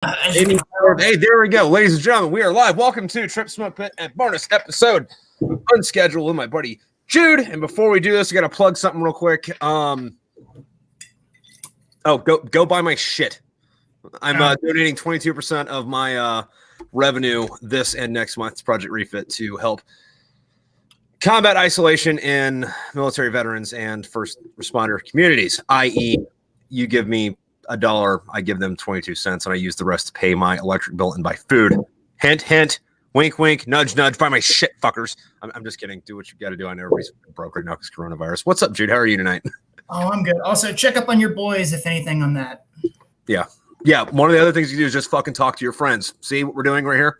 Hey, there we go, ladies and gentlemen. We are live. Welcome to Tripp, Smokepit and bonus episode, unscheduled with my buddy Jude. And before we do this, I got to plug something real quick. Go buy my shit. I'm donating 22% of my revenue this and next month's Project Refit to help combat isolation in military veterans and first responder communities. I.e., you give me $1, I give them 22 cents, and I use the rest to pay my electric bill and buy food. Hint, hint, wink, wink, nudge, nudge, buy my shit, fuckers. I'm just kidding. Do what you got to do. I know everybody's broke right now because coronavirus. What's up, Jude? How are you tonight? Oh, I'm good. Also, check up on your boys, if anything, on that. Yeah. One of the other things you do is just fucking talk to your friends. See what we're doing right here?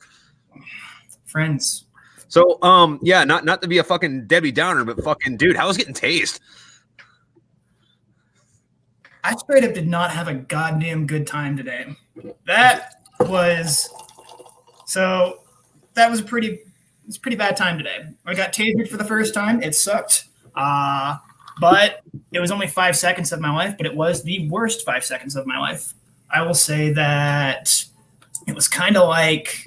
Friends. So, not to be a fucking Debbie Downer, but fucking, dude, how was getting tased? I straight up did not have a goddamn good time today. That was a pretty bad time today. I got tasered for the first time. It sucked. But it was only 5 seconds of my life, but it was the worst 5 seconds of my life. I will say that it was kind of like,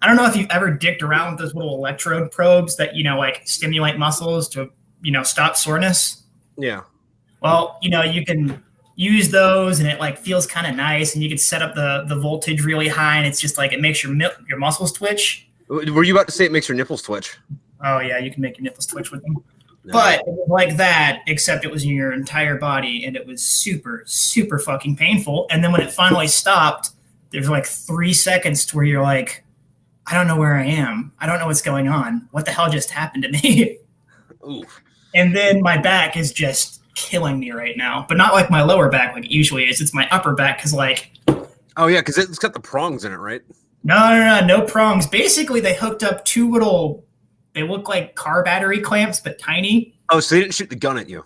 I don't know if you've ever dicked around with those little electrode probes that, like stimulate muscles to, stop soreness. Yeah. Well, you can use those and it like feels kind of nice, and you can set up the voltage really high, and it's just like it makes your muscles twitch. Were you about to say it makes your nipples twitch? Oh yeah, you can make your nipples twitch with them. No. But it was like that, except it was in your entire body, and it was super, super fucking painful. And then when it finally stopped, there's like 3 seconds to where you're like, I don't know where I am. I don't know what's going on. What the hell just happened to me? Oof. And then my back is just killing me right now, but not like my lower back like it usually is. It's my upper back because oh yeah, because it's got the prongs in it, right? No prongs. Basically, they hooked up two little, they look like car battery clamps, but tiny. Oh, so they didn't shoot the gun at you?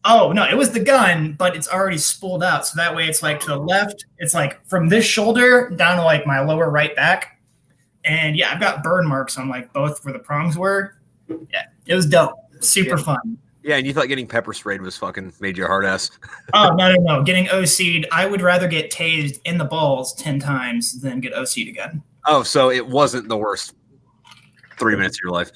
Oh no, it was the gun, but it's already spooled out, so that way it's like to the left. It's like from this shoulder down to like my lower right back, and yeah, I've got burn marks on like both where the prongs were. Yeah, it was dope, super fun. Yeah, and you thought getting pepper sprayed was fucking made you a hard ass. Oh, no. Getting OC'd, I would rather get tased in the balls 10 times than get OC'd again. Oh, so it wasn't the worst 3 minutes of your life.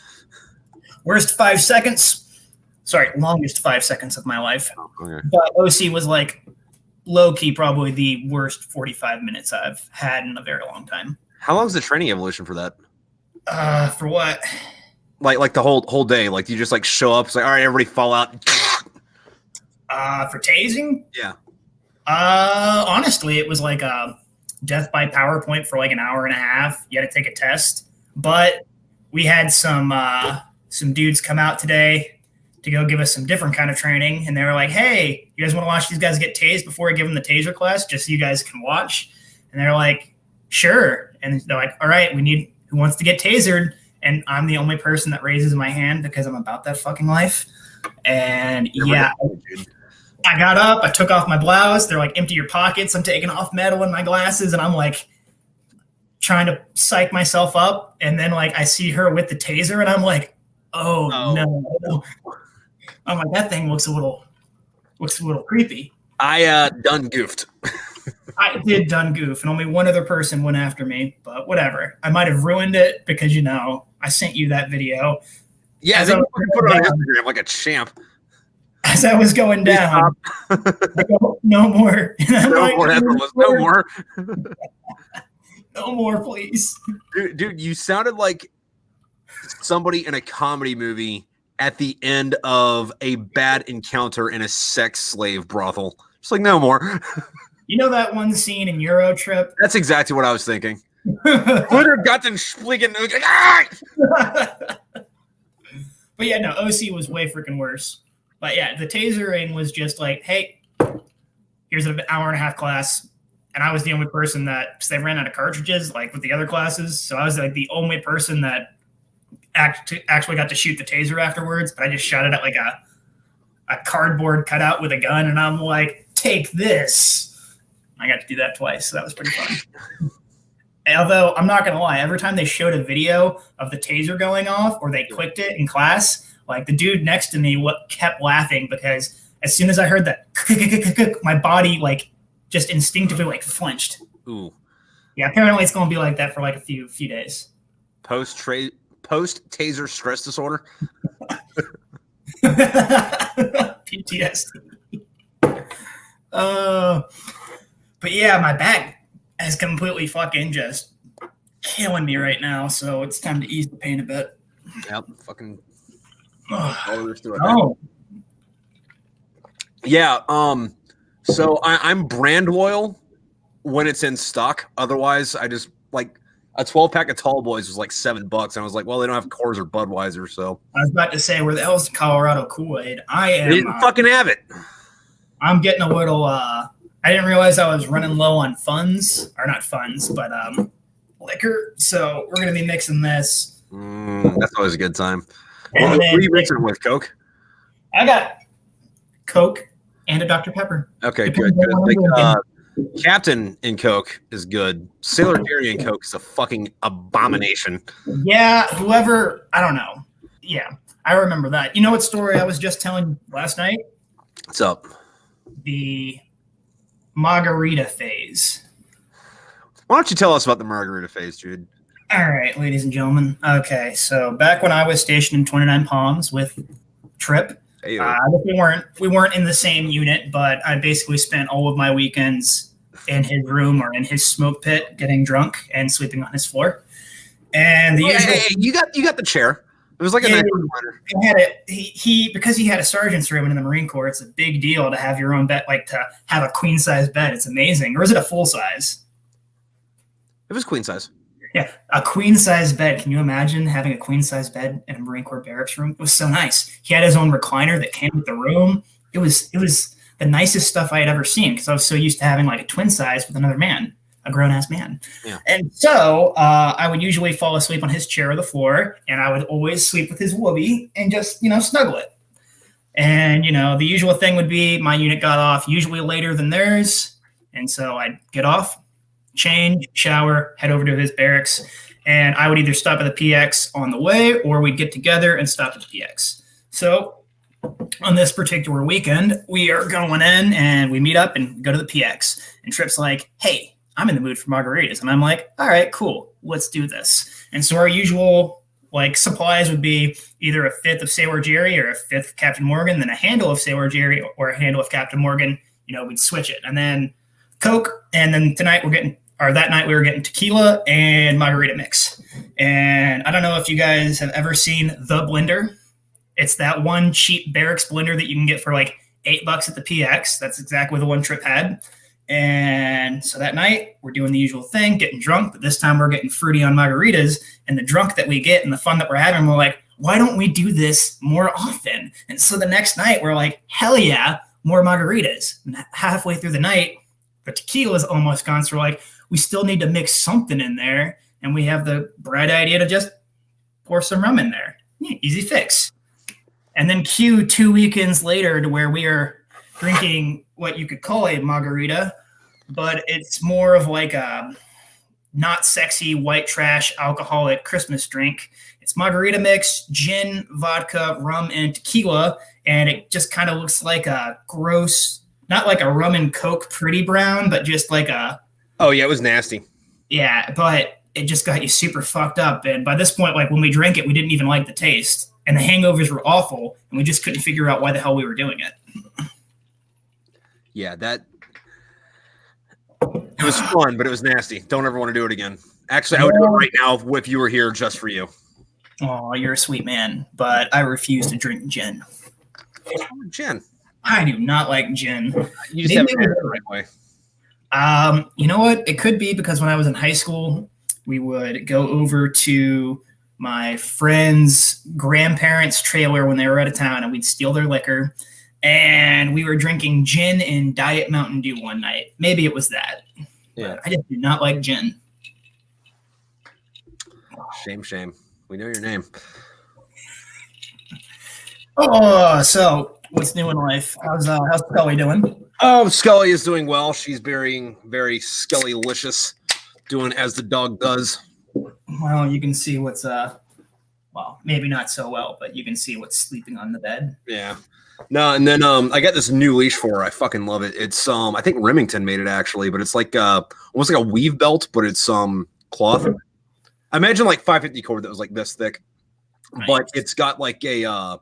Worst 5 seconds? Sorry, longest 5 seconds of my life. Oh, okay. But OC was like low-key probably the worst 45 minutes I've had in a very long time. How long is the training evolution for that? For what? Like the whole day, like you just like show up, it's like, all right, everybody fall out. For tasing? Yeah. Honestly, it was like a death by PowerPoint for like an hour and a half. You had to take a test, but we had some dudes come out today to go give us some different kind of training, and they were like, "Hey, you guys want to watch these guys get tased before we give them the taser class, just so you guys can watch?" And they're like, "Sure." And they're like, "All right, we need who wants to get tasered." And I'm the only person that raises my hand because I'm about that fucking life. And yeah, I got up, I took off my blouse. They're like, empty your pockets. I'm taking off metal and my glasses. And I'm like trying to psych myself up. And then like I see her with the taser and I'm like, oh. No. I'm like, that thing looks a little creepy. I done goofed. I did done goof, and only one other person went after me, but whatever. I might have ruined it because, I sent you that video. Yeah, I think you put it on Instagram like a champ. As I was going down, I go, no more. No more. No more, please. Dude, you sounded like somebody in a comedy movie at the end of a bad encounter in a sex slave brothel. Just like, no more. You know that one scene in Euro Trip? That's exactly what I was thinking. But yeah, no, OC was way freaking worse. But yeah, the tasering was just like, hey, here's an hour and a half class. And I was the only person because they ran out of cartridges, like with the other classes. So I was like the only person that actually got to shoot the taser afterwards. But I just shot it at like a cardboard cutout with a gun. And I'm like, take this. I got to do that twice, so that was pretty fun. Although, I'm not going to lie, every time they showed a video of the taser going off or they clicked it in class, like the dude next to me kept laughing because as soon as I heard that, my body like just instinctively like flinched. Ooh. Yeah, apparently it's going to be like that for like a few days. Post taser stress disorder. PTSD. But yeah, my back is completely fucking just killing me right now, so it's time to ease the pain a bit. Yep, fucking. Oh. Yeah. So I'm brand loyal when it's in stock. Otherwise, I just like a 12-pack of Tall Boys was like $7, and I was like, well, they don't have Coors or Budweiser, so I was about to say, where the hell's the Colorado Kool-Aid? they didn't fucking have it. I'm getting a little. I didn't realize I was running low on funds, or not funds, but liquor. So we're gonna be mixing this. That's always a good time. What are you mixing with? Coke? I got Coke and a Dr. Pepper. Okay, good. Like, Captain in Coke is good. Sailor Jerry in Coke is a fucking abomination. Yeah, whoever, I don't know. Yeah, I remember that. You know what story I was just telling last night? What's up? The margarita phase. Why don't you tell us about the margarita phase, Jude? All right, ladies and gentlemen. Okay, so back when I was stationed in 29 Palms with Tripp, we weren't in the same unit, but I basically spent all of my weekends in his room or in his smoke pit, getting drunk and sleeping on his floor. And you got the chair. It was like a nice recliner. He had it. He because he had a sergeant's room in the Marine Corps. It's a big deal to have your own bed, like to have a queen size bed. It's amazing. Or is it a full size? It was queen size. Yeah, a queen size bed. Can you imagine having a queen size bed in a Marine Corps barracks room? It was so nice. He had his own recliner that came with the room. It was the nicest stuff I had ever seen because I was so used to having like a twin size with another man, a grown ass man. Yeah. And so I would usually fall asleep on his chair or the floor, and I would always sleep with his whoopee and just snuggle it. And the usual thing would be my unit got off usually later than theirs, and so I'd get off, change, shower, head over to his barracks, and I would either stop at the PX on the way or we'd get together and stop at the PX. So on this particular weekend, we are going in and we meet up and go to the PX. And Tripp's like, hey, I'm in the mood for margaritas. And I'm like, all right, cool, let's do this. And so our usual supplies would be either a fifth of Sailor Jerry or a fifth of Captain Morgan, then a handle of Sailor Jerry or a handle of Captain Morgan. We'd switch it. And then Coke, and then that night we were getting tequila and margarita mix. And I don't know if you guys have ever seen The Blender. It's that one cheap barracks blender that you can get for like $8 at the PX. That's exactly the one Tripp had. And so that night we're doing the usual thing, getting drunk, but this time we're getting fruity on margaritas. And the drunk that we get and the fun that we're having, we're like, why don't we do this more often? And so the next night we're like, hell yeah, more margaritas. And halfway through the night, the tequila is almost gone. So we're like, we still need to mix something in there. And we have the bright idea to just pour some rum in there. Yeah, easy fix. And then cue 2 weekends later to where we are drinking what you could call a margarita, but it's more of like a not sexy white trash alcoholic Christmas drink. It's margarita mix, gin, vodka, rum, and tequila. And it just kind of looks like a gross, not like a rum and Coke pretty brown, but just like a... Oh, yeah, it was nasty. Yeah, but it just got you super fucked up. And by this point, when we drank it, we didn't even like the taste. And the hangovers were awful, and we just couldn't figure out why the hell we were doing it. Yeah, it was fun, but it was nasty. Don't ever want to do it again. Actually, I would do it right now if you were here just for you. Oh, you're a sweet man, but I refuse to drink gin. Gin? I do not like gin. You just have to do it the right way. You know what? It could be because when I was in high school, we would go over to my friend's grandparents' trailer when they were out of town, and we'd steal their liquor. And we were drinking gin and Diet Mountain Dew one night. Maybe it was that. Yeah. But I just do not like gin. Shame. We know your name. Oh, so what's new in life? How's Scully doing? Oh, Scully is doing well. She's very, very Scully-licious, doing as the dog does. Well, you can see what's well, maybe not so well, but you can see what's sleeping on the bed. Yeah. No, and then I got this new leash for her. I fucking love it. It's I think Remington made it actually, but it's like almost like a weave belt, but it's cloth. I imagine like 550 cord that was like this thick, but it's got like a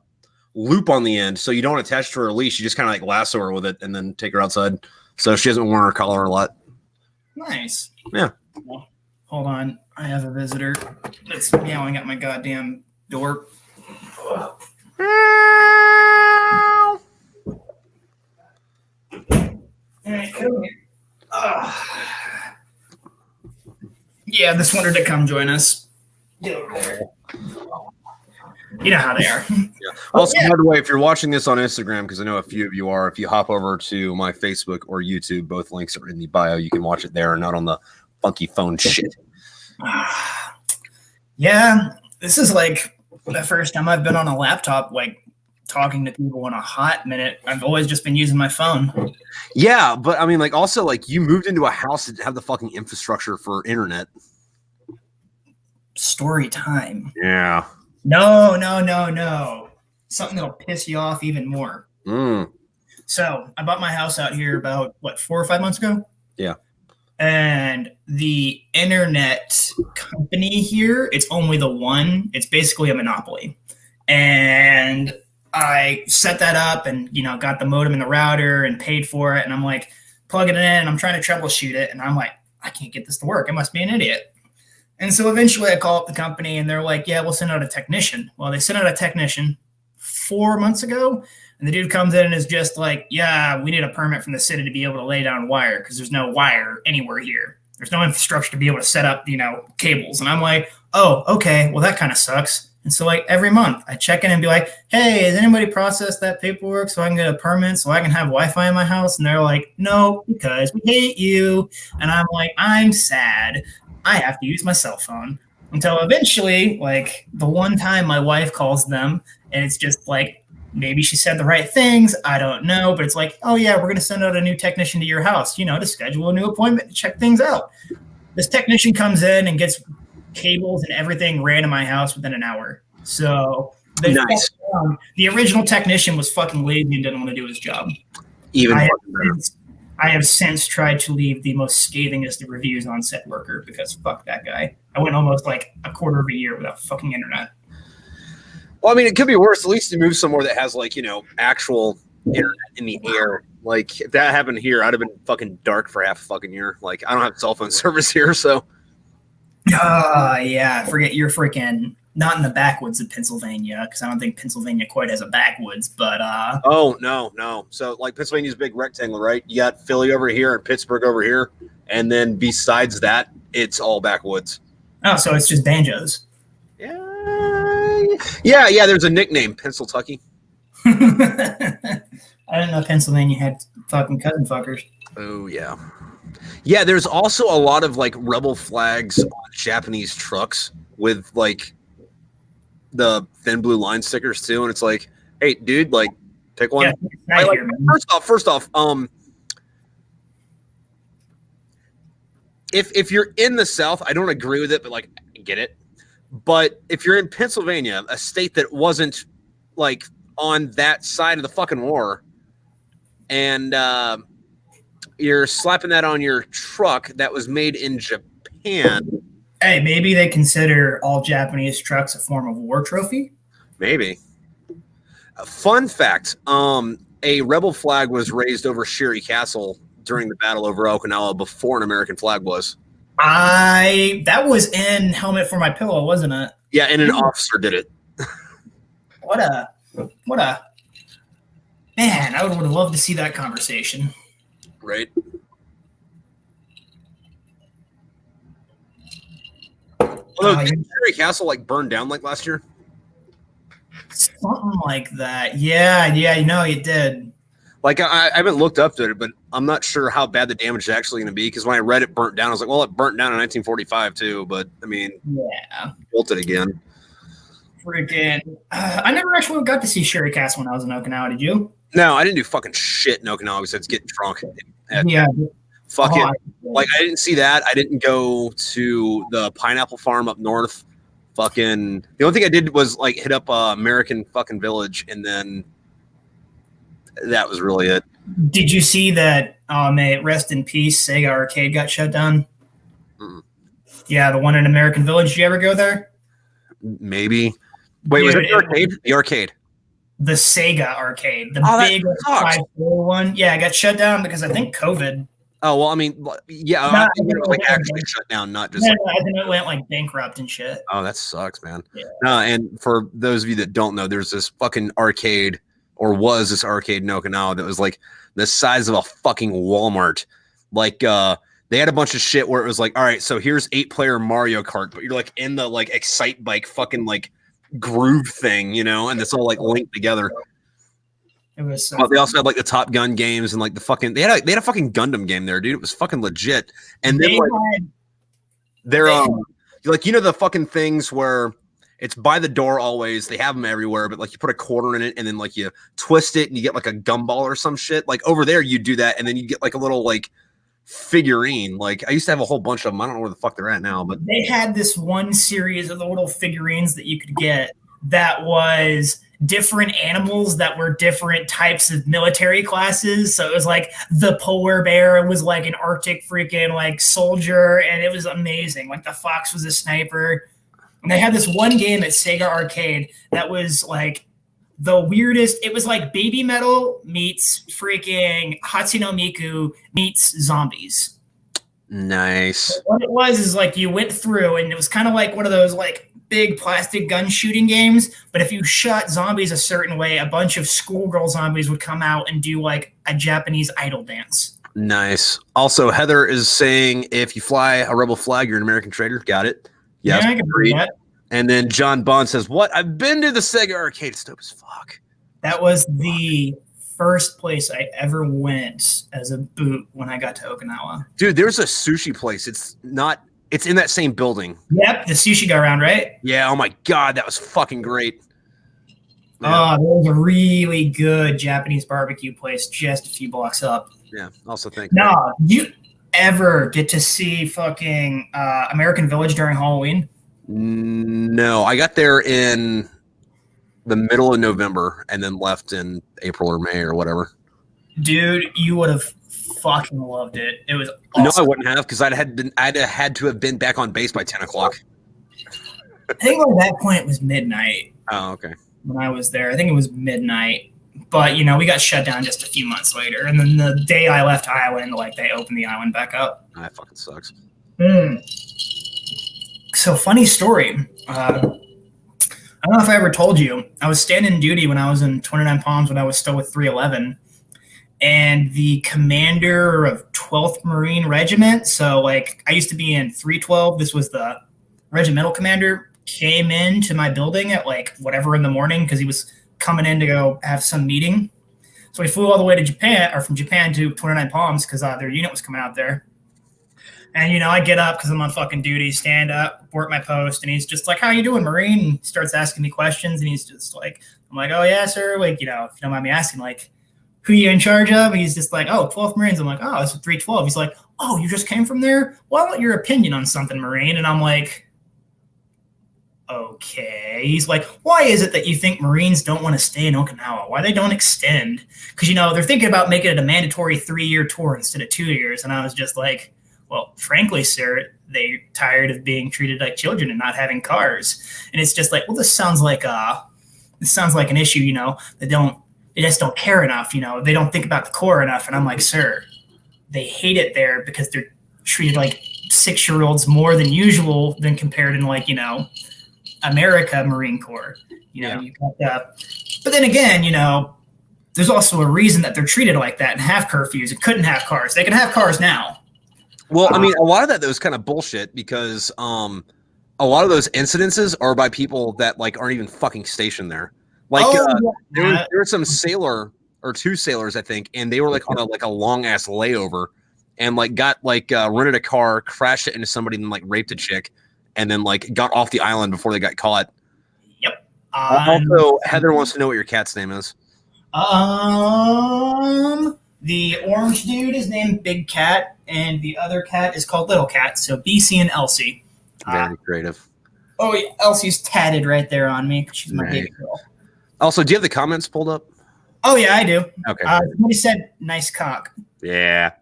loop on the end, so you don't attach to her leash. You just kind of like lasso her with it and then take her outside, so she hasn't worn her collar a lot. Nice. Yeah. Well, hold on, I have a visitor that's meowing at my goddamn door. Yeah, this wanted to come join us. Get over there. You know how they are. Yeah. Also, by the way, if you're watching this on Instagram, because I know a few of you are, if you hop over to my Facebook or YouTube, both links are in the bio. You can watch it there, not on the funky phone shit. Yeah, this is like the first time I've been on a laptop, like talking to people in a hot minute. I've always just been using my phone. Yeah, but I mean, like, also, like, you moved into a house that have the fucking infrastructure for internet. Story time. Yeah. No. Something that'll piss you off even more. So I bought my house out here about, 4 or 5 months ago? Yeah. And the internet company here, it's only the one. It's basically a monopoly. And I set that up and, got the modem and the router and paid for it. And I'm like, plugging it in and I'm trying to troubleshoot it. And I'm like, I can't get this to work. I must be an idiot. And so eventually I call up the company and they're like, yeah, we'll send out a technician. Well, they sent out a technician 4 months ago. And the dude comes in and is just like, yeah, we need a permit from the city to be able to lay down wire because there's no wire anywhere here. There's no infrastructure to be able to set up, cables. And I'm like, oh, okay, well, that kind of sucks. And so, like, every month I check in and be like, hey, has anybody processed that paperwork so I can get a permit so I can have Wi-Fi in my house? And they're like, no, because we hate you. And I'm like, I'm sad. I have to use my cell phone. Until eventually, like, the one time my wife calls them and it's just like, maybe she said the right things. I don't know. But it's like, oh, yeah, we're going to send out a new technician to your house, to schedule a new appointment to check things out. This technician comes in and gets cables and everything ran to my house within an hour. So nice. The original technician was fucking lazy and didn't want to do his job. I have since tried to leave the most scathingest of reviews on said worker because fuck that guy. I went almost like a quarter of a year without fucking internet. Well, I mean, it could be worse. At least you move somewhere that has like, actual internet in the air. Like if that happened here, I'd have been fucking dark for half a fucking year. Like I don't have cell phone service here, so. Yeah. Forget you're freaking not in the backwoods of Pennsylvania because I don't think Pennsylvania quite has a backwoods, but Oh no. So like Pennsylvania's a big rectangle, right? You got Philly over here and Pittsburgh over here, and then besides that, it's all backwoods. Oh, so it's just banjos. Yeah. There's a nickname, Pennsyltucky. I didn't know Pennsylvania had fucking cousin fuckers. Oh yeah. Yeah, there's also a lot of like rebel flags on Japanese trucks with like the thin blue line stickers too, and it's like, hey, dude, like, pick one. Yeah, first off, if you're in the South, I don't agree with it, but like, I get it. But if you're in Pennsylvania, a state that wasn't like on that side of the fucking war, and you're slapping that on your truck that was made in Japan. Hey, maybe they consider all Japanese trucks a form of war trophy? Maybe. Fun fact, a rebel flag was raised over Sherry Castle during the battle over Okinawa before an American flag was. That was in Helmet for My Pillow, wasn't it? Yeah, and an officer did it. What a man, I would have loved to see that conversation. Right. Although, did Sherry Castle like burn down like last year? Something like that. Yeah, it did. Like I haven't looked up to it, but I'm not sure how bad the damage is actually going to be because when I read it burnt down, I was like, well, it burnt down in 1945 too, but I mean, yeah, built it again. Freaking! I never actually got to see Sherry Castle when I was in Okinawa. Did you? No, I didn't do fucking shit in Okinawa besides getting drunk. Yeah. Fucking like I didn't see that. I didn't go to the pineapple farm up north. Fucking the only thing I did was like hit up American fucking Village and then that was really it. Did you see that? May it rest in peace. Sega Arcade got shut down. Mm. Yeah, the one in American Village. Did you ever go there? Maybe. Wait, Dude, was it the arcade? The arcade. The Sega Arcade, the big 5-floor one. Yeah, it got shut down because I think COVID. Oh well, I mean, yeah, I think it was like actually shut down, not just. I think it went like bankrupt and shit. Oh, that sucks, man. Yeah. And for those of you that don't know, there's this fucking arcade, or was this arcade in Okinawa that was like the size of a fucking Walmart. Like, they had a bunch of shit where it was like, all right, so here's 8-player Mario Kart, but you're like in the like Excite Bike fucking like groove thing, and it's all like linked together. It was. So they also had like the Top Gun games and like the fucking they had a fucking Gundam game there, dude. It was fucking legit. And then they're like the fucking things where it's by the door always. They have them everywhere, but like you put a quarter in it and then like you twist it and you get like a gumball or some shit. Like over there you do that and then you get like a little like figurine. Like I used to have a whole bunch of them. I don't know where the fuck they're at now, but they had this one series of the little figurines that you could get that was different animals that were different types of military classes. So it was like the polar bear was like an Arctic freaking like soldier, and it was amazing. Like the fox was a sniper. And they had this one game at Sega Arcade that was like the weirdest. It was like Baby Metal meets freaking Hatsune Miku meets zombies. Nice. What it was is like you went through and it was kind of like one of those like big plastic gun shooting games, but if you shot zombies a certain way, a bunch of schoolgirl zombies would come out and do like a Japanese idol dance. Nice. Also, Heather is saying if you fly a rebel flag, you're an American traitor. Got it. Yes, yeah, I can read that. And then John Bond says, "What? I've been to the Sega Arcade. It's dope as fuck." That was the first place I ever went as a boot when I got to Okinawa. Dude, there's a sushi place. It's in that same building. Yep, the sushi go around, right? Yeah. Oh my god, that was fucking great. Yeah. Oh, there was a really good Japanese barbecue place just a few blocks up. Yeah. Also, think. No, you ever get to see fucking American Village during Halloween? No, I got there in the middle of November and then left in April or May or whatever. Dude, you would have fucking loved it. It was awesome. No, I wouldn't have because I'd had to have been back on base by 10 o'clock. I think at that point it was midnight. Oh, okay. When I was there, I think it was midnight. But we got shut down just a few months later, and then the day I left Island, like they opened the island back up. That fucking sucks. So funny story. I don't know if I ever told you. I was standing duty when I was in 29 Palms when I was still with 311. And the commander of 12th Marine Regiment, so like I used to be in 312, this was the regimental commander, came into my building at like whatever in the morning because he was coming in to go have some meeting. So we flew all the way to Japan, or from Japan to 29 Palms because their unit was coming out there. And, I get up because I'm on fucking duty, stand up, work my post, and he's just like, "How you doing, Marine?" And he starts asking me questions, and he's just like, I'm like, "Oh, yeah, sir." Like, if you don't mind me asking, like, who are you in charge of? And he's just like, "Oh, 12th Marines." I'm like, "Oh, it's 312. He's like, "Oh, you just came from there? Well, I want your opinion on something, Marine." And I'm like, okay. He's like, "Why is it that you think Marines don't want to stay in Okinawa? Why they don't extend?" Because, they're thinking about making it a mandatory 3-year tour instead of 2 years. And I was just like, well, frankly, sir, they're tired of being treated like children and not having cars. And it's just like, well, this sounds like an issue, they just don't care enough. They don't think about the Corps enough. And I'm like, sir, they hate it there because they're treated like 6-year-olds more than usual than compared in like, America Marine Corps. Yeah. But then again, there's also a reason that they're treated like that and have curfews and couldn't have cars. They can have cars now. Well, I mean, a lot of that was kind of bullshit because a lot of those incidences are by people that like aren't even fucking stationed there. Like there was some sailor or 2 sailors, I think, and they were like on a long ass layover and like got like rented a car, crashed it into somebody and like raped a chick and then like got off the island before they got caught. Yep. Also, Heather wants to know what your cat's name is. The orange dude is named Big Cat, and the other cat is called Little Cat. So BC and Elsie. Very creative. Oh, yeah, Elsie's tatted right there on me. She's my baby girl. Also, do you have the comments pulled up? Oh yeah, I do. Okay. Somebody said nice cock. Yeah.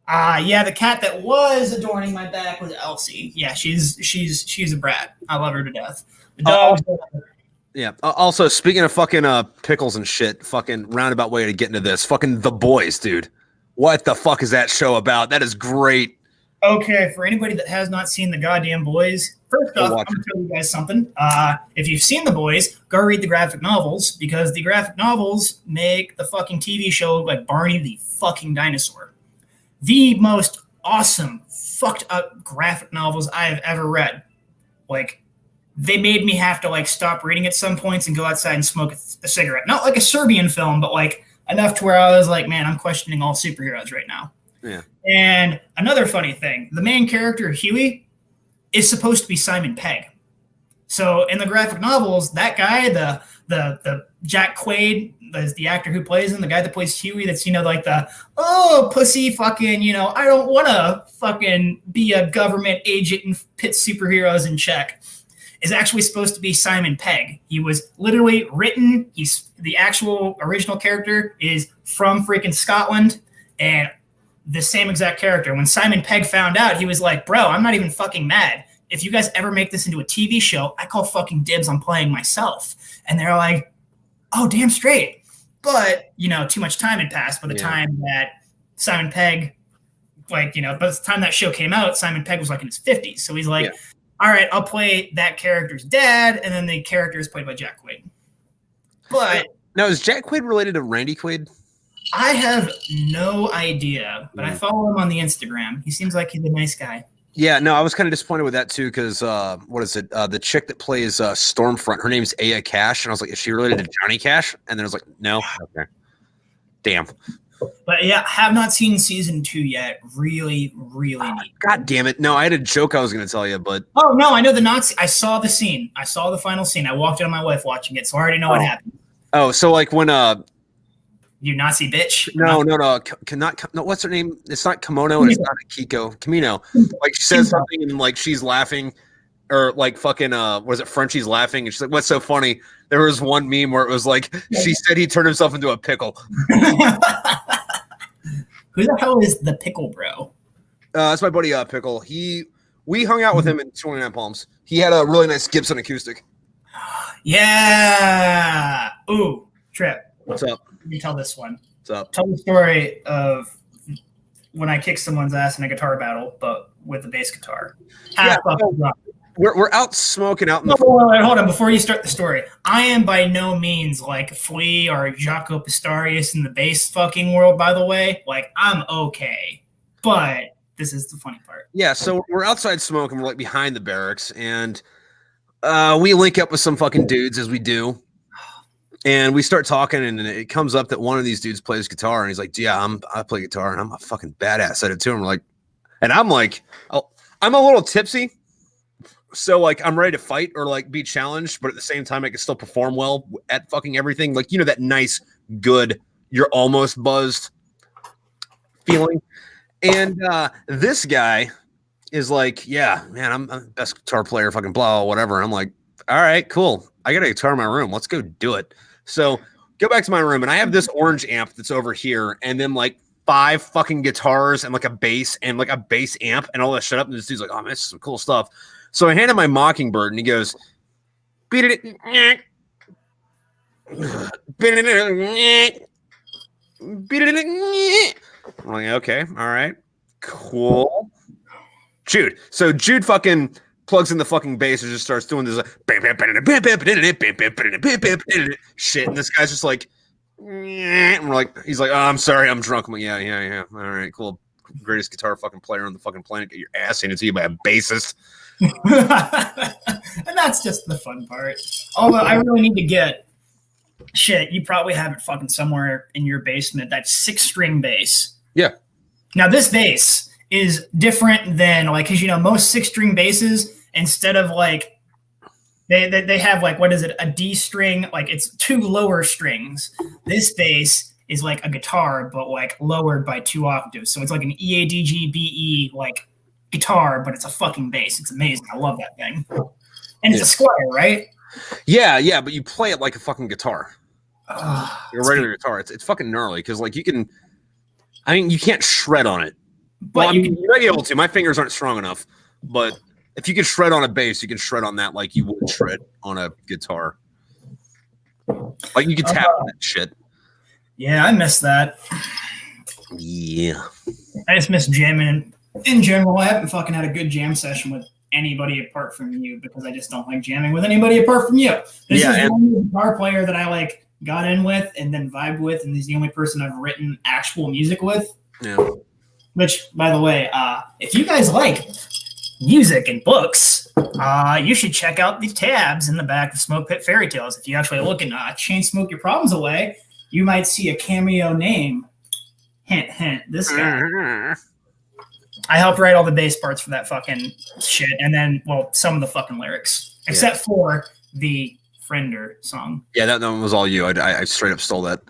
Yeah, the cat that was adorning my back was Elsie. Yeah, she's a brat. I love her to death. The dog. Yeah. Also, speaking of fucking pickles and shit, fucking roundabout way to get into this. Fucking The Boys, dude. What the fuck is that show about? That is great. Okay, for anybody that has not seen the goddamn Boys, first off, I'm gonna tell you guys something. If you've seen the Boys, go read the graphic novels because the graphic novels make the fucking TV show look like Barney the fucking dinosaur. The most awesome, fucked up graphic novels I have ever read. Like, they made me have to like stop reading at some points and go outside and smoke a cigarette. Not like a Serbian film, but like enough to where I was like, man, I'm questioning all superheroes right now. Yeah. And another funny thing, the main character, Huey, is supposed to be Simon Pegg. So in the graphic novels, that guy, the Jack Quaid, the actor who plays him, the guy that plays Huey, that's, like the, oh, pussy fucking, I don't want to fucking be a government agent and pit superheroes in check, is actually supposed to be Simon Pegg. He was literally written, the actual original character is from freaking Scotland, and the same exact character. When Simon Pegg found out, he was like, bro, I'm not even fucking mad. If you guys ever make this into a TV show, I call fucking dibs on playing myself. And they're like, oh, damn straight. But, too much time had passed by the time that Simon Pegg, by the time that show came out, Simon Pegg was like in his 50s. So he's like, all right, I'll play that character's dad. And then the character is played by Jack Quaid. But now, is Jack Quaid related to Randy Quaid? I have no idea, but I follow him on the Instagram. He seems like he's a nice guy. Yeah, no, I was kind of disappointed with that too because what is it? The chick that plays Stormfront, her name's Aya Cash, and I was like, is she related to Johnny Cash? And then I was like, no. Okay. Damn. But yeah, have not seen season 2 yet. Really, really neat. God damn it. No, I had a joke I was going to tell you, but. Oh, no, I know the Nazi. I saw the scene. I saw the final scene. I walked in on my wife watching it, so I already know what happened. Oh, so like when you Nazi bitch. No. No, what's her name? It's not Kimono and it's not Akiko. Kamino. Like she says something and like she's laughing, or like fucking was it Frenchie's laughing and she's like, "What's so funny?" There was one meme where it was like she said he turned himself into a pickle. Who the hell is the Pickle Bro? That's my buddy Pickle. We hung out with him in 29 Palms. He had a really nice Gibson acoustic. Yeah. Ooh, Tripp. What's up? Let me tell this one. What's up? Tell the story of when I kicked someone's ass in a guitar battle, but with a bass guitar. We're out smoking out in the. Wait, hold on. Before you start the story, I am by no means like Flea or Jaco Pastorius in the bass fucking world, by the way. Like, I'm okay. But this is the funny part. Yeah, so we're outside smoking. We're like behind the barracks, and we link up with some fucking dudes as we do. And we start talking, and it comes up that one of these dudes plays guitar, and he's like, "Yeah, I play guitar, and I'm a fucking badass at it too." And we're like, and I'm like, oh, I'm a little tipsy, so like I'm ready to fight or like be challenged, but at the same time, I can still perform well at fucking everything. Like that nice, good, you're almost buzzed feeling. And this guy is like, "Yeah, man, I'm the best guitar player, fucking blah, whatever." And I'm like, "All right, cool. I got a guitar in my room. Let's go do it." So go back to my room, and I have this orange amp that's over here, and then like 5 fucking guitars and like a bass and like a bass amp and all that shit up. And this dude's like, "Oh man, this is some cool stuff." So I hand him my Mockingbird, and he goes, "Beat it, beat it, beat it." I'm like, okay, all right, cool. Jude. So Jude fucking plugs in the fucking bass and just starts doing this shit, and this guy's just like, and we're like, he's like, "Oh, I'm sorry, I'm drunk." I'm like, yeah, all right, cool, greatest guitar fucking player on the fucking planet, get your ass handed to you by a bassist. And that's just the fun part. Although I really need to get shit, you probably have it fucking somewhere in your basement, that 6-string bass. Yeah. Now this bass is different than like, because most 6-string basses, instead of like they have like, what is it, a D string, like it's 2 lower strings. This bass is like a guitar but like lowered by 2 octaves, so it's like an EADGBE like guitar, but it's a fucking bass. It's amazing. I love that thing. And it's a Squire, right? Yeah, but you play it like a fucking guitar. Your regular guitar, it's fucking gnarly because like you can, I mean, you can't shred on it. But Well, I mean, you might be able to. My fingers aren't strong enough, but if you can shred on a bass, you can shred on that like you would shred on a guitar. Like you can tap on that shit. Yeah, I miss that. Yeah. I just miss jamming in general. I haven't fucking had a good jam session with anybody apart from you because I just don't like jamming with anybody apart from you. This is the only guitar player that I like got in with and then vibed with, and he's the only person I've written actual music with. Yeah. Which, by the way, if you guys like music and books, you should check out the tabs in the back of Smokepit Fairy Tales. If you actually look and chain smoke your problems away, you might see a cameo name. Hint, hint. This guy. I helped write all the bass parts for that fucking shit, and then, well, some of the fucking lyrics, except for the Friender song. Yeah, that one was all you. I straight up stole that.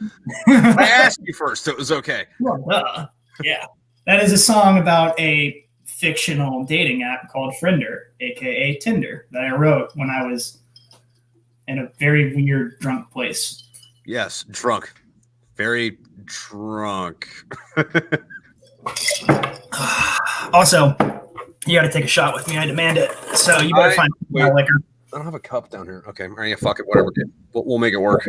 I asked you first, so it was okay. Well, yeah, that is a song about a fictional dating app called Friender, aka Tinder, that I wrote when I was in a very weird drunk place. Yes, drunk, very drunk. Also, you got to take a shot with me. I demand it. So you better find more liquor. I don't have a cup down here. Okay, all right, yeah, fuck it, whatever. We'll make it work.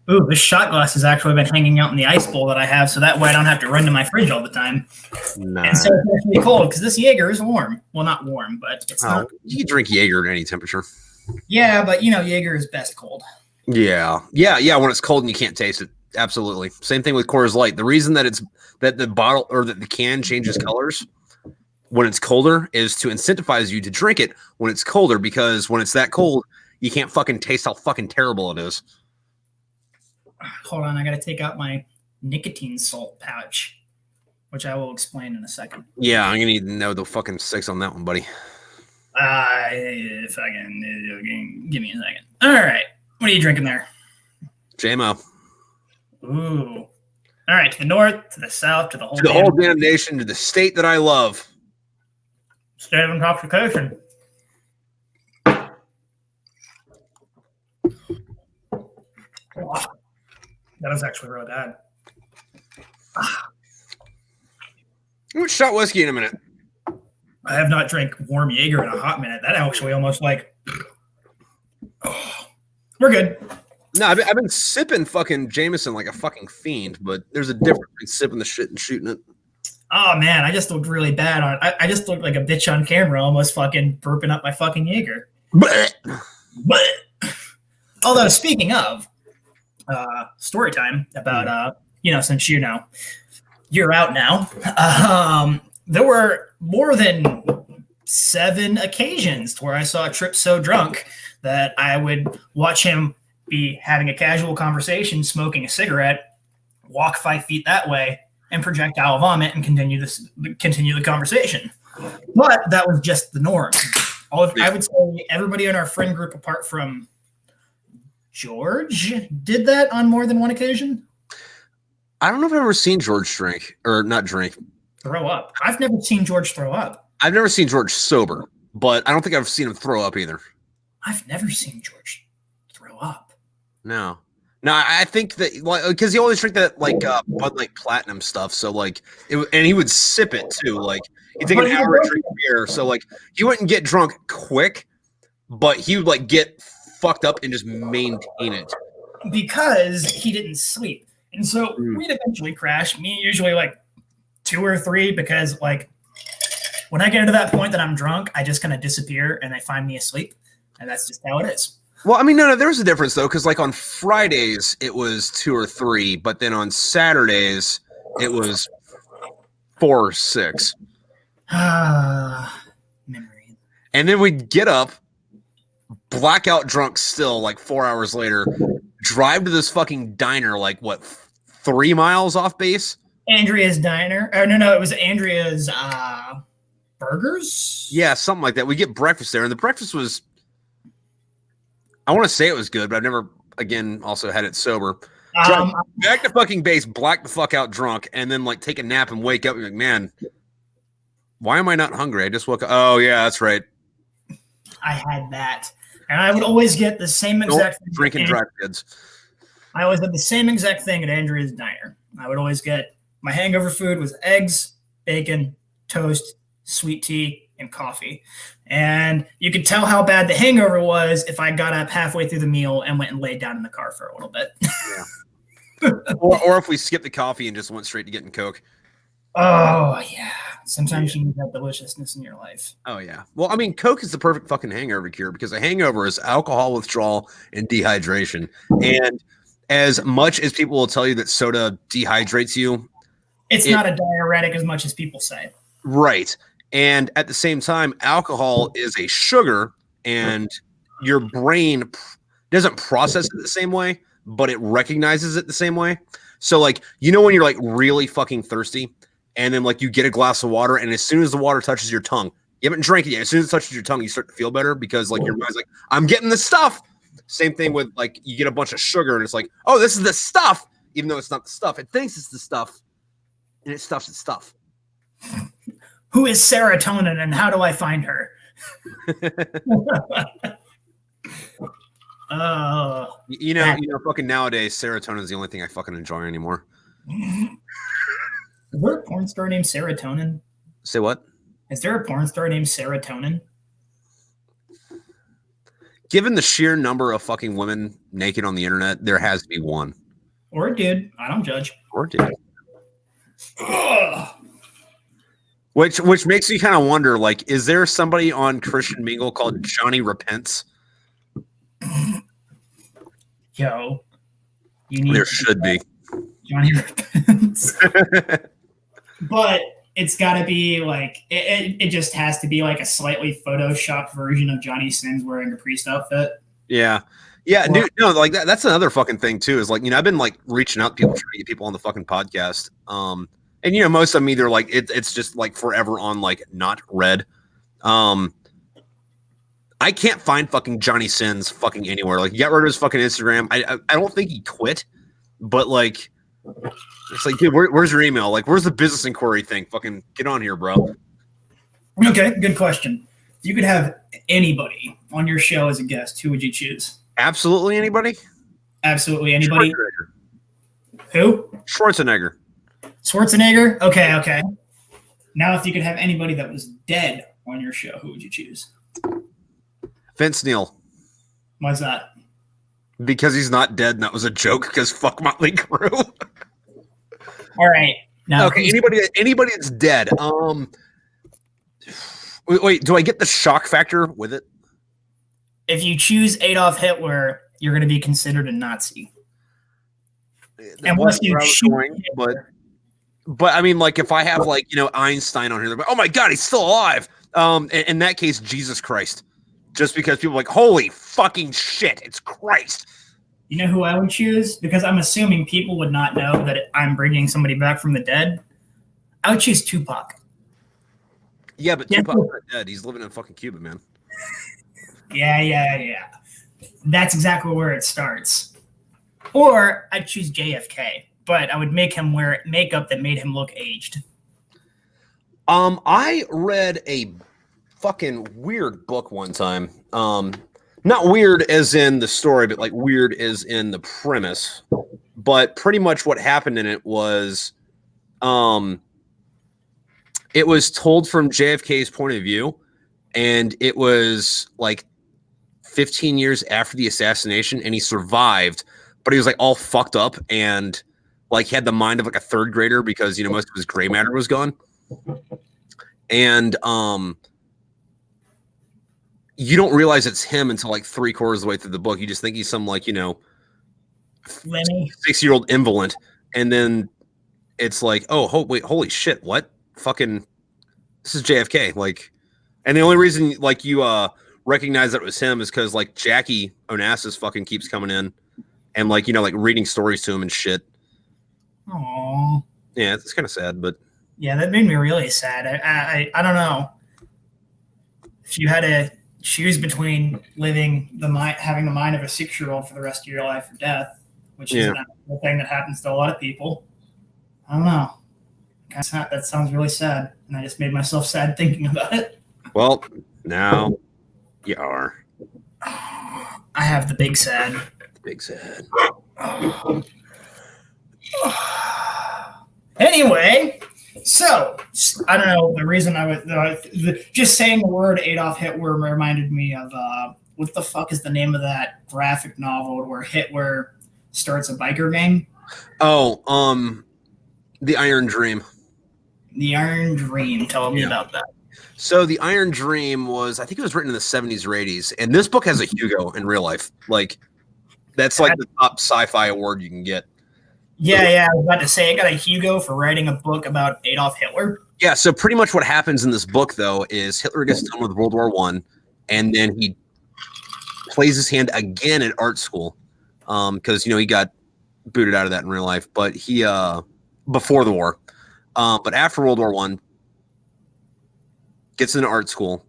Ooh, this shot glass has actually been hanging out in the ice bowl that I have, so that way I don't have to run to my fridge all the time. Nice. And so it's actually cold because this Jaeger is warm. Well, not warm, but it's not. You can drink Jaeger at any temperature. Yeah, but you know, Jaeger is best cold. Yeah. When it's cold and you can't taste it. Absolutely. Same thing with Coors Light. The reason that the bottle or that the can changes colors when it's colder is to incentivize you to drink it when it's colder, because when it's that cold, you can't fucking taste how fucking terrible it is. Hold on, I got to take out my nicotine salt pouch, which I will explain in a second. Yeah, I'm gonna need to know the fucking six on that one, buddy. If I can give me a second. All right, what are you drinking there? JMO. Ooh. All right, to the north, to the south, to the whole damn nation, to the state that I love. State of intoxication. Wow. That was actually really bad. I'm gonna shot whiskey in a minute. I have not drank warm Jaeger in a hot minute. That actually almost like... Oh, we're good. No, I've been sipping fucking Jameson like a fucking fiend, but there's a difference between sipping the shit and shooting it. Oh, man, I just looked really bad on it. I just looked like a bitch on camera, almost fucking burping up my fucking Jaeger. But although, speaking of story time about, since you're out now, there were more than 7 occasions where I saw Tripp so drunk that I would watch him be having a casual conversation, smoking a cigarette, walk 5 feet that way, and projectile vomit and continue the conversation. But that was just the norm. I would say everybody in our friend group, apart from George, did that on more than one occasion. I don't know if I've ever seen George drink, or not drink. Throw up. I've never seen George throw up. I've never seen George sober, but I don't think I've seen him throw up either. I've never seen George throw up. No, I think that because he always drink that Bud Light Platinum stuff. So and he would sip it too. Like he'd take an hour to drink beer. So he wouldn't get drunk quick, but he would get fucked up and just maintain it because he didn't sleep. And so we'd eventually crash. Me usually 2 or 3 because when I get into that point that I'm drunk, I just kind of disappear and they find me asleep, and that's just how it is. Well, I mean, no, there's a difference though, because on Fridays it was 2 or 3, but then on Saturdays it was 4 or 6. Memory. And then we'd get up, blackout drunk still, 4 hours later, drive to this fucking diner, 3 miles off base? Andrea's Diner. Oh, no, it was Andrea's Burgers? Yeah, something like that. We get breakfast there, and the breakfast was, I want to say it was good, but I've never, again, also had it sober. Drive back to fucking base, black the fuck out drunk, and then take a nap and wake up and be man, why am I not hungry? I just woke up. Oh, yeah, that's right. I had that. And I would always get the same exact thing. Drink and drive, kids. I always had the same exact thing at Andrea's Diner. I would always get my hangover food was eggs, bacon, toast, sweet tea, and coffee. And you could tell how bad the hangover was if I got up halfway through the meal and went and laid down in the car for a little bit. Yeah. or if we skipped the coffee and just went straight to getting Coke. Oh, yeah. Sometimes you need that deliciousness in your life. Oh, yeah. Well, I mean, Coke is the perfect fucking hangover cure because a hangover is alcohol withdrawal and dehydration. And as much as people will tell you that soda dehydrates you, it's not a diuretic as much as people say. Right. And at the same time, alcohol is a sugar and your brain doesn't process it the same way, but it recognizes it the same way. So like, you know, when you're like really fucking thirsty and then like you get a glass of water and as soon as the water touches your tongue, you haven't drank it yet. As soon as it touches your tongue, you start to feel better because like your mind's like, I'm getting the stuff. Same thing with like, you get a bunch of sugar and it's like, oh, this is the stuff, even though it's not the stuff. It thinks it's the stuff and it stuffs its stuff. Who is serotonin and how do I find her? You know, fucking nowadays, serotonin is the only thing I fucking enjoy anymore. Is there a porn star named Serotonin? Say what? Is there a porn star named Serotonin? Given the sheer number of fucking women naked on the internet, there has to be one. Or a dude. I don't judge. Or a dude. Which makes me kind of wonder, like, is there somebody on Christian Mingle called Johnny Repents? Yo, you need. There should be. Johnny Repents. But it's got to be like it just has to be like a slightly photoshopped version of Johnny Sins wearing a priest outfit. Yeah, dude. No, like that's another fucking thing too. Is like, you know, I've been like reaching out to people, trying to get people on the fucking podcast. And you know, most of them either like it's just like forever on like not read. I can't find fucking Johnny Sins fucking anywhere. Like, he got rid of his fucking Instagram. I don't think he quit, but like, it's like, dude, where's your email? Like, where's the business inquiry thing? Fucking get on here, bro. Okay, good question. If you could have anybody on your show as a guest, who would you choose? Absolutely anybody. Absolutely anybody. Who? Schwarzenegger. Schwarzenegger? Okay. Now, if you could have anybody that was dead on your show, who would you choose? Vince Neil. Why's that? Because he's not dead, and that was a joke, because fuck Motley Crue. All right. Now, okay, anybody that's dead. Wait, do I get the shock factor with it? If you choose Adolf Hitler, you're going to be considered a Nazi. Unless you shoot Hitler. But I mean, like, if I have, like, you know, Einstein on here, they're like, oh my God, he's still alive. In that case, Jesus Christ. Just because people are like, holy fucking shit, it's Christ. You know who I would choose? Because I'm assuming people would not know that I'm bringing somebody back from the dead. I would choose Tupac. Yeah, but Tupac's not dead. He's living in fucking Cuba, man. Yeah. That's exactly where it starts. Or I'd choose JFK, but I would make him wear makeup that made him look aged. I read a fucking weird book one time. Not weird as in the story, but like weird as in the premise. But pretty much what happened in it was told from JFK's point of view, and it was like 15 years after the assassination, and he survived, but he was like all fucked up and like he had the mind of like a third grader because, you know, most of his gray matter was gone. And you don't realize it's him until like 3/4 of the way through the book. You just think he's some, like, you know, 6-year-old invalid. And then it's like, oh, wait, holy shit, what? Fucking, this is JFK. Like, and the only reason like you recognize that it was him is because like Jackie Onassis fucking keeps coming in and like, you know, like reading stories to him and shit. Aww. Yeah, it's kind of sad, but yeah, that made me really sad. I don't know if you had to choose between having the mind of a 6-year-old for the rest of your life or death, which is not a thing that happens to a lot of people. I don't know. That sounds really sad, and I just made myself sad thinking about it. Well, now you are. I have the big sad. Big sad. Anyway, so I don't know. The reason I was just saying the word Adolf Hitler reminded me of what the fuck is the name of that graphic novel where Hitler starts a biker gang? Oh, The Iron Dream. The Iron Dream. Tell me about that. So The Iron Dream was, I think it was written in the 70s or 80s, and this book has a Hugo in real life. Like, that's like the top sci-fi award you can get. Yeah, I was about to say, I got a Hugo for writing a book about Adolf Hitler. Yeah, so pretty much what happens in this book, though, is Hitler gets done with World War I, and then he plays his hand again at art school because, he got booted out of that in real life, but he, before the war. But after World War I, gets into art school,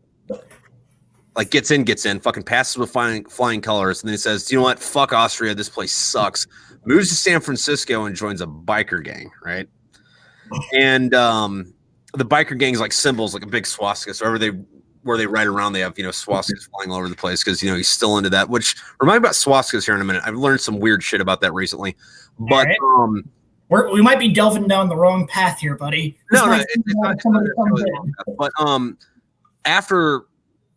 like gets in, fucking passes with flying colors, and then he says, you know what, fuck Austria, this place sucks. Moves to San Francisco and joins a biker gang, right? And the biker gang's like symbols, like a big swastika. So where they ride around, they have swastikas flying all over the place because he's still into that. Which remind me about swastikas here in a minute. I've learned some weird shit about that recently, but we might be delving down the wrong path here, buddy. It's not. But after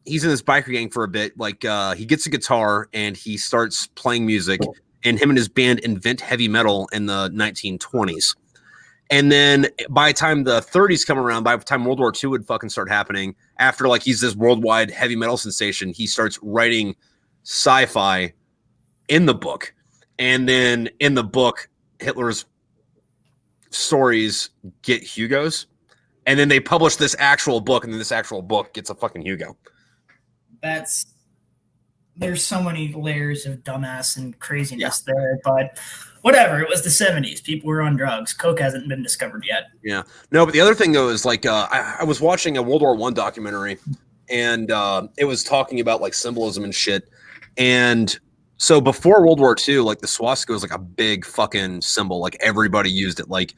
he's in this biker gang for a bit, like he gets a guitar and he starts playing music, and him and his band invent heavy metal in the 1920s. And then by the time the 30s come around, by the time World War II would fucking start happening, after like he's this worldwide heavy metal sensation, he starts writing sci-fi in the book. And then in the book, Hitler's stories get Hugos. And then they publish this actual book, and then this actual book gets a fucking Hugo. There's so many layers of dumbass and craziness there, but whatever. It was the 70s. People were on drugs. Coke hasn't been discovered yet. Yeah. No, but the other thing, though, is like I was watching a World War I documentary, and it was talking about like symbolism and shit. And so before World War II, like the swastika was like a big fucking symbol. Like everybody used it. Like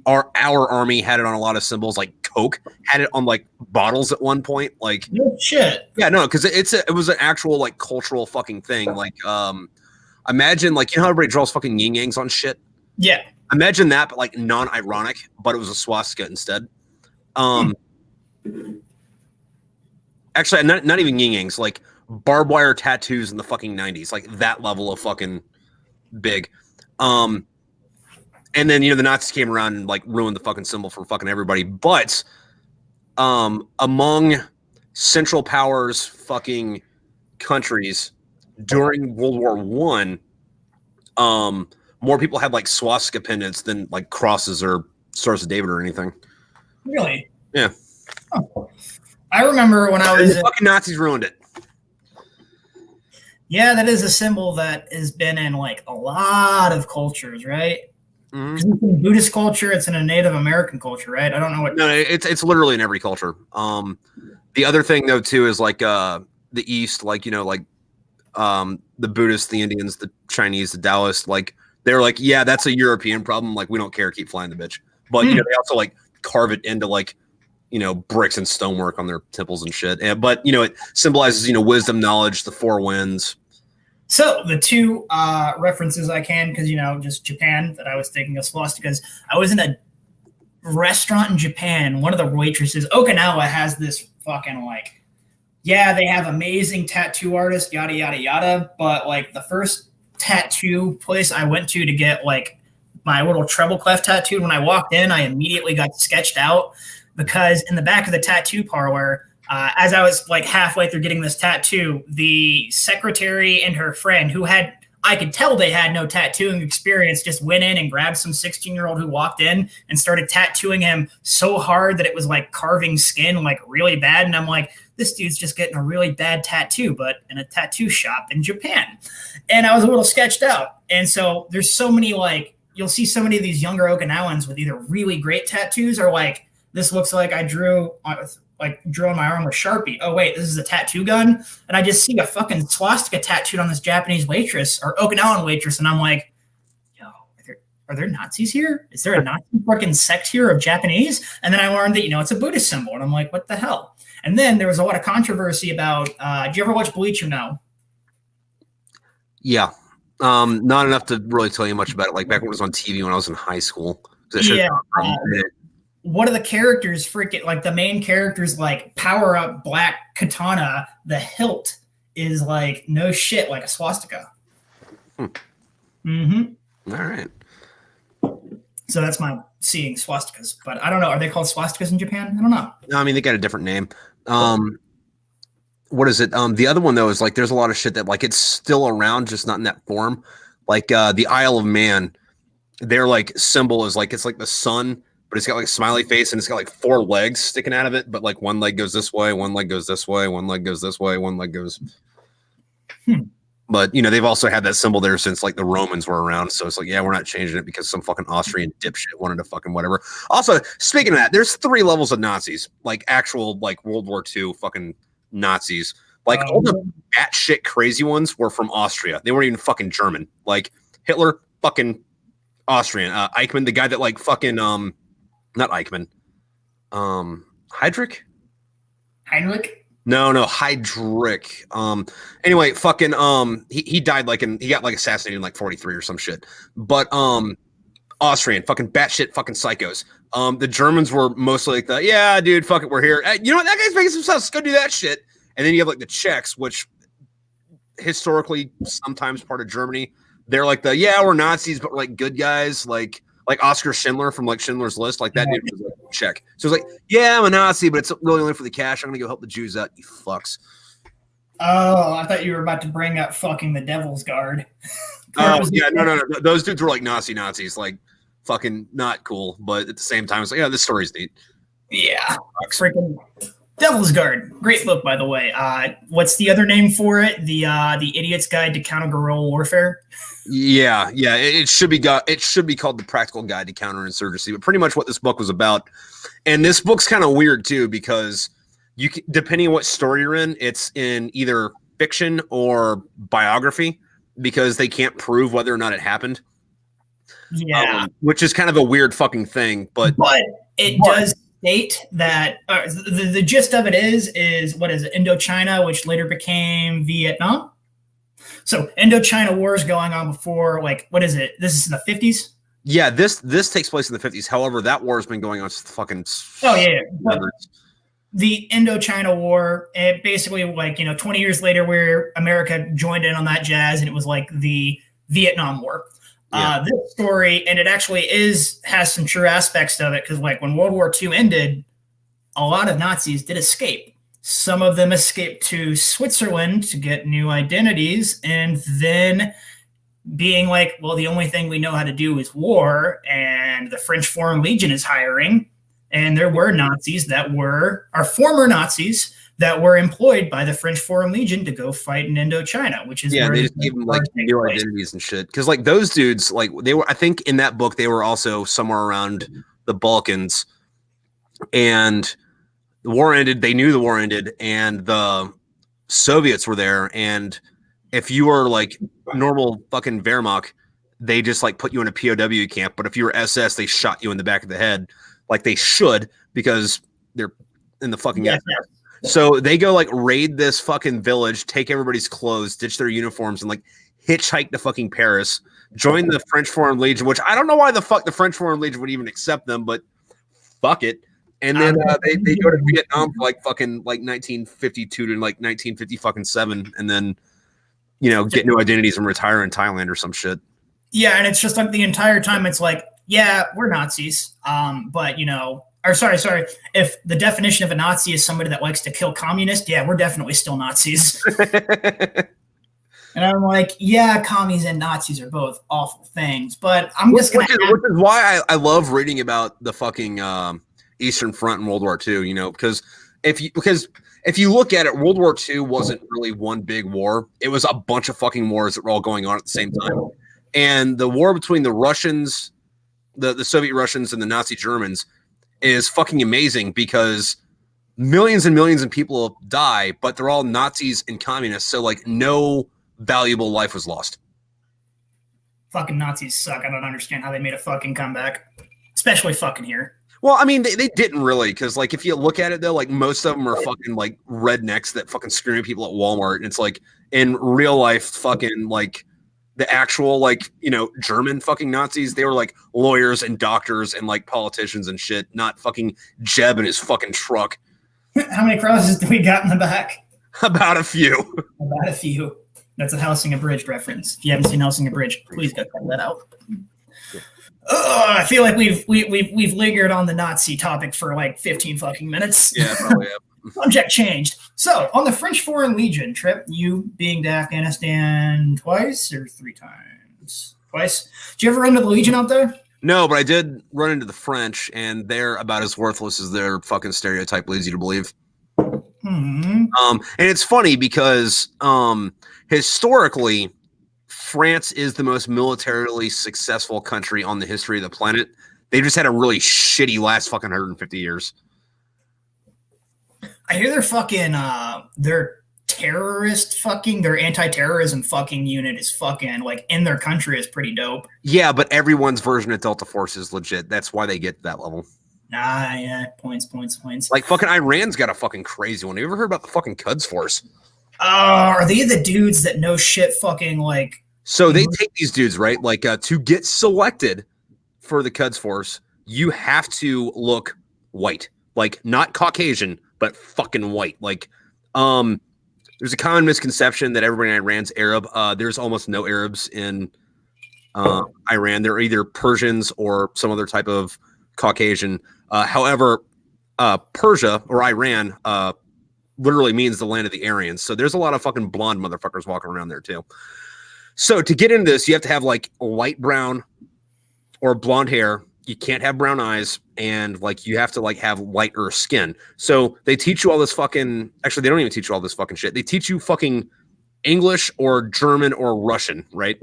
our army had it on a lot of symbols. Like Coke had it on like bottles at one point. Like shit. Yeah, no, because it was an actual like cultural fucking thing. Like imagine like how everybody draws fucking yin yangs on shit. Yeah. Imagine that, but like non-ironic, but it was a swastika instead. Actually, not even yin yangs. Like barbed wire tattoos in the fucking 90s, like that level of fucking big. And then the Nazis came around and like ruined the fucking symbol for fucking everybody. But among Central Powers fucking countries during World War I, more people had like swastika pendants than like crosses or Stars of David or anything. Really? Yeah. Oh. I remember when I was the fucking Nazis ruined it. Yeah, that is a symbol that has been in like a lot of cultures, right? Mm-hmm. It's in Buddhist culture, it's in a Native American culture, right? I don't know what. No, it's literally in every culture. The other thing though too is like the East, like the Buddhists, the Indians, the Chinese, the Taoists, like they're like, yeah, that's a European problem. Like we don't care, keep flying the bitch. But they also like carve it into like bricks and stonework on their temples and shit. But it symbolizes wisdom, knowledge, the four winds. So the two references I can, because just Japan that I was thinking of swastikas. I was in a restaurant in Japan, and one of the waitresses, Okinawa has this fucking like, yeah, they have amazing tattoo artists, yada yada yada. But like the first tattoo place I went to get like my little treble clef tattooed, when I walked in, I immediately got sketched out. Because in the back of the tattoo parlor, as I was like halfway through getting this tattoo, the secretary and her friend, who I could tell they had no tattooing experience, just went in and grabbed some 16-year-old who walked in and started tattooing him so hard that it was like carving skin like really bad. And I'm like, this dude's just getting a really bad tattoo, but in a tattoo shop in Japan. And I was a little sketched out. And so there's so many like, you'll see so many of these younger Okinawans with either really great tattoos or like, this looks like I drew on my arm with Sharpie. Oh, wait, this is a tattoo gun? And I just see a fucking swastika tattooed on this Japanese waitress or Okinawan waitress. And I'm like, yo, are there Nazis here? Is there a Nazi fucking sect here of Japanese? And then I learned that, it's a Buddhist symbol. And I'm like, what the hell? And then there was a lot of controversy about, do you ever watch Bleach or no? Yeah. Not enough to really tell you much about it. Like back when it was on TV when I was in high school. Yeah. One of the characters, freaking like the main character's like power up black katana. The hilt is like no shit, like a swastika. Mm-hmm. All right. So that's my seeing swastikas, but I don't know. Are they called swastikas in Japan? I don't know. No, I mean they got a different name. What is it? The other one though is like there's a lot of shit that like it's still around, just not in that form. Like the Isle of Man, their like symbol is like it's like the sun, but it's got like a smiley face and it's got like 4 legs sticking out of it, but like one leg goes this way, one leg goes this way, one leg goes this way, one leg goes. But they've also had that symbol there since like the Romans were around. So it's like, yeah, we're not changing it because some fucking Austrian dipshit wanted to fucking whatever. Also, speaking of that, there's 3 levels of Nazis, like actual like World War II fucking Nazis. Like all the batshit crazy ones were from Austria. They weren't even fucking German. Like Hitler, fucking Austrian. Eichmann, the guy that like fucking not Eichmann. Heinrich? No, Heydrich. Anyway, fucking he died like he got like assassinated in like 43 or some shit. But Austrian, fucking batshit fucking psychos. The Germans were mostly like the, yeah, dude, fuck it, we're here. You know what? That guy's making some sense. Go do that shit. And then you have like the Czechs, which historically sometimes part of Germany. They're like the, yeah, we're Nazis, but we're like good guys, like Oscar Schindler from like Schindler's List, like that dude was like Czech. So it's like, yeah, I'm a Nazi, but it's really only for the cash. I'm gonna go help the Jews out, you fucks. Oh, I thought you were about to bring up fucking the Devil's Guard. Oh yeah, no. Those dudes were like Nazis, like fucking not cool, but at the same time, it's like, yeah, this story's neat. Yeah, freaking Devil's Guard, great book, by the way. What's the other name for it? The Idiot's Guide to Counter Guerrilla Warfare. Yeah. It should be called The Practical Guide to Counterinsurgency. But pretty much what this book was about, and this book's kind of weird too because you can, depending on what story you're in, it's in either fiction or biography because they can't prove whether or not it happened. Yeah, which is kind of a weird fucking thing, but it does state that the gist of it is what is it, Indochina, which later became Vietnam. So Indochina War is going on before, like, what is it? This is in the 50s? Yeah, this takes place in the 50s. However, that war has been going on since fucking... Oh, yeah. The Indochina War, it basically, like, 20 years later, where America joined in on that jazz, and it was like the Vietnam War. Yeah. This story, and it actually has some true aspects of it, because like when World War II ended, a lot of Nazis did escape. Some of them escaped to Switzerland to get new identities, and then being like, well, the only thing we know how to do is war, and the French Foreign Legion is hiring, and there were Nazis that were our former Nazis that were employed by the French Foreign Legion to go fight in Indochina, which is they just gave them like new identities and shit. Because like those dudes, like they were, I think in that book they were also somewhere around the Balkans, and the war ended. They knew the war ended, and the Soviets were there. And if you were like normal fucking Wehrmacht, they just like put you in a POW camp. But if you were SS, they shot you in the back of the head, like they should, because they're in the fucking SS. So they go like raid this fucking village, take everybody's clothes, ditch their uniforms, and like hitchhike to fucking Paris, join the French Foreign Legion, which I don't know why the fuck the French Foreign Legion would even accept them, but fuck it. And then they go to Vietnam for like fucking like 1952 to like 1957, and then get new identities and retire in Thailand or some shit. Yeah, and it's just like the entire time it's like, yeah, we're Nazis, but or sorry. If the definition of a Nazi is somebody that likes to kill communists, yeah, we're definitely still Nazis. And I'm like, yeah, commies and Nazis are both awful things, but I'm just going to... Which is why I love reading about the fucking Eastern Front in World War II, because if you look at it, World War II wasn't really one big war. It was a bunch of fucking wars that were all going on at the same time. And the war between the Russians, the Soviet Russians and the Nazi Germans is fucking amazing because millions and millions of people die, but they're all Nazis and communists. So like no valuable life was lost. Fucking Nazis suck. I don't understand how they made a fucking comeback, especially fucking here. Well, I mean, they didn't really, because like if you look at it though, like most of them are fucking like rednecks that fucking scream at people at Walmart, and it's like in real life, fucking like the actual like, you know, German fucking Nazis, they were like lawyers and doctors and like politicians and shit, not fucking Jeb and his fucking truck. How many crosses do we got in the back? About a few. About a few. That's a Helsing Abridged reference. If you haven't seen Helsing Abridged, please go check that out. I feel like we've lingered on the Nazi topic for like 15 fucking minutes. Yeah, probably have. Subject changed. So, on the French Foreign Legion, Tripp, you being to Afghanistan twice or 3 times? Twice. Did you ever run into the Legion out there? No, but I did run into the French, and they're about as worthless as their fucking stereotype leads you to believe. And it's funny because historically, France is the most militarily successful country on the history of the planet. They just had a really shitty last fucking 150 years. I hear their fucking their terrorist fucking their anti-terrorism fucking unit is fucking like in their country is pretty dope. Yeah, but everyone's version of Delta Force is legit. That's why they get to that level. Yeah, points. Like fucking Iran's got a fucking crazy one. Have you ever heard about the fucking Quds Force? Are they the dudes that know shit fucking like? So they take these dudes, right? Like to get selected for the Quds Force, you have to look white, like not Caucasian, but fucking white. Like, there's a common misconception that everybody in Iran's Arab. There's almost no Arabs in Iran. They're either Persians or some other type of Caucasian. However, Persia or Iran literally means the land of the Aryans. So there's a lot of fucking blonde motherfuckers walking around there too. So to get into this, you have to have like light brown or blonde hair. You can't have brown eyes, and like you have to like have lighter skin. So they teach you all this fucking. Actually, they don't even teach you all this fucking shit. They teach you fucking English or German or Russian, right?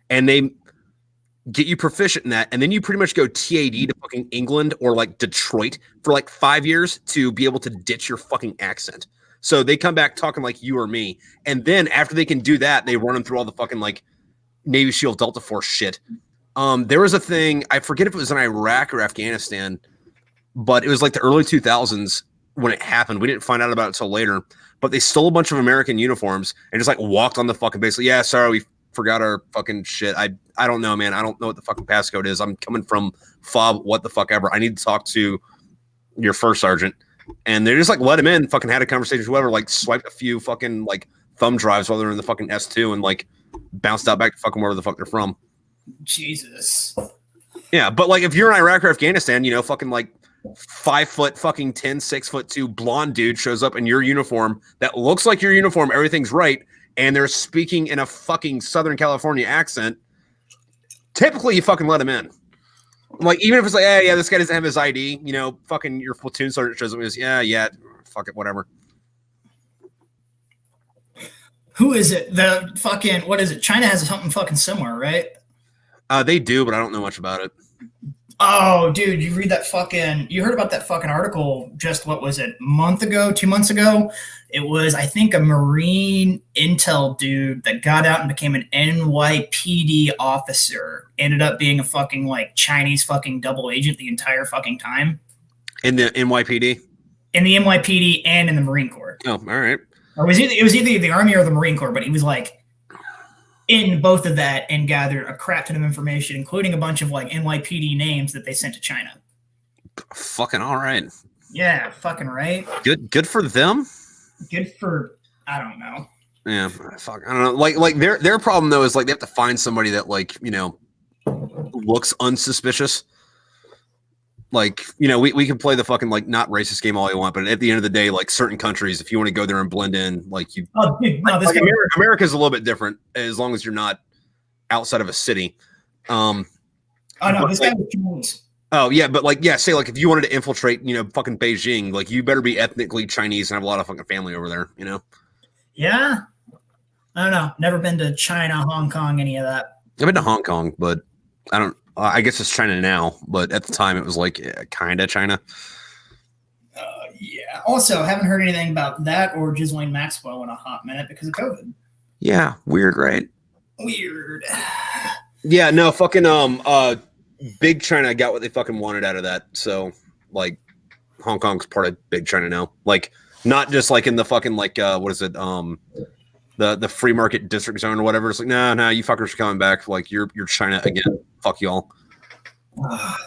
And they get you proficient in that, and then you pretty much go TAD to fucking England or like Detroit for like 5 years to be able to ditch your fucking accent. So they come back talking like you or me, and then after they can do that, they run them through all the fucking like Navy SEAL Delta Force shit. There was a thing, I forget if it was in Iraq or Afghanistan, but it was like the early 2000s when it happened. We didn't find out about it until later, but they stole a bunch of American uniforms and just like walked on the fucking base. Like, yeah, sorry, we forgot our fucking shit. I don't know, man. I don't know what the fucking passcode is. I'm coming from FOB, what the fuck ever. I need to talk to your first sergeant. And they just like let him in, fucking had a conversation with whoever, like swiped a few fucking like thumb drives while they're in the fucking S2 and like bounced out back to fucking wherever the fuck they're from. Jesus. Yeah, but like if you're in Iraq or Afghanistan, you know, fucking like 5 foot fucking 10, 6'2" blonde dude shows up in your uniform that looks like your uniform, everything's right, and they're speaking in a fucking Southern California accent. Typically, you fucking let him in. Like, even if it's like, hey, yeah, this guy doesn't have his ID, you know, fucking your platoon sergeant shows up and goes, yeah, fuck it, whatever. Who is it? The fucking, what is it? China has something fucking similar, right? They do, but I don't know much about it. Oh, dude, you heard about that fucking article just, what was it, 2 months ago? It was, I think, a Marine intel dude that got out and became an NYPD officer. Ended up being a fucking, like, Chinese fucking double agent the entire fucking time. In the NYPD? In the NYPD and in the Marine Corps. Oh, all right. Or it was either the Army or the Marine Corps, but he was, like, in both of that and gathered a crap ton of information, including a bunch of like NYPD names that they sent to China. Fucking all right. Yeah, fucking right. Good for them. Good for, I don't know. Yeah, fuck. I don't know. Like their problem though is like they have to find somebody that like, you know, looks unsuspicious. Like, you know, we can play the fucking like not racist game all you want, but at the end of the day, like certain countries, if you want to go there and blend in, like you, like America's a little bit different as long as you're not outside of a city. Oh no, this guy was Chinese. Oh yeah, but like say like if you wanted to infiltrate, you know, fucking Beijing, like you better be ethnically Chinese and have a lot of fucking family over there, you know. Yeah, I don't know. Never been to China, Hong Kong, any of that. I've been to Hong Kong, but I don't. I guess it's China now, but at the time it was like kind of China. Yeah. Also, haven't heard anything about that or Ghislaine Maxwell in a hot minute because of COVID. Yeah, weird, right? Weird. Yeah, no, fucking Big China got what they fucking wanted out of that. So, like, Hong Kong's part of Big China now. Like, not just like in the fucking like what is it? The the free market district zone or whatever. It's like, no, you fuckers are coming back. Like you're China again. Fuck y'all. I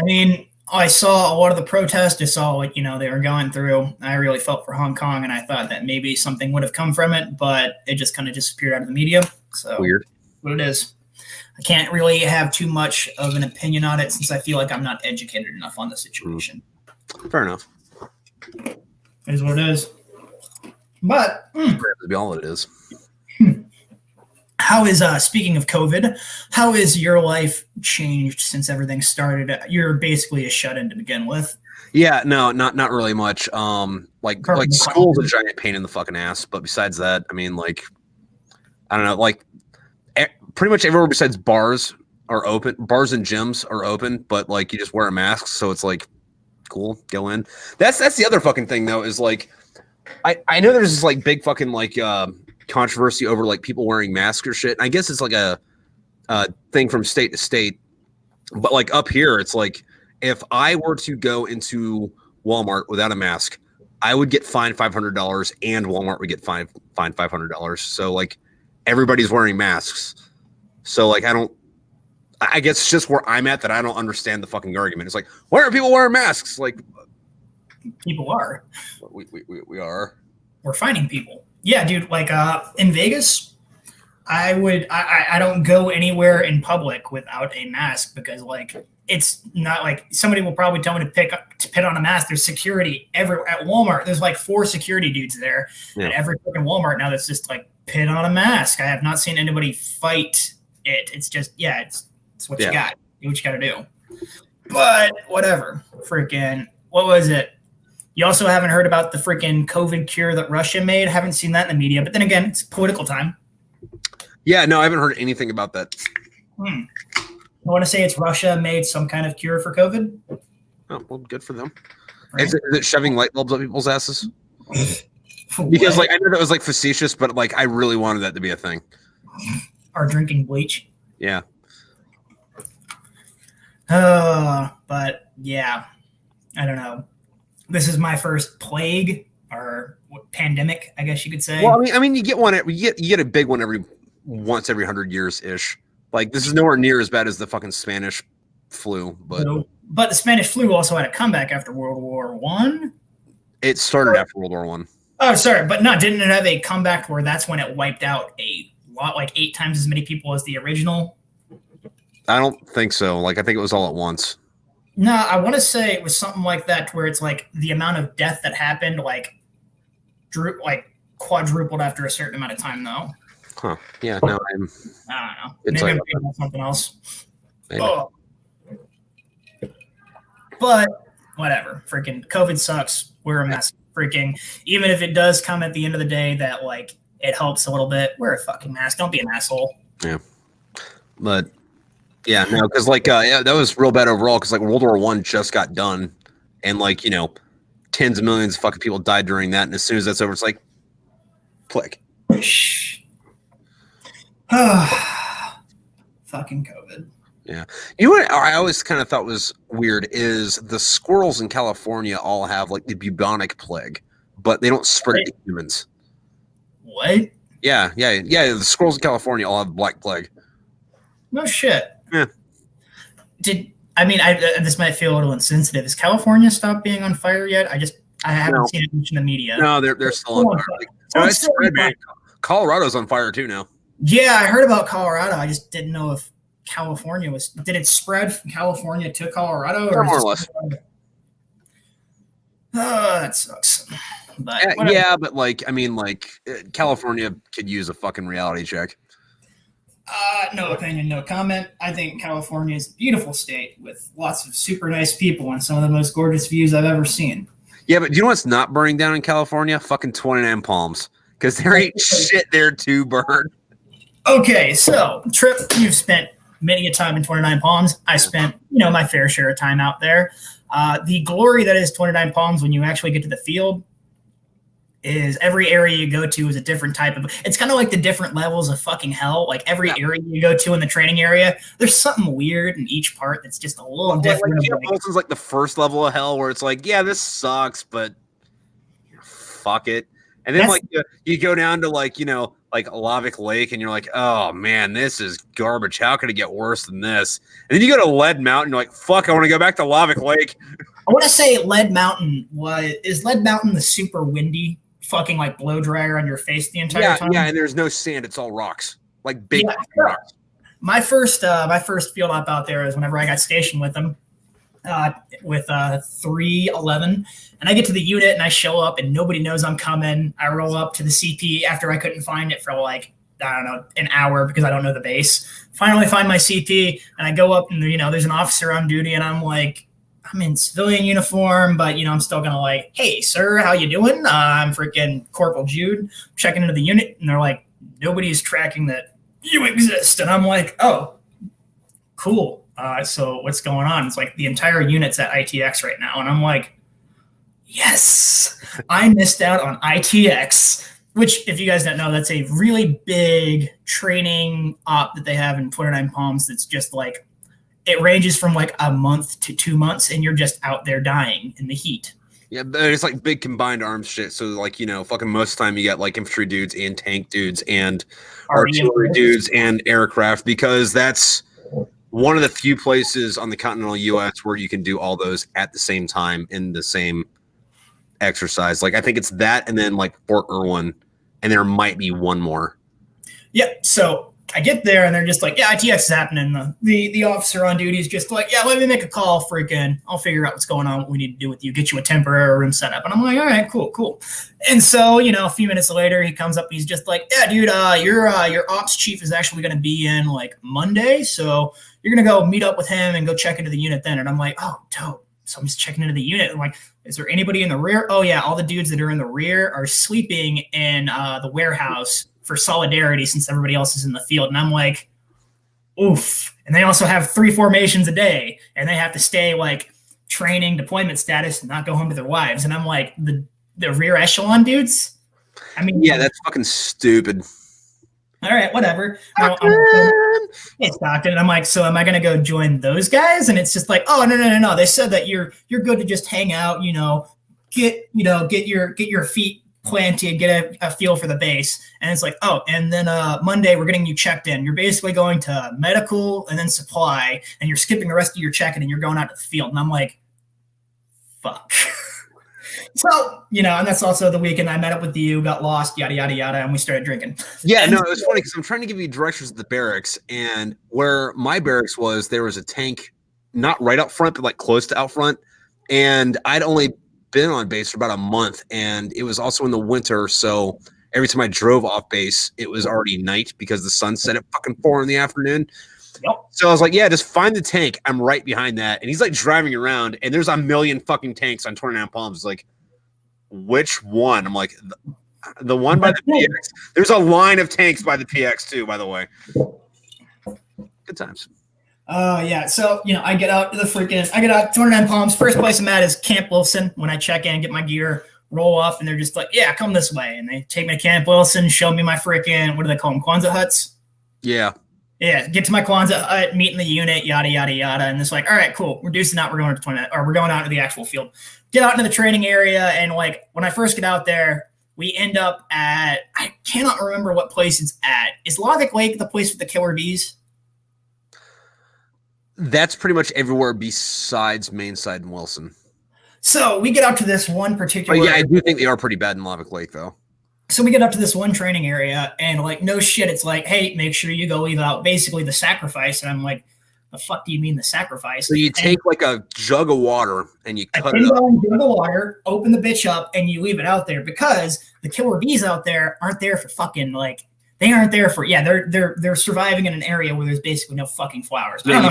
mean, I saw a lot of the protests. I saw what they were going through. I really felt for Hong Kong, and I thought that maybe something would have come from it, but it just kind of disappeared out of the media. So weird. What it is. I can't really have too much of an opinion on it since I feel like I'm not educated enough on the situation. Fair enough. It is what it is. But to be all it is. How is speaking of COVID? How is your life changed since everything started? You're basically a shut-in to begin with. Yeah, no, not really much. Like school's a giant pain in the fucking ass. But besides that, I mean, like, I don't know, like, pretty much everywhere besides bars are open. Bars and gyms are open, but like you just wear a mask, so it's like cool, go in. That's the other fucking thing though, is like I know there's this like big fucking like controversy over like people wearing masks or shit. And I guess it's like a thing from state to state, but like up here, it's like if I were to go into Walmart without a mask, I would get fined $500, and Walmart would get fined $500. So like everybody's wearing masks. So like I guess it's just where I'm at that I don't understand the fucking argument. It's like, why are people wearing masks? Like, people are. We are. We're finding people. Yeah, dude. Like in Vegas, I don't go anywhere in public without a mask because like it's not like somebody will probably tell me to put on a mask. There's security everywhere at Walmart. There's like 4 security dudes there at every fucking Walmart now. That's just like put on a mask. I have not seen anybody fight it. It's just it's what you got. Do what you got to do. But whatever. Freaking what was it? You also haven't heard about the freaking COVID cure that Russia made. Haven't seen that in the media. But then again, it's political time. Yeah, no, I haven't heard anything about that. I want to say it's Russia made some kind of cure for COVID. Oh, well, good for them. Right? Is it shoving light bulbs up people's asses? Because like I know that was like facetious, but like I really wanted that to be a thing. Or drinking bleach. Yeah. But yeah, I don't know. This is my first plague or pandemic, I guess you could say. Well, I mean, you get one. You get a big one once every 100 years ish. Like this is nowhere near as bad as the fucking Spanish flu, but the Spanish flu also had a comeback after World War I. It started after World War I. Oh, sorry, but no, didn't it have a comeback where that's when it wiped out a lot, like 8 times as many people as the original? I don't think so. Like I think it was all at once. No, I want to say it was something like that, where it's like the amount of death that happened, like quadrupled after a certain amount of time, though. Huh? Yeah. No, I don't know. Maybe I'm thinking about something else. Oh. But whatever. Freaking COVID sucks. We're a mess. Freaking even if it does come at the end of the day that like it helps a little bit, wear a fucking mask. Don't be an asshole. Yeah. But. Yeah, no, because like that was real bad overall. Because like World War I just got done, and like tens of millions of fucking people died during that. And as soon as that's over, it's like, click. Fucking COVID. Yeah, you know what I always kind of thought was weird is the squirrels in California all have like the bubonic plague, but they don't spread it to humans. What? Yeah. The squirrels in California all have black plague. No shit. Yeah. This might feel a little insensitive. Has California stopped being on fire yet? I haven't seen it much in the media. No, they're still on fire. It's spread, man. Colorado's on fire too now. Yeah, I heard about Colorado. I just didn't know if California was. Did it spread from California to Colorado, or more or less? That sucks. But but like California could use a fucking reality check. No opinion, no comment. I think California is a beautiful state with lots of super nice people and some of the most gorgeous views I've ever seen. Yeah, but do you know what's not burning down in California? Fucking 29 Palms. Because there ain't shit there to burn. Okay, so, Tripp, you've spent many a time in 29 Palms. I spent, my fair share of time out there. The glory that is 29 Palms when you actually get to the field is every area you go to is a different type of. It's kind of like the different levels of fucking hell. Like every area you go to in the training area, there's something weird in each part that's just a little different. Wilson's like the first level of hell where it's like, yeah, this sucks, but fuck it. And then you go down to like Lavic Lake, and you're like, oh man, this is garbage. How could it get worse than this? And then you go to Lead Mountain, you're like, fuck, I want to go back to Lavic Lake. I want to say Lead Mountain is Lead Mountain the super windy fucking like blow dryer on your face the entire time? Yeah, and there's no sand, it's all rocks. Like big rocks. My first field op out there is whenever I got stationed with them. With 311, and I get to the unit and I show up and nobody knows I'm coming. I roll up to the CP after I couldn't find it for like, I don't know, an hour because I don't know the base. Finally find my CP and I go up and there's an officer on duty and I'm like, I'm in civilian uniform, but I'm still gonna like, hey sir, how you doing? I'm freaking Corporal Jude, checking into the unit, and they're like, nobody's tracking that you exist, and I'm like, oh, cool. So what's going on? It's like the entire unit's at ITX right now. And I'm like, yes, I missed out on ITX, which if you guys don't know, that's a really big training op that they have in 29 Palms. That's just like, it ranges from like a month to 2 months and you're just out there dying in the heat. Yeah, but it's like big combined arms shit. So like, fucking most of the time you got like infantry dudes and tank dudes and artillery dudes and aircraft, because that's one of the few places on the continental U.S. where you can do all those at the same time in the same exercise. Like I think it's that, and then like Fort Irwin, and there might be one more. Yeah. So I get there and they're just like, yeah, ITX is happening. The officer on duty is just like, yeah, let me make a call. Freaking, I'll figure out what's going on, what we need to do with you, get you a temporary room set up. And I'm like, all right, cool. And so, a few minutes later, he comes up. He's just like, yeah, dude, your ops chief is actually going to be in like Monday. So you're going to go meet up with him and go check into the unit then. And I'm like, oh, dope. So I'm just checking into the unit. I'm like, is there anybody in the rear? Oh, yeah. All the dudes that are in the rear are sleeping in the warehouse for solidarity since everybody else is in the field. And I'm like, oof. And they also have 3 formations a day. And they have to stay like training, deployment status, and not go home to their wives. And I'm like, the rear echelon dudes? I mean, yeah, that's fucking stupid. All right, whatever. It's Stockton. And I'm like, so am I going to go join those guys? And it's just like, oh, no. They said that you're good to just hang out, get your feet planted, get a feel for the base. And it's like, oh, and then Monday we're getting you checked in. You're basically going to medical and then supply, and you're skipping the rest of your check-in and you're going out to the field. And I'm like, fuck. So, and that's also the weekend I met up with you, got lost, yada, yada, yada, and we started drinking. Yeah, no, it was funny because I'm trying to give you directions at the barracks, and where my barracks was, there was a tank not right out front, but like close to out front, and I'd only been on base for about a month, and it was also in the winter, so every time I drove off base, it was already night because the sun set at fucking 4 in the afternoon. Yep. So I was like, yeah, just find the tank. I'm right behind that. And he's like driving around, and there's a million fucking tanks on 29 Palms. It's like, which one? I'm like, the one by the PX. There's a line of tanks by the PX too, by the way. Good times. Yeah. So, I get out 29 Palms. First place I'm at is Camp Wilson. When I check in, get my gear, roll off, and they're just like, yeah, come this way. And they take me to Camp Wilson, show me my freaking, what do they call them? Kwanzaa huts? Yeah. Yeah. Get to my Kwanzaa hut, meet in the unit, yada, yada, yada. And it's like, all right, cool. We're deucing out. We're going to 29, or we're going out to the actual field. Get out into the training area. And like, when I first get out there, we end up at, I cannot remember what place it's at. Is Lavic Lake the place with the killer bees? That's pretty much everywhere besides Mainside and Wilson. So we get out to this one particular. Oh, yeah, I do think they are pretty bad in Lavic Lake, though. So we get up to this one training area, and like, no shit, it's like, hey, make sure you go leave out basically the sacrifice. And I'm like, the fuck do you mean the sacrifice? So you take like a jug of water and you cut it up. Jug of water, open the bitch up, and you leave it out there because the killer bees out there aren't there for fucking like. They aren't there for they're surviving in an area where there's basically no fucking flowers. Yeah,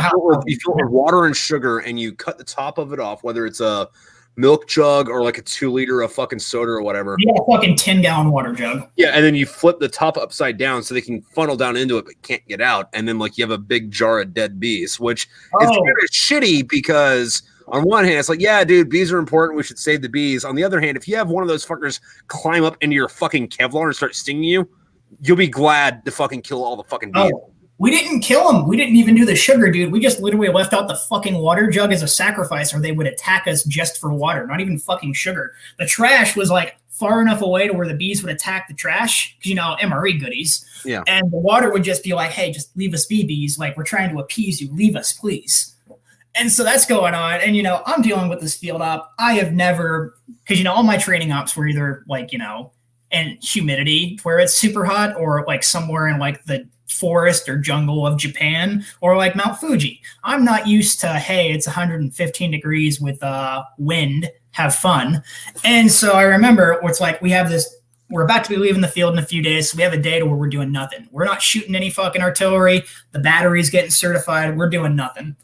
you fill it with water and sugar, and you cut the top of it off, whether it's a milk jug or like a 2 liter of fucking soda or whatever. Yeah, a fucking 10-gallon water jug. Yeah, and then you flip the top upside down so they can funnel down into it but can't get out. And then like you have a big jar of dead bees, which is kind of shitty because on one hand, it's like, yeah, dude, bees are important. We should save the bees. On the other hand, if you have one of those fuckers climb up into your fucking Kevlar and start stinging you, you'll be glad to fucking kill all the fucking bees. Oh, we didn't kill them. We didn't even do the sugar, dude. We just literally left out the fucking water jug as a sacrifice, or they would attack us just for water, not even fucking sugar. The trash was like far enough away to where the bees would attack the trash, because, MRE goodies. Yeah. And the water would just be like, hey, just leave us be, bees. Like, we're trying to appease you. Leave us, please. And so that's going on. And, I'm dealing with this field op. I have never, because, all my training ops were either like, in humidity where it's super hot, or like somewhere in like the forest or jungle of Japan, or like Mount Fuji. I'm not used to, hey, it's 115 degrees with wind, have fun. And so I remember it's like we're about to be leaving the field in a few days, so we have a day where we're doing nothing. We're not shooting any fucking artillery. The battery's getting certified. We're doing nothing.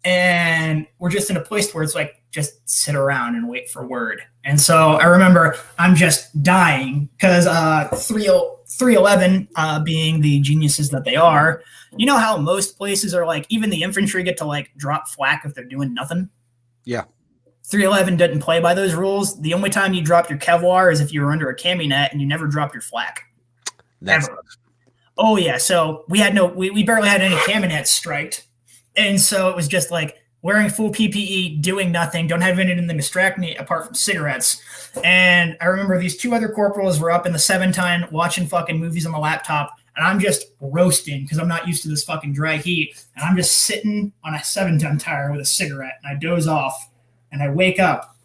And we're just in a place where it's like, just sit around and wait for word. And so I remember I'm just dying because 311 being the geniuses that they are, how most places are like, even the infantry get to like drop flak if they're doing nothing. Yeah. 311 didn't play by those rules. The only time you drop your Kevlar is if you were under a cami net, and you never dropped your flak. Ever. Oh yeah. So we barely had any cami nets striked. And so it was just like wearing full PPE, doing nothing, don't have anything to distract me apart from cigarettes. And I remember these two other corporals were up in the 7-ton watching fucking movies on the laptop, and I'm just roasting because I'm not used to this fucking dry heat. And I'm just sitting on a 7-ton tire with a cigarette, and I doze off, and I wake up,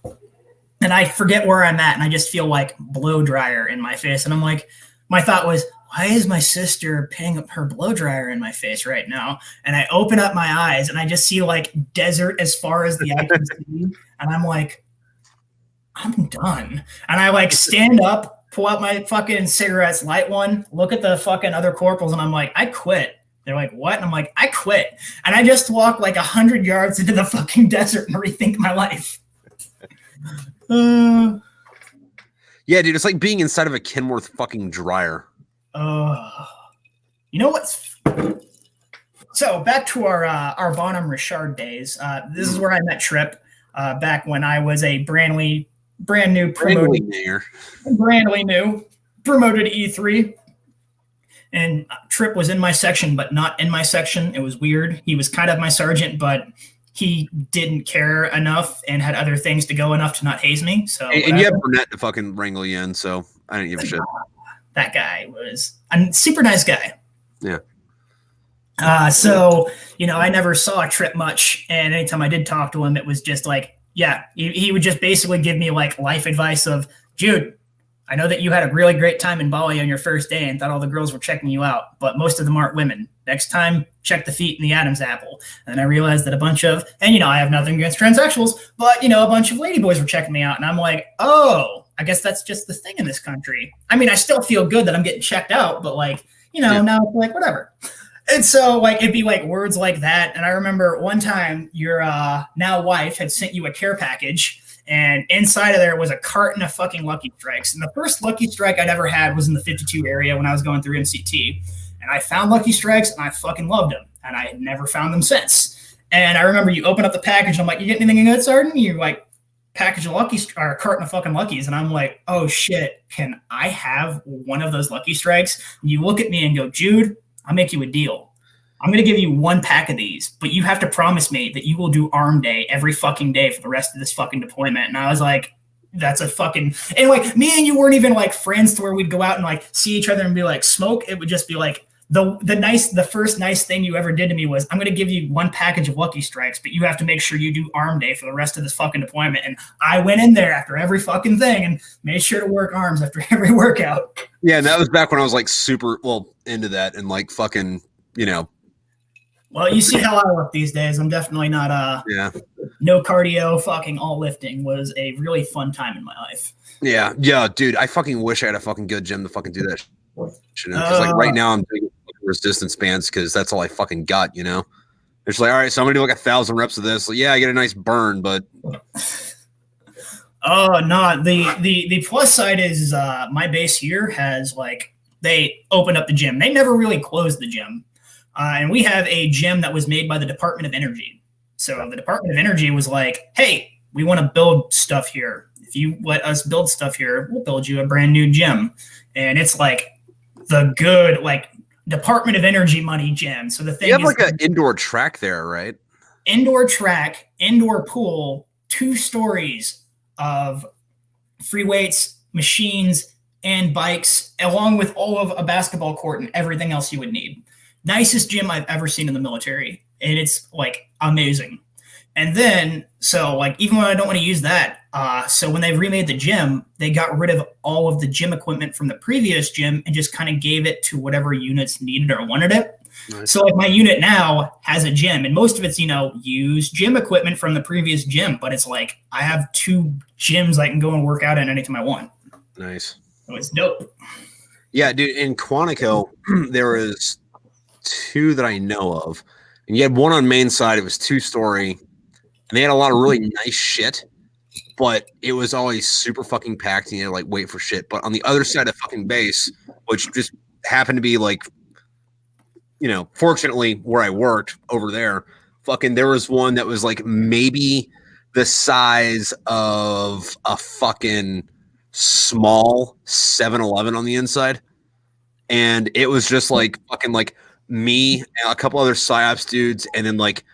and I forget where I'm at, and I just feel like blow dryer in my face. And I'm like, my thought was, why is my sister putting up her blow dryer in my face right now? And I open up my eyes, and I just see like desert as far as the eye can see. And I'm like, I'm done. And I like stand up, pull out my fucking cigarettes, light one, look at the fucking other corporals, and I'm like, I quit. They're like, what? And I'm like, I quit. And I just walk like 100 yards into the fucking desert and rethink my life. Yeah, dude, it's like being inside of a Kenworth fucking dryer. You know what's so back to our Bonham Richard days. This is where I met Tripp back when I was a brand new promoted promoted E3, and Tripp was in my section but not in my section. It was weird. He was kind of my sergeant, but he didn't care enough and had other things to go enough to not haze me. So and you have Burnett to fucking wrangle you in, so I didn't give a shit. That guy was a super nice guy. Yeah. So, I never saw Tripp much. And anytime I did talk to him, it was just like, yeah, he would just basically give me like life advice of, Jude, I know that you had a really great time in Bali on your first day and thought all the girls were checking you out, but most of them aren't women. Next time, check the feet in the Adam's apple. And I realized that a bunch of, and I have nothing against transsexuals, but a bunch of ladyboys were checking me out. And I'm like, oh, I guess that's just the thing in this country. I mean, I still feel good that I'm getting checked out, but like, now it's like, whatever. And so like, it'd be like words like that. And I remember one time your now wife had sent you a care package, and inside of there was a carton of fucking Lucky Strikes. And the first Lucky Strike I'd ever had was in the 52 area when I was going through MCT. And I found Lucky Strikes and I fucking loved them. And I had never found them since. And I remember you open up the package and I'm like, you get anything good, Sergeant? You're like, package of or a carton of fucking Luckies. And I'm like, oh shit, can I have one of those Lucky Strikes? And you look at me and go, Jude, I'll make you a deal. I'm going to give you one pack of these, but you have to promise me that you will do arm day every fucking day for the rest of this fucking deployment. And I was like, that's a fucking, and like me and you weren't even like friends to where we'd go out and like see each other and be like smoke. It would just be like, the first nice thing you ever did to me was, I'm going to give you one package of Lucky Strikes, but you have to make sure you do arm day for the rest of this fucking deployment. And I went in there after every fucking thing and made sure to work arms after every workout. Yeah, and that was back when I was like super into that and like fucking, Well, you see how I work these days. I'm definitely not no cardio, fucking all lifting was a really fun time in my life. Yeah, dude, I fucking wish I had a fucking good gym to fucking do that shit in. Because like right now I'm doing resistance bands because that's all I fucking got, It's like, all right, so I'm gonna do like 1,000 reps of this. Like, yeah, I get a nice burn, but oh no, the plus side is my base here has like they opened up the gym. They never really closed the gym. And we have a gym that was made by the Department of Energy. So the Department of Energy was like, hey, we want to build stuff here. If you let us build stuff here, we'll build you a brand new gym. And it's like the good, like Department of Energy money gym. So the thing you have like an indoor track there, right? Indoor track, indoor pool, 2 stories of free weights, machines, and bikes, along with all of a basketball court and everything else you would need. Nicest gym I've ever seen in the military. And it's like amazing. And then, so like, even when I don't want to use that, so when they remade the gym, they got rid of all of the gym equipment from the previous gym and just kind of gave it to whatever units needed or wanted it. Nice. So like my unit now has a gym, and most of it's, used gym equipment from the previous gym, but it's like I have 2 gyms I can go and work out in anytime I want. Nice. So it's dope. Yeah, dude, in Quantico, there was 2 that I know of. And you had one on main side, it was 2-story, and they had a lot of really nice shit, but it was always super fucking packed, and you had to like wait for shit. But on the other side of fucking base, which just happened to be like, fortunately where I worked over there, there was one that was like maybe the size of a fucking small 7-Eleven on the inside. And it was just like fucking like me and a couple other PsyOps dudes, and then like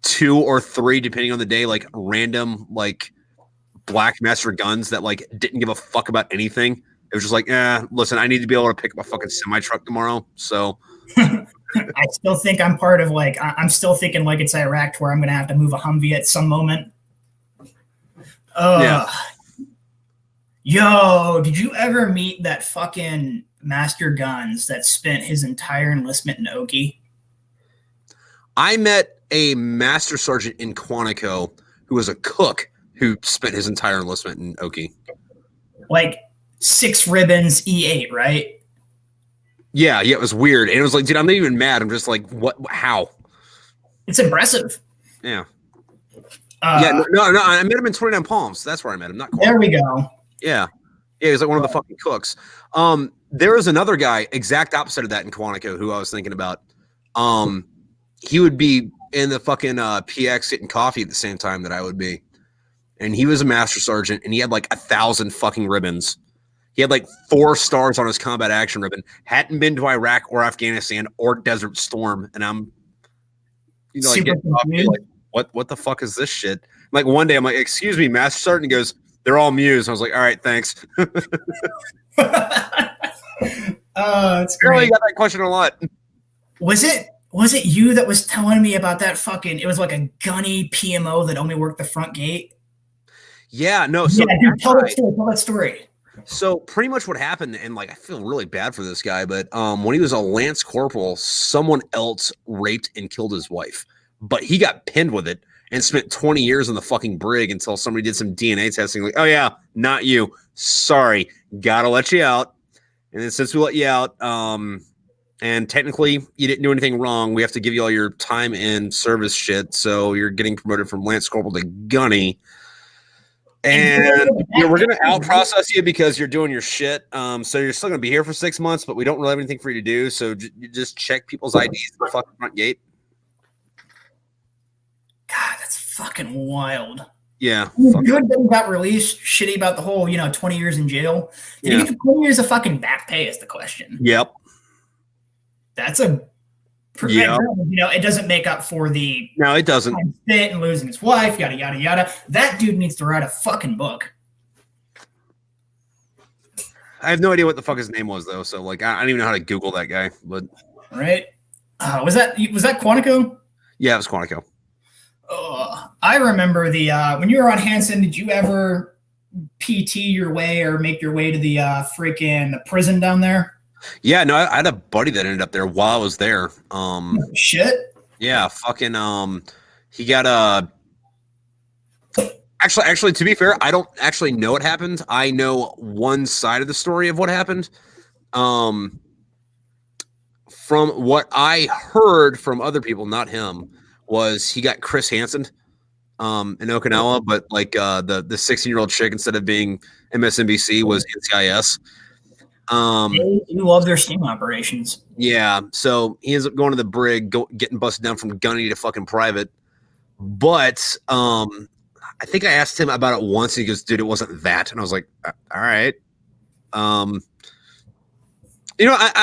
2 or 3, depending on the day, like random like black master guns that like didn't give a fuck about anything. It was just like, listen, I need to be able to pick up a fucking semi truck tomorrow. So I still think I'm part of like, I'm still thinking like it's Iraq where I'm going to have to move a Humvee at some moment. Yeah. Yo, did you ever meet that fucking Master Guns that spent his entire enlistment in Oki? I met a master sergeant in Quantico who was a cook who spent his entire enlistment in Oki. Like 6 ribbons, E8, right? Yeah, it was weird. And it was like, dude, I'm not even mad. I'm just like, what? How? It's impressive. Yeah. No, I met him in 29 Palms. That's where I met him. Not Quantico. There we go. Yeah. Yeah, he's like one of the fucking cooks. There was another guy, exact opposite of that in Quantico, who I was thinking about. He would be in the fucking PX getting coffee at the same time that I would be. And he was a master sergeant, and he had like 1,000 fucking ribbons. He had like 4 stars on his combat action ribbon. Hadn't been to Iraq or Afghanistan or Desert Storm. And I'm, like, getting coffee, like, what the fuck is this shit? Like one day I'm like, excuse me, master sergeant. He goes, they're all Muse. I was like, all right, thanks. It's great. I got that question a lot. Was it you that was telling me about that fucking, it was like a gunny PMO that only worked the front gate? Yeah, no. So yeah, dude, tell that story. So pretty much what happened, and like I feel really bad for this guy, but when he was a lance corporal, someone else raped and killed his wife, but he got pinned with it and spent 20 years in the fucking brig until somebody did some DNA testing. Like, oh yeah, not you. Sorry, gotta let you out. And then since we let you out, and technically you didn't do anything wrong, we have to give you all your time in service shit. So you're getting promoted from lance corporal to gunny. And we're going to out-process you because you're doing your shit. So you're still going to be here for 6 months, but we don't really have anything for you to do. So you just check people's IDs at the fucking front gate. God, that's fucking wild. Yeah. Good that he got released. Shitty about the whole, 20 years in jail. Did he get 20 years of fucking back pay is the question. Yep. That's a... Yeah. It doesn't make up for the it doesn't fit and losing his wife, yada yada yada. That dude needs to write a fucking book. I have no idea what the fuck his name was though, so like I don't even know how to Google that guy. But right, was that Quantico? Yeah, it was Quantico. I remember the when you were on Hanson. Did you ever PT your way or make your way to the freaking prison down there? Yeah, no, I had a buddy that ended up there while I was there. Shit. Yeah, fucking he got actually to be fair, I don't actually know what happened. I know one side of the story of what happened. From what I heard from other people, not him, was he got Chris Hansen in Okinawa, but like the 16-year-old chick, instead of being MSNBC, was NCIS. They do love their sting operations. Yeah, so he ends up going to the brig, getting busted down from gunny to fucking private. But I think I asked him about it once. And he goes, "Dude, it wasn't that." And I was like, "All right." I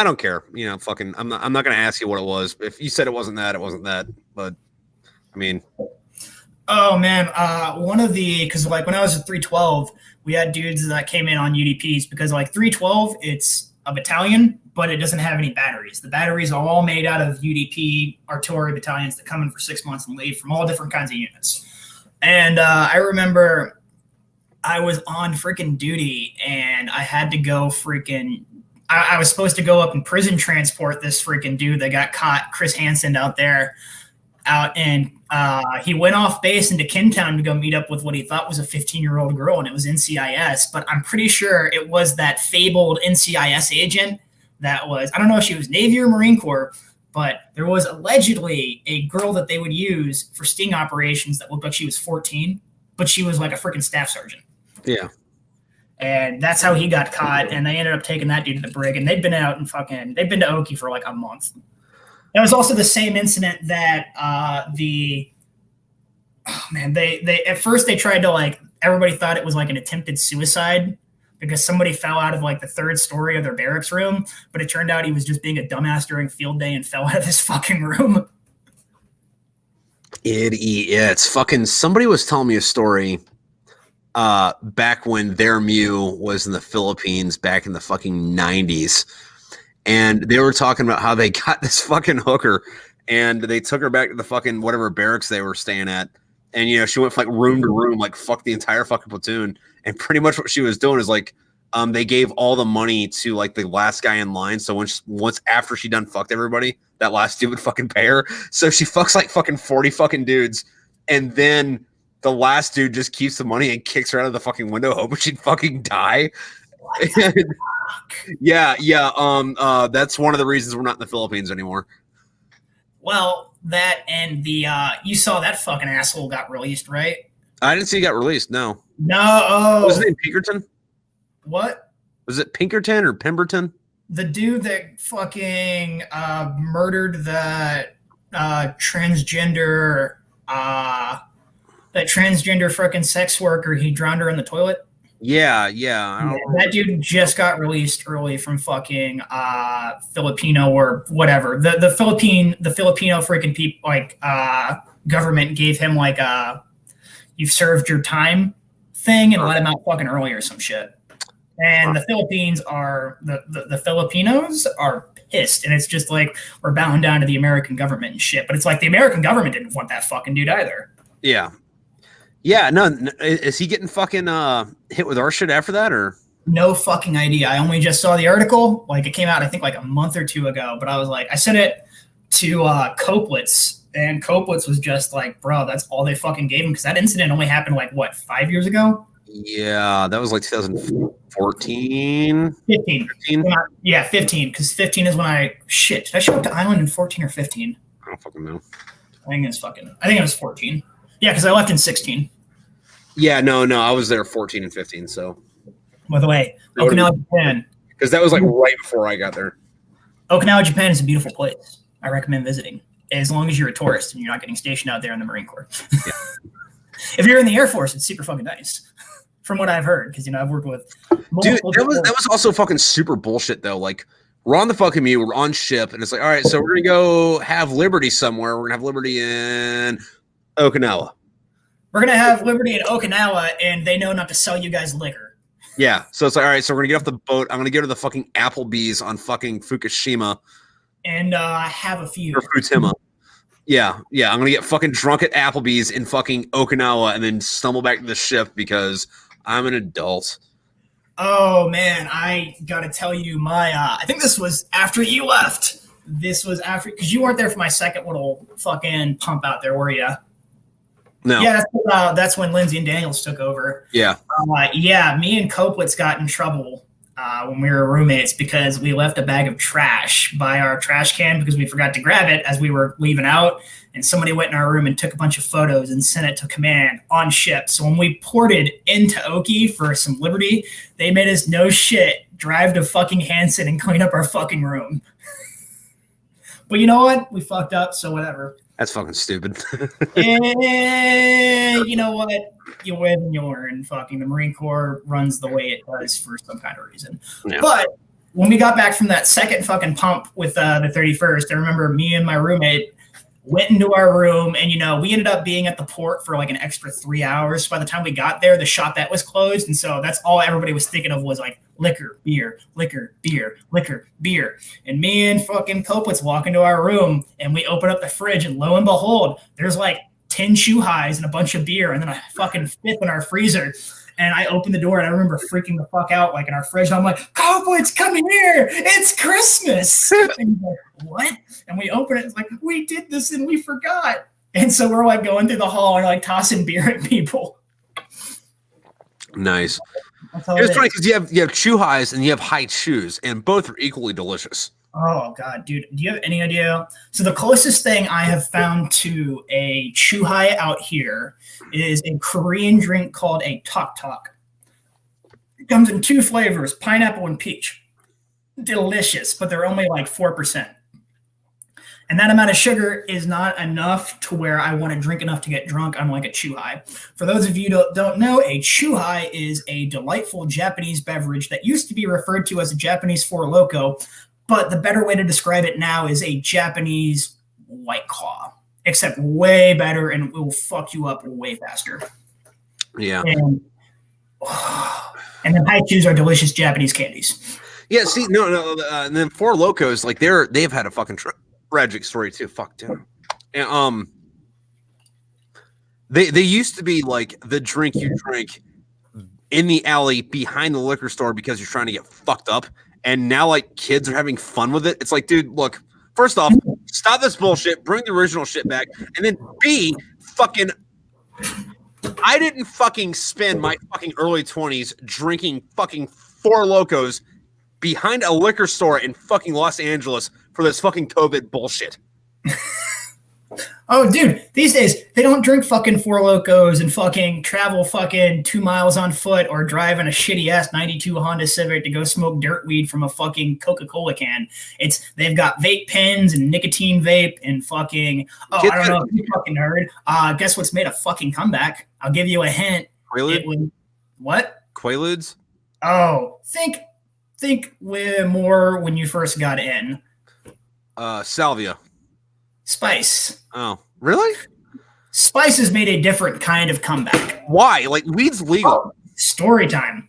don't care. Fucking, I'm not gonna ask you what it was. If you said it wasn't that, it wasn't that. But I mean, Oh man, because like when I was at 312, we had dudes that came in on UDPs because like 312, it's a battalion, but it doesn't have any batteries. The batteries are all made out of UDP artillery battalions that come in for 6 months and leave from all different kinds of units. And I remember I was on freaking duty and I had to go freaking. I was supposed to go up and prison transport this freaking dude that got caught, Chris Hansen, out and he went off base into Kintown to go meet up with what he thought was a 15-year-old girl, and it was NCIS. But I'm pretty sure it was that fabled NCIS agent that was, I don't know if she was Navy or Marine Corps, but there was allegedly a girl that they would use for sting operations that looked like she was 14, but she was like a freaking staff sergeant. Yeah. And that's how he got caught, and they ended up taking that dude to the brig, and they'd been out and they'd been to Oki for like a month. That was also the same incident that they at first they tried to like, everybody thought it was like an attempted suicide because somebody fell out of like the third story of their barracks room, but it turned out he was just being a dumbass during field day and fell out of his fucking room. It's fucking, somebody was telling me a story back when their Mew was in the Philippines back in the fucking 90s. And they were talking about how they got this fucking hooker and they took her back to the fucking whatever barracks they were staying at. And, you know, she went from like room to room, like fuck the entire fucking platoon. And pretty much what she was doing is like, they gave all the money to like the last guy in line. So once after she done fucked everybody, that last dude would fucking pay her. So she fucks like fucking 40 fucking dudes. And then the last dude just keeps the money and kicks her out of the fucking window, hoping she'd fucking die. Yeah. That's one of the reasons we're not in the Philippines anymore. Well, that and the you saw that fucking asshole got released, right? I didn't see he got released. No. Was his name Pinkerton? What? Was it Pinkerton or Pemberton? The dude that fucking murdered that transgender fucking sex worker. He drowned her in the toilet. Yeah. That dude just got released early from fucking Filipino or whatever. The Filipino freaking people like government gave him like you've served your time thing and let him out fucking early or some shit. And the Philippines are the Filipinos are pissed, and it's just like we're bowing down to the American government and shit. But it's like the American government didn't want that fucking dude either. Yeah. Yeah, no, is he getting fucking hit with our shit after that, or? No fucking idea. I only just saw the article. Like, it came out, I think, like a month or two ago. But I was like, I sent it to Coplitz, and Coplitz was just like, bro, that's all they fucking gave him. Because that incident only happened, like, what, 5 years ago? Yeah, that was like 2014? 15. Yeah, 15. Because 15 is when did I show up to Island in 14 or 15? I don't fucking know. I think it was 14. Yeah, because I left in 16. Yeah, no, I was there 14 and 15. So, by the way, Okinawa, Japan. Because that was like right before I got there. Okinawa, Japan is a beautiful place. I recommend visiting, as long as you're a tourist and you're not getting stationed out there in the Marine Corps. Yeah. If you're in the Air Force, it's super fucking nice, from what I've heard. Because I've worked with. Dude, that was also fucking super bullshit though. Like, we're on the fucking Mew, we're on ship, and it's like, all right, so we're gonna go have Liberty somewhere. We're gonna have Liberty in Okinawa. We're going to have Liberty in Okinawa, and they know not to sell you guys liquor. Yeah. So it's like, all right, so we're going to get off the boat. I'm going to go to the fucking Applebee's on fucking Fukushima. And have a few. Or Futima. Yeah. I'm going to get fucking drunk at Applebee's in fucking Okinawa and then stumble back to the ship because I'm an adult. Oh, man. I got to tell you I think this was after you left. This was after, because you weren't there for my second little fucking pump out there, were you? No. Yeah, that's when Lindsay and Daniels took over. Yeah. Me and Coplitz got in trouble when we were roommates because we left a bag of trash by our trash can because we forgot to grab it as we were leaving out. And somebody went in our room and took a bunch of photos and sent it to command on ship. So when we ported into Oki for some Liberty, they made us no shit drive to fucking Hanson and clean up our fucking room. But you know what? We fucked up, so whatever. That's fucking stupid. You know what? You live and you learn. Fucking the Marine Corps runs the way it does for some kind of reason. Yeah. But when we got back from that second fucking pump with the 31st, I remember me and my roommate, went into our room, and we ended up being at the port for like an extra 3 hours. So by the time we got there, the shopette was closed, and so that's all everybody was thinking of was like liquor, beer, liquor, beer, liquor, beer. And me and fucking Copeland's walk into our room, and we open up the fridge, and lo and behold, there's like 10 shoe highs and a bunch of beer, and then a fucking fifth in our freezer. And I opened the door, and I remember freaking the fuck out, like in our fridge. And I'm like, Cowboys, come here! It's Christmas! And he's like, what? And we open it. It's like, we did this and we forgot. And so we're like going through the hall and like tossing beer at people. Nice. It's funny because you have shoe highs and you have high shoes, and both are equally delicious. Oh God, dude! Do you have any idea? So the closest thing I have found to a chew high out here is a Korean drink called a tok tok. It comes in 2 flavors: pineapple and peach. Delicious, but they're only like 4%. And that amount of sugar is not enough to where I want to drink enough to get drunk on like a chew high. For those of you who don't know, a chew high is a delightful Japanese beverage that used to be referred to as a Japanese Four Loko. But the better way to describe it now is a Japanese White Claw, except way better, and it will fuck you up way faster. Yeah. And then high chews are delicious Japanese candies. Yeah, see, no. And then Four Locos, like they've had a fucking tragic story too. Fuck, damn. And they used to be like the drink you drink in the alley behind the liquor store because you're trying to get fucked up. And now, like, kids are having fun with it. It's like, dude, look, first off, stop this bullshit, bring the original shit back, and then B, fucking, I didn't fucking spend my fucking early 20s drinking fucking Four Locos behind a liquor store in fucking Los Angeles for this fucking COVID bullshit. Oh, dude, these days, they don't drink fucking Four Locos and fucking travel fucking 2 miles on foot or drive in a shitty-ass 92 Honda Civic to go smoke dirt weed from a fucking Coca-Cola can. They've got vape pens and nicotine vape and fucking, I don't know, you fucking nerd. Guess what's made a fucking comeback? I'll give you a hint. Quaalude? What? Quaaludes? Oh, think more when you first got in. Salvia. Spice. Oh, really? Spice has made a different kind of comeback. Why? Like, weed's legal. Oh, story time.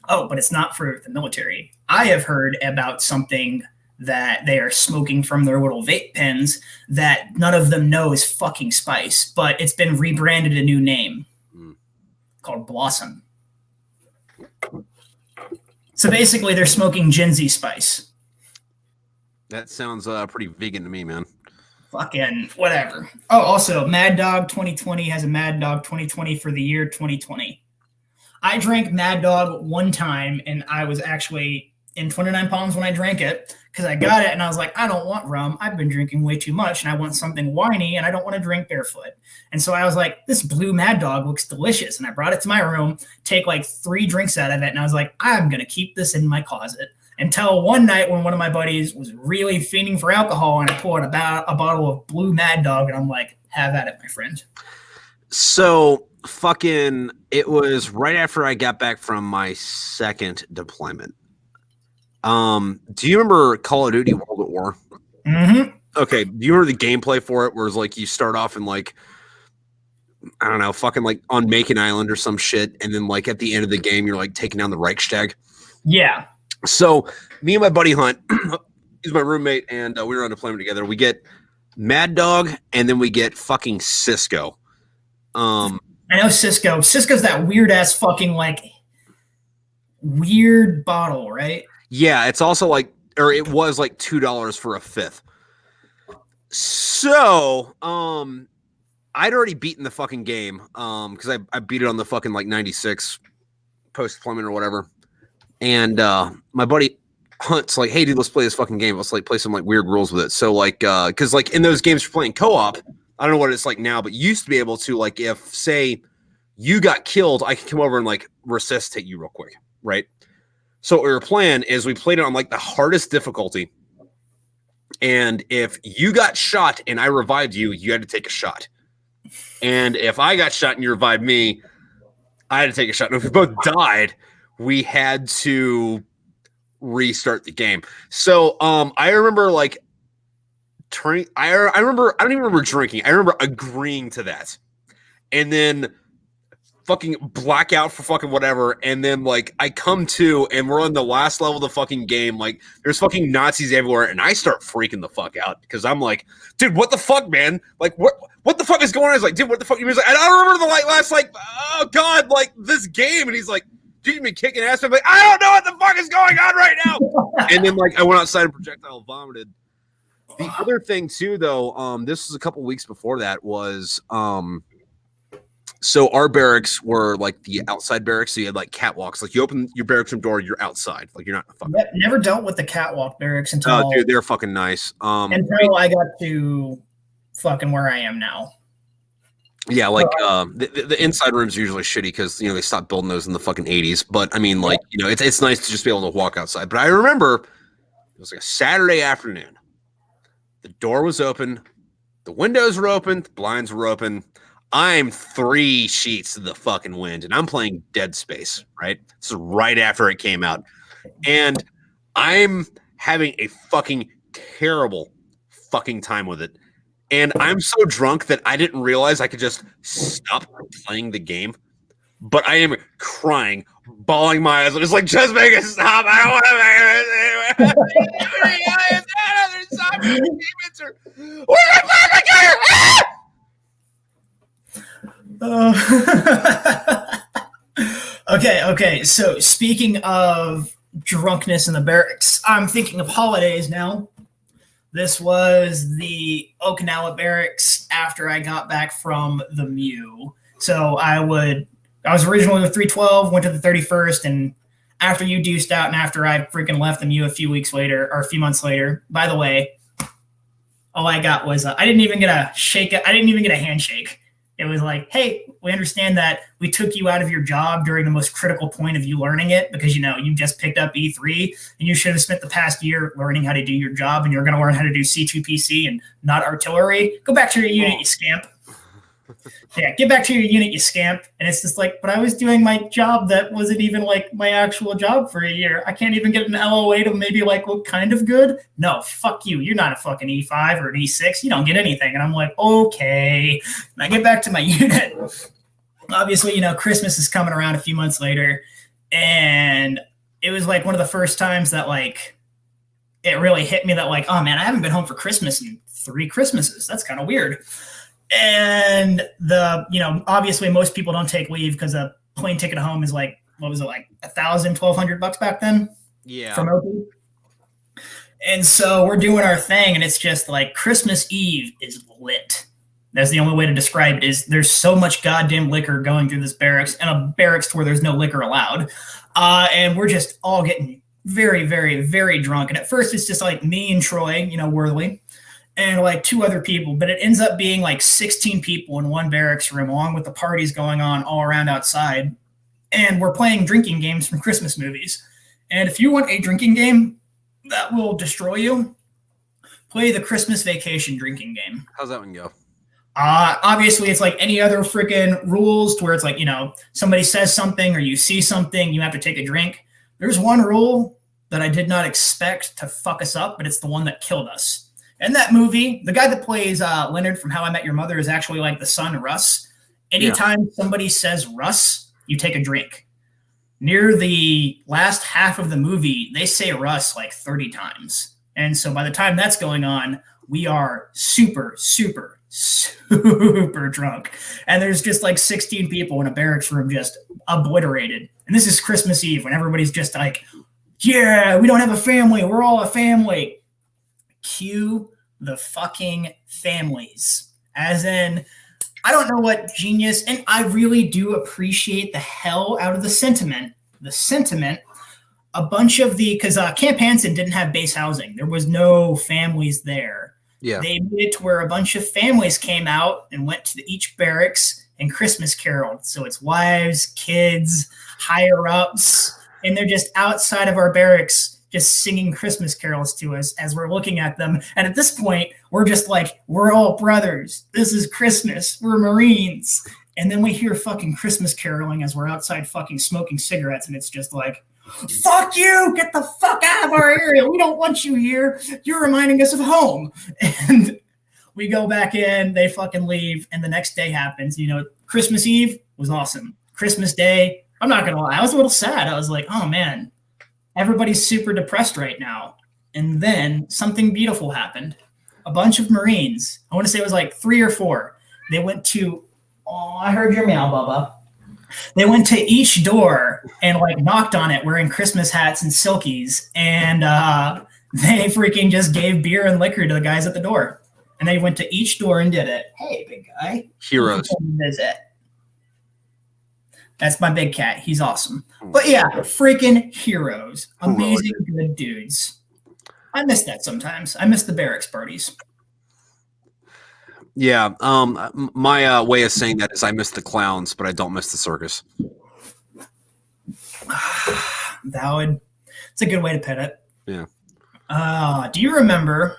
Oh, but it's not for the military. I have heard about something that they are smoking from their little vape pens that none of them know is fucking Spice, but it's been rebranded a new name called Blossom. So basically, they're smoking Gen Z Spice. That sounds pretty vegan to me, man. Fucking whatever. Oh, also, Mad Dog 2020 has a Mad Dog 2020 for the year 2020. I drank Mad Dog one time, and I was actually in 29 Palms when I drank it because I got it, and I was like, I don't want rum. I've been drinking way too much, and I want something winey, and I don't want to drink barefoot. And so I was like, this blue Mad Dog looks delicious, and I brought it to my room, take like 3 drinks out of it, and I was like, I'm going to keep this in my closet. Until one night when one of my buddies was really fiending for alcohol, and I poured a bottle of blue Mad Dog, and I'm like, have at it, my friend. So fucking, it was right after I got back from my second deployment. Do you remember Call of Duty World at War? Mm-hmm. Okay, do you remember the gameplay for it where it's like you start off in like, I don't know, fucking like on Macon Island or some shit, and then like at the end of the game you're like taking down the Reichstag? Yeah. So me and my buddy Hunt, he's my roommate, and we were on deployment together. We get Mad Dog, and then we get fucking Cisco. I know Cisco. Cisco's that weird ass fucking like weird bottle, right? Yeah, it's also like, or it was like $2 for a fifth. So, I'd already beaten the fucking game, because I beat it on the fucking like 96 post deployment or whatever. And my buddy Hunt's like, hey, dude, let's play this fucking game. Let's like play some like weird rules with it. So like, because like in those games you're playing co-op, I don't know what it's like now, but you used to be able to, like, if say you got killed, I can come over and like resuscitate you real quick, right? So what we were playing is we played it on like the hardest difficulty. And if you got shot and I revived you, you had to take a shot. And if I got shot and you revived me, I had to take a shot. And if we both died, we had to restart the game. So I remember like turning. I remember. I don't even remember drinking. I remember agreeing to that, and then fucking blackout for fucking whatever. And then like I come to, and we're on the last level of the fucking game. Like there's fucking Nazis everywhere, and I start freaking the fuck out because I'm like, dude, what the fuck, man? Like what the fuck is going on? I was like, dude, what the fuck? He was like, I don't remember the last like, oh god, like this game. And he's like, dude, you've been kicking ass. I'm like, I don't know what the fuck is going on right now. And then like I went outside and projectile vomited. The other thing too, though, this was a couple weeks before that was so our barracks were like the outside barracks. So you had like catwalks. Like you open your barracks room door, you're outside. Like you're not fucking. Never dealt with the catwalk barracks until. Dude, they're fucking nice. Until I got to fucking where I am now. Yeah, like the inside rooms are usually shitty because they stopped building those in the fucking 80s. But I mean, like it's nice to just be able to walk outside. But I remember it was like a Saturday afternoon. The door was open, the windows were open, the blinds were open. I'm 3 sheets to the fucking wind, and I'm playing Dead Space, right? This is right after it came out. And I'm having a fucking terrible fucking time with it. And I'm so drunk that I didn't realize I could just stop playing the game. But I am crying, bawling my eyes. I'm just like, just make it stop. I don't want to make it. Okay. So speaking of drunkenness in the barracks, I'm thinking of holidays now. This was the Okinawa barracks after I got back from the Mew. So I was originally with 312, went to the 31st, and after you deuced out and after I freaking left the Mew a few months later, by the way, all I got was I didn't even get a handshake. It was like, hey, we understand that we took you out of your job during the most critical point of you learning it because, you just picked up E3 and you should have spent the past year learning how to do your job and you're going to learn how to do C2PC and not artillery. Go back to your unit, you scamp. Yeah, get back to your unit, you scamp. And it's just like, but I was doing my job that wasn't even like my actual job for a year. I can't even get an LOA to maybe like look kind of good. No, fuck you. You're not a fucking E5 or an E6. You don't get anything. And I'm like, okay. And I get back to my unit. Obviously, Christmas is coming around a few months later. And it was like one of the first times that like it really hit me that like, oh man, I haven't been home for Christmas in 3 Christmases. That's kind of weird. And obviously most people don't take leave because a plane ticket home is like, what was it, like $1,000, $1,200 back then? Yeah. From OP. And so we're doing our thing, and it's just like Christmas Eve is lit. That's the only way to describe it. Is there's so much goddamn liquor going through this barracks, and a barracks where there's no liquor allowed. And we're just all getting very, very, very drunk. And at first it's just like me and Troy, Worley, and like 2 other people, but it ends up being like 16 people in one barracks room, along with the parties going on all around outside. And we're playing drinking games from Christmas movies. And if you want a drinking game that will destroy you, play the Christmas Vacation drinking game. How's that one go? Obviously, it's like any other freaking rules to where it's like, somebody says something or you see something, you have to take a drink. There's one rule that I did not expect to fuck us up, but it's the one that killed us. In that movie, the guy that plays Leonard from How I Met Your Mother is actually like the son, Russ. Anytime somebody says Russ, you take a drink. Near the last half of the movie, they say Russ like 30 times. And so by the time that's going on, we are super, super, super drunk. And there's just like 16 people in a barracks room just obliterated. And this is Christmas Eve when everybody's just like, yeah, we don't have a family. We're all a family. Cue the fucking families. As in, I don't know what genius, and I really do appreciate the hell out of the sentiment. A bunch of because Camp Hansen didn't have base housing. There was no families there. Yeah. They made it to where a bunch of families came out and went to each barracks and Christmas caroled. So it's wives, kids, higher ups, and they're just outside of our barracks just singing Christmas carols to us as we're looking at them. And at this point, we're just like, we're all brothers. This is Christmas. We're Marines. And then we hear fucking Christmas caroling as we're outside fucking smoking cigarettes. And it's just like, fuck you, get the fuck out of our area. We don't want you here. You're reminding us of home. And we go back in, they fucking leave, and the next day happens. Christmas Eve was awesome. Christmas Day, I'm not going to lie, I was a little sad. I was like, oh man, everybody's super depressed right now. And then something beautiful happened. A bunch of Marines, I want to say it was like 3 or 4, they went to, I heard your meow, Bubba. They went to each door and like knocked on it wearing Christmas hats and silkies. And they freaking just gave beer and liquor to the guys at the door. And they went to each door and did it. Hey, big guy. Heroes. Visit. That's my big cat. He's awesome. But yeah, freaking heroes. Amazing, good dudes. I miss that sometimes. I miss the barracks parties. Yeah. My way of saying that is I miss the clowns, but I don't miss the circus. Valid. It's a good way to put it. Yeah. Do you remember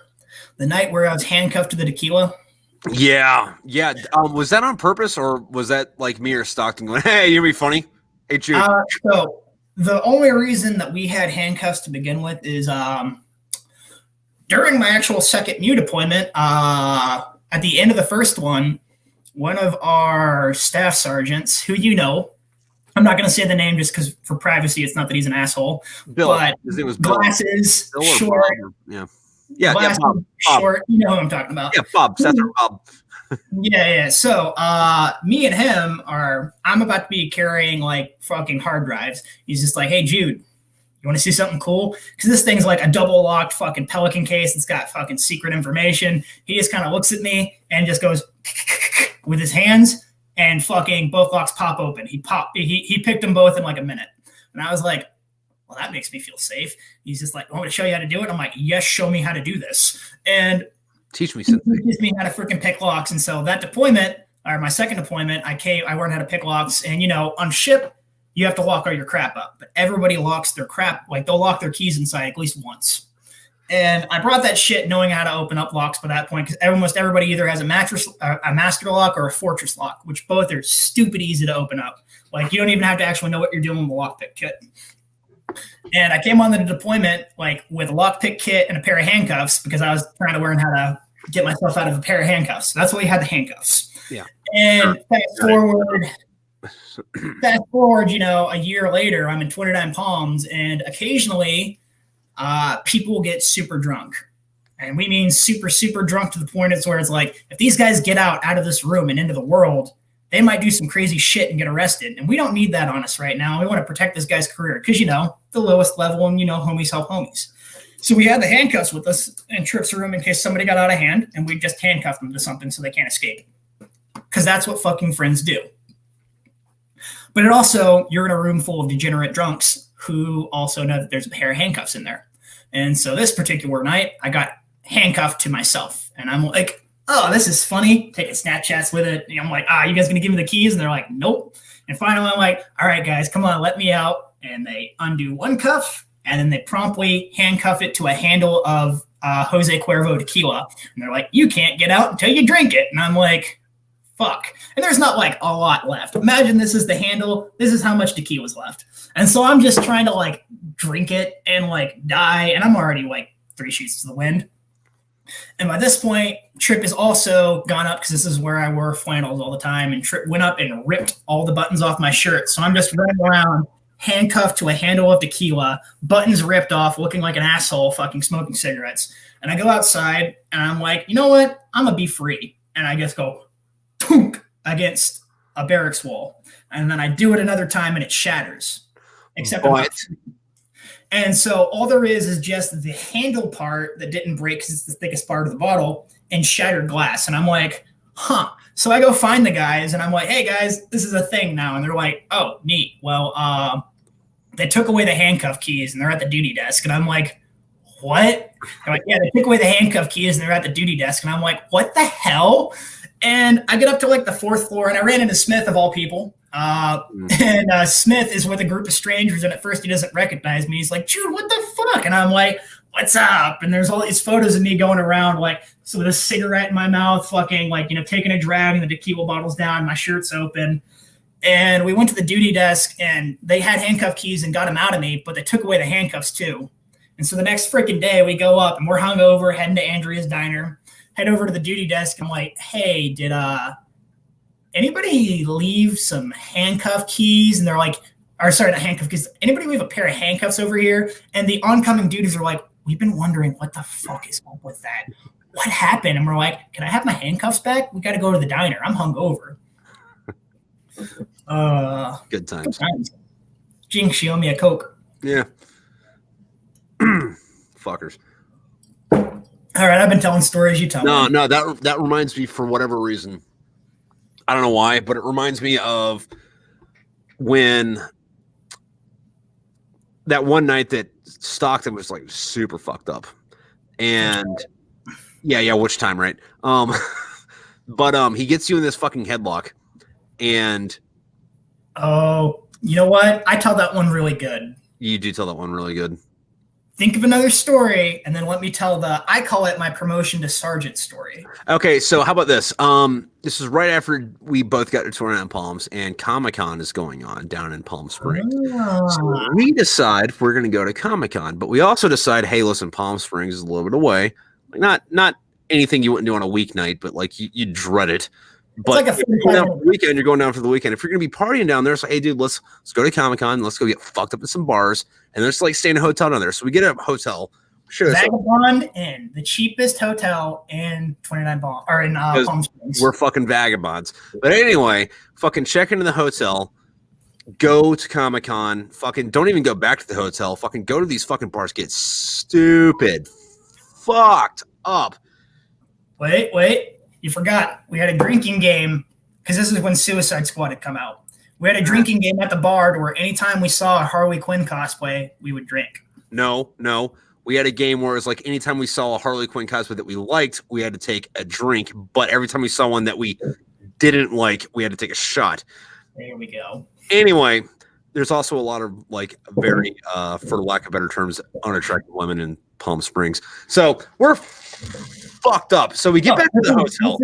the night where I was handcuffed to the tequila? Yeah. Was that on purpose, or was that like me or Stockton going, "Hey, you're be funny"? Hey, Jude. So the only reason that we had handcuffs to begin with is during my actual second MU deployment. At the end of the first one of our staff sergeants, who I'm not going to say the name just because for privacy, it's not that he's an asshole. Bill. But His name was Bill. Glasses, Bill short. Yeah. Glasses, Bob. short. You know who I'm talking about. Yeah, Bob. Senator Bob. Yeah. So me and him I'm about to be carrying like fucking hard drives. He's just like, hey, Jude, you want to see something cool? Because this thing's like a double locked fucking Pelican case. It's got fucking secret information. He just kind of looks at me and just goes with his hands, and fucking both locks pop open. He picked them both in like a minute. And I was like, well, that makes me feel safe. He's just like, want me to show you how to do it? I'm like, yes, show me how to do this. And teach me something. He teaches me how to freaking pick locks. And so that deployment, or my second deployment, I learned how to pick locks. And on ship, you have to lock all your crap up, but everybody locks their crap. Like they'll lock their keys inside at least once. And I brought that shit knowing how to open up locks by that point, because almost everybody either has a master lock or a fortress lock, which both are stupid easy to open up. Like you don't even have to actually know what you're doing with the lockpick kit. And I came on the deployment like with a lockpick kit and a pair of handcuffs because I was trying to learn how to get myself out of a pair of handcuffs. So that's why we had the handcuffs. Yeah. And fast forward, a year later, I'm in 29 Palms, and occasionally people get super drunk. And we mean super, super drunk to the point where it's like, if these guys get out of this room and into the world, they might do some crazy shit and get arrested. And we don't need that on us right now. We want to protect this guy's career because, the lowest level and, homies help homies. So we had the handcuffs with us in Tripp's room in case somebody got out of hand, and we just handcuffed them to something so they can't escape. Because that's what fucking friends do. But you're in a room full of degenerate drunks who also know that there's a pair of handcuffs in there. And so this particular night, I got handcuffed to myself. And I'm like, oh, this is funny. Taking Snapchats with it. And I'm like, you guys going to give me the keys? And they're like, nope. And finally, I'm like, all right, guys, come on, let me out. And they undo one cuff, and then they promptly handcuff it to a handle of Jose Cuervo tequila. And they're like, you can't get out until you drink it. And I'm like, fuck. And there's not like a lot left. Imagine this is the handle. This is how much tequila's left. And so I'm just trying to like drink it and like die. And I'm already like 3 sheets to the wind. And by this point, Tripp has also gone up because this is where I wore flannels all the time. And Tripp went up and ripped all the buttons off my shirt. So I'm just running around handcuffed to a handle of tequila, buttons ripped off, looking like an asshole, fucking smoking cigarettes. And I go outside and I'm like, you know what? I'm going to be free. And I just go against a barracks wall. And then I do it another time and it shatters. Except and so all there is just the handle part that didn't break because it's the thickest part of the bottle and shattered glass. And I'm like, huh. So I go find the guys and I'm like, hey guys, this is a thing now. And they're like, oh, neat. Well, they took away the handcuff keys and they're at the duty desk. And I'm like, what? They're like, yeah, they took away the handcuff keys and they're at the duty desk. And I'm like, what the hell? And I get up to like the 4th floor and I ran into Smith of all people. And Smith is with a group of strangers. And at first he doesn't recognize me. He's like, Jude, what the fuck? And I'm like, what's up? And there's all these photos of me going around like, so with a cigarette in my mouth, fucking like, taking a drag and the tequila bottle's down, my shirt's open. And we went to the duty desk, and they had handcuff keys and got them out of me, but they took away the handcuffs too. And so the next freaking day, we go up, and we're hungover, heading to Andrea's Diner. Head over to the duty desk. I'm like, hey, did anybody leave some handcuff keys? And they're like, or sorry, not handcuff keys. Anybody leave a pair of handcuffs over here? And the oncoming duties are like, we've been wondering what the fuck is up with that. What happened? And we're like, can I have my handcuffs back? We got to go to the diner. I'm hungover. Good times. Jinx, she owe me a Coke. Yeah. Fuckers. All right, I've been telling stories. You tell me. No, that reminds me for whatever reason. I don't know why, but it reminds me of when that one night that Stockton was like super fucked up. And yeah, which time, right? But he gets you in this fucking headlock. And oh, you know what? I tell that one really good. You do tell that one really good. Think of another story, and then let me tell I call it my promotion to sergeant story. Okay, so how about this? This is right after we both got to 29 Palms, and Comic-Con is going on down in Palm Springs. So we decide we're going to go to Comic-Con, but we also decide, hey, listen, Palm Springs is a little bit away. Like not anything you wouldn't do on a weeknight, but like you dread it. But like if you're going down for the weekend, you're going down for the weekend. If you're going to be partying down there, it's like, hey, dude, let's go to Comic-Con. Let's go get fucked up in some bars. And let's like stay in a hotel down there. So we get a hotel. Sure, Vagabond Inn, the cheapest hotel in 29 Palm or in Palm Springs. We're fucking vagabonds. But anyway, fucking check into the hotel. Go to Comic-Con. Fucking don't even go back to the hotel. Fucking go to these fucking bars. Get stupid. Fucked up. Wait. You forgot. We had a drinking game because this is when Suicide Squad had come out. We had a drinking game at the bar where anytime we saw a Harley Quinn cosplay, we would drink. No. We had a game where it was like anytime we saw a Harley Quinn cosplay that we liked, we had to take a drink. But every time we saw one that we didn't like, we had to take a shot. There we go. Anyway, there's also a lot of like very, for lack of better terms, unattractive women in Palm Springs. So we're fucked up. So we get back to the hotel.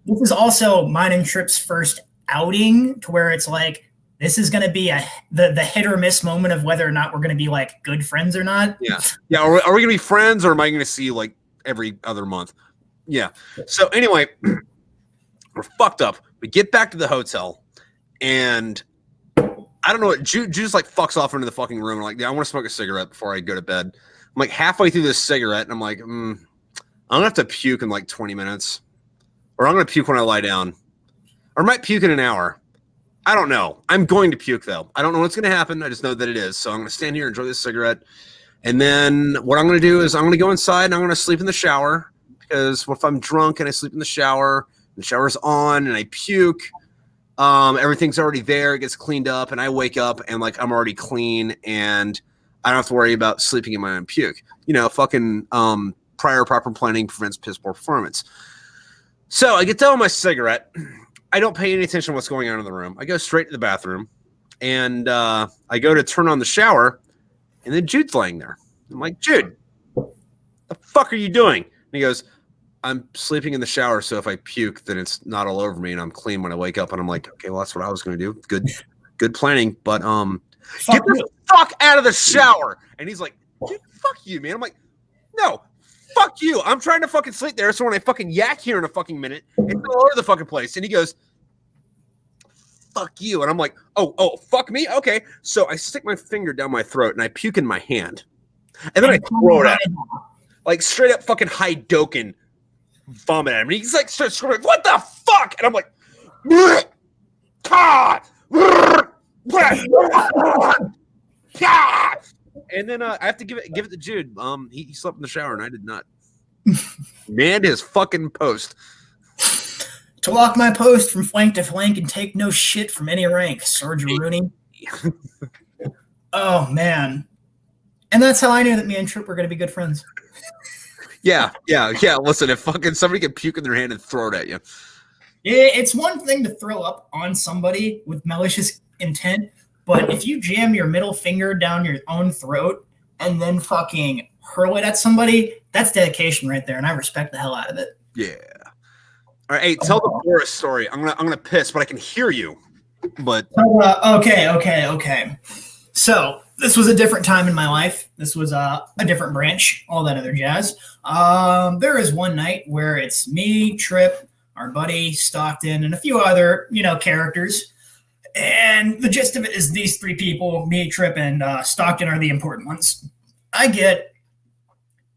This is also mine and Tripp's first outing to where it's like, this is going to be the hit or miss moment of whether or not we're going to be like good friends or not. Yeah. Are we going to be friends, or am I going to see you like every other month? Yeah. So anyway, we're fucked up. We get back to the hotel, and I don't know what Jude just like fucks off into the fucking room. I'm like, yeah, I want to smoke a cigarette before I go to bed. I'm like halfway through this cigarette, and I'm like, I'm gonna have to puke in like 20 minutes, or I'm gonna puke when I lie down, or I might puke in an hour. I don't know. I'm going to puke though. I don't know what's gonna happen. I just know that it is. So I'm gonna stand here, enjoy this cigarette, and then what I'm gonna do is I'm gonna go inside and I'm gonna sleep in the shower, because if I'm drunk and I sleep in the shower's on and I puke, everything's already there. It gets cleaned up, and I wake up and like I'm already clean, and I don't have to worry about sleeping in my own puke. You know, fucking prior proper planning prevents piss poor performance. So I get done with my cigarette. I don't pay any attention to what's going on in the room. I go straight to the bathroom, and I go to turn on the shower, and then Jude's laying there. I'm like, Jude, the fuck are you doing? And he goes, I'm sleeping in the shower, so if I puke, then it's not all over me, and I'm clean when I wake up. And I'm like, okay, well, that's what I was going to do. Good planning, but get the fuck out of the shower. And he's like, dude, fuck you, man. I'm like, no, fuck you. I'm trying to fucking sleep there, so when I fucking yak here in a fucking minute, it's all over the fucking place. And he goes, fuck you. And I'm like, oh, fuck me? Okay. So I stick my finger down my throat, and I puke in my hand. And then I throw it at him. Like, straight up fucking Hadoken vomit at him. And he's like, starts screaming, what the fuck? And I'm like, God. And then I have to give it to Jude. He slept in the shower, and I did not. Man, his fucking post. To walk my post from flank to flank and take no shit from any rank, Sergeant Rooney. Oh man, and that's how I knew that me and Tripp were going to be good friends. Yeah. Listen, if fucking somebody can puke in their hand and throw it at you. Yeah, it's one thing to throw up on somebody with malicious intent, but if you jam your middle finger down your own throat and then fucking hurl it at somebody, that's dedication right there, and I respect the hell out of it. Yeah. All right, hey, tell the Boris story. I'm gonna piss, but I can hear you. But okay. So this was a different time in my life. This was a different branch, all that other jazz. There is one night where it's me, Tripp, our buddy Stockton, and a few other, characters. And the gist of it is these three people, me, Tripp, and Stockton, are the important ones. I get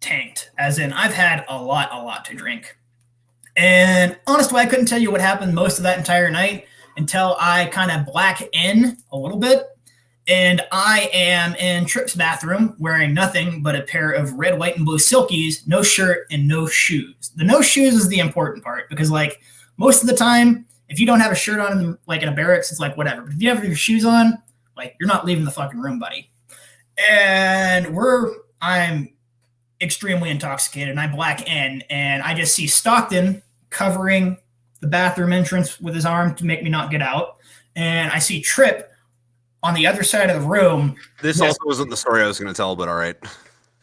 tanked, as in I've had a lot to drink. And honestly, I couldn't tell you what happened most of that entire night until I kind of black in a little bit. And I am in Tripp's bathroom wearing nothing but a pair of red, white, and blue silkies, no shirt, and no shoes. The no shoes is the important part because, most of the time, if you don't have a shirt on in a barracks, it's whatever. But if you have your shoes on, you're not leaving the fucking room, buddy. And I'm extremely intoxicated, and I black in, and I just see Stockton covering the bathroom entrance with his arm to make me not get out. And I see Tripp on the other side of the room. This also wasn't the story I was going to tell, but all right.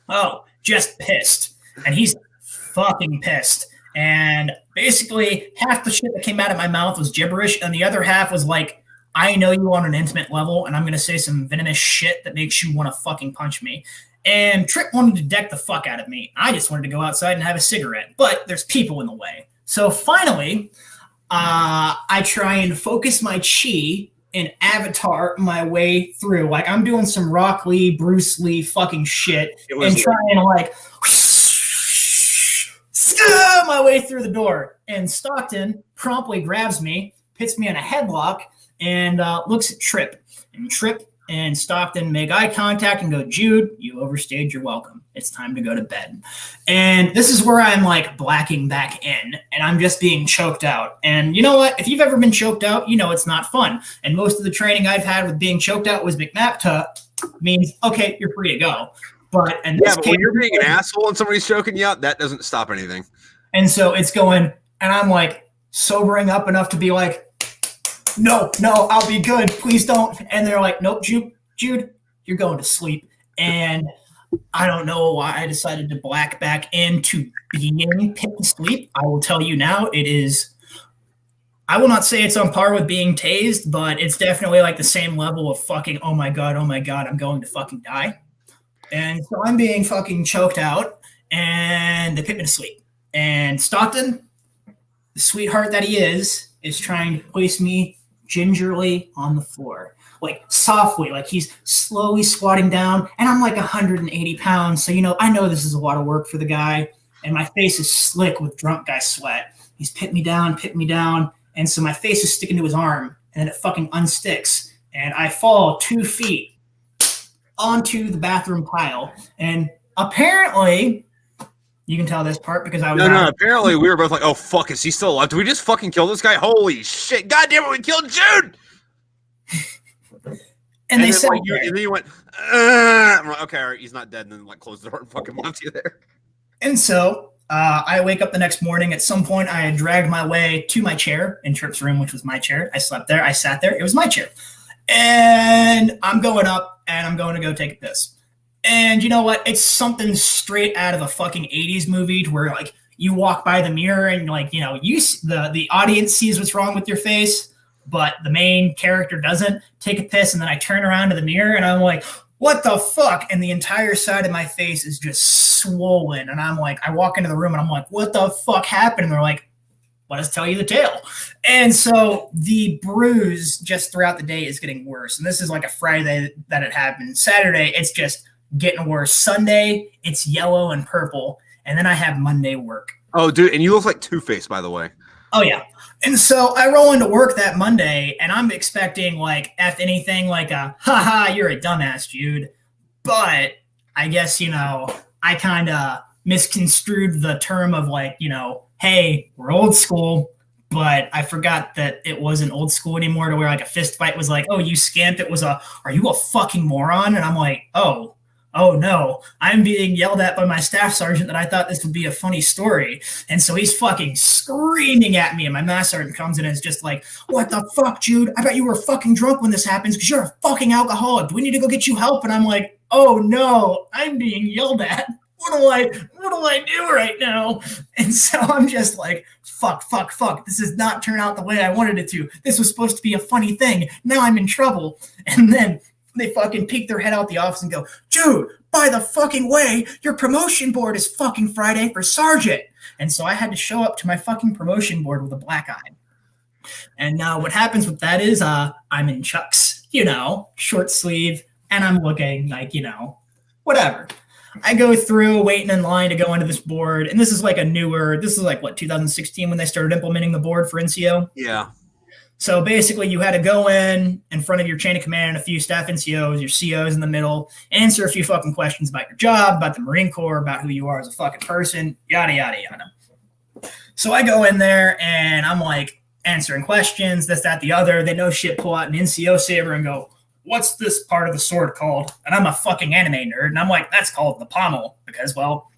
Oh, just pissed. And he's fucking pissed. And basically, half the shit that came out of my mouth was gibberish, and the other half was I know you on an intimate level, and I'm going to say some venomous shit that makes you want to fucking punch me. And Tripp wanted to deck the fuck out of me. I just wanted to go outside and have a cigarette, but there's people in the way. So finally, I try and focus my chi and avatar my way through. I'm doing some Rock Lee, Bruce Lee fucking shit and trying to my way through the door. And Stockton promptly grabs me, puts me in a headlock, and looks at Tripp. And Tripp and Stockton make eye contact and go, "Jude, you overstayed your welcome. It's time to go to bed." And this is where I'm blacking back in, and I'm just being choked out. And you know what? If you've ever been choked out, you know it's not fun. And most of the training I've had with being choked out was McNapta means, okay, you're free to go. But when you're being an asshole and somebody's choking you out, that doesn't stop anything. And so it's going, and I'm sobering up enough to be no, I'll be good. Please don't. And they're nope, Jude, you're going to sleep. And I don't know why I decided to black back into being pit to sleep. I will tell you now, it is, I will not say it's on par with being tased, but it's definitely the same level of fucking, oh my God, I'm going to fucking die. And so I'm being fucking choked out, and they put me to sleep. And Stockton, the sweetheart that he is trying to place me gingerly on the floor, softly, he's slowly squatting down, and I'm 180 pounds. So, I know this is a lot of work for the guy, and my face is slick with drunk guy sweat. He's picked me down, and so my face is sticking to his arm, and it fucking unsticks, and I fall 2 feet onto the bathroom tile. And apparently, you can tell this part because I was apparently we were both oh fuck, is he still alive? Did we just fucking kill this guy? Holy shit, god damn it, we killed Jude. And they said and then you went okay, all right, he's not dead, and then closed the door and fucking left you there. And so I wake up the next morning. At some point, I had dragged my way to my chair in Tripp's room, which was my chair. I slept there, I sat there, it was my chair. And I'm going up, and I'm going to go take a piss. And you know what? It's something straight out of a fucking 80s movie where you walk by the mirror and the audience sees what's wrong with your face, but the main character doesn't. Take a piss, and then I turn around to the mirror and I'm what the fuck? And the entire side of my face is just swollen. And I'm I walk into the room and I'm what the fuck happened? And they're let us tell you the tale. And so the bruise just throughout the day is getting worse. And this is a Friday that it happened. Saturday, it's just getting worse. Sunday, it's yellow and purple. And then I have Monday work. Oh, dude, and you look like Two-Face, by the way. Oh, yeah. And so I roll into work that Monday, and I'm expecting, F anything, haha, you're a dumbass, Jude. But I guess, I kind of misconstrued the term of, hey, we're old school. But I forgot that it wasn't old school anymore to where, a fist fight was oh, you scamp. It was are you a fucking moron? And I'm oh no, I'm being yelled at by my staff sergeant that I thought this would be a funny story. And so he's fucking screaming at me, and my mass sergeant comes in and is just what the fuck, Jude? I bet you were fucking drunk when this happens because you're a fucking alcoholic. Do we need to go get you help? And I'm oh no, I'm being yelled at. what do I do right now? And so I'm just like, fuck. This does not turn out the way I wanted it to. This was supposed to be a funny thing. Now I'm in trouble. And then they fucking peek their head out the office and go, Jude, by the fucking way, your promotion board is fucking Friday for sergeant. And so I had to show up to my fucking promotion board with a black eye. And now what happens with that is I'm in Chucks, short sleeve, and I'm looking like, whatever. I go through waiting in line to go into this board. And this is like 2016 when they started implementing the board for NCO? Yeah. So basically you had to go in front of your chain of command, a few staff NCOs, your COs in the middle, answer a few fucking questions about your job, about the Marine Corps, about who you are as a fucking person, yada, yada, yada. So I go in there and I'm like answering questions, this, that, the other. They know shit, pull out an NCO saber and go, what's this part of the sword called? And I'm a fucking anime nerd. And I'm like, that's called the pommel because, well,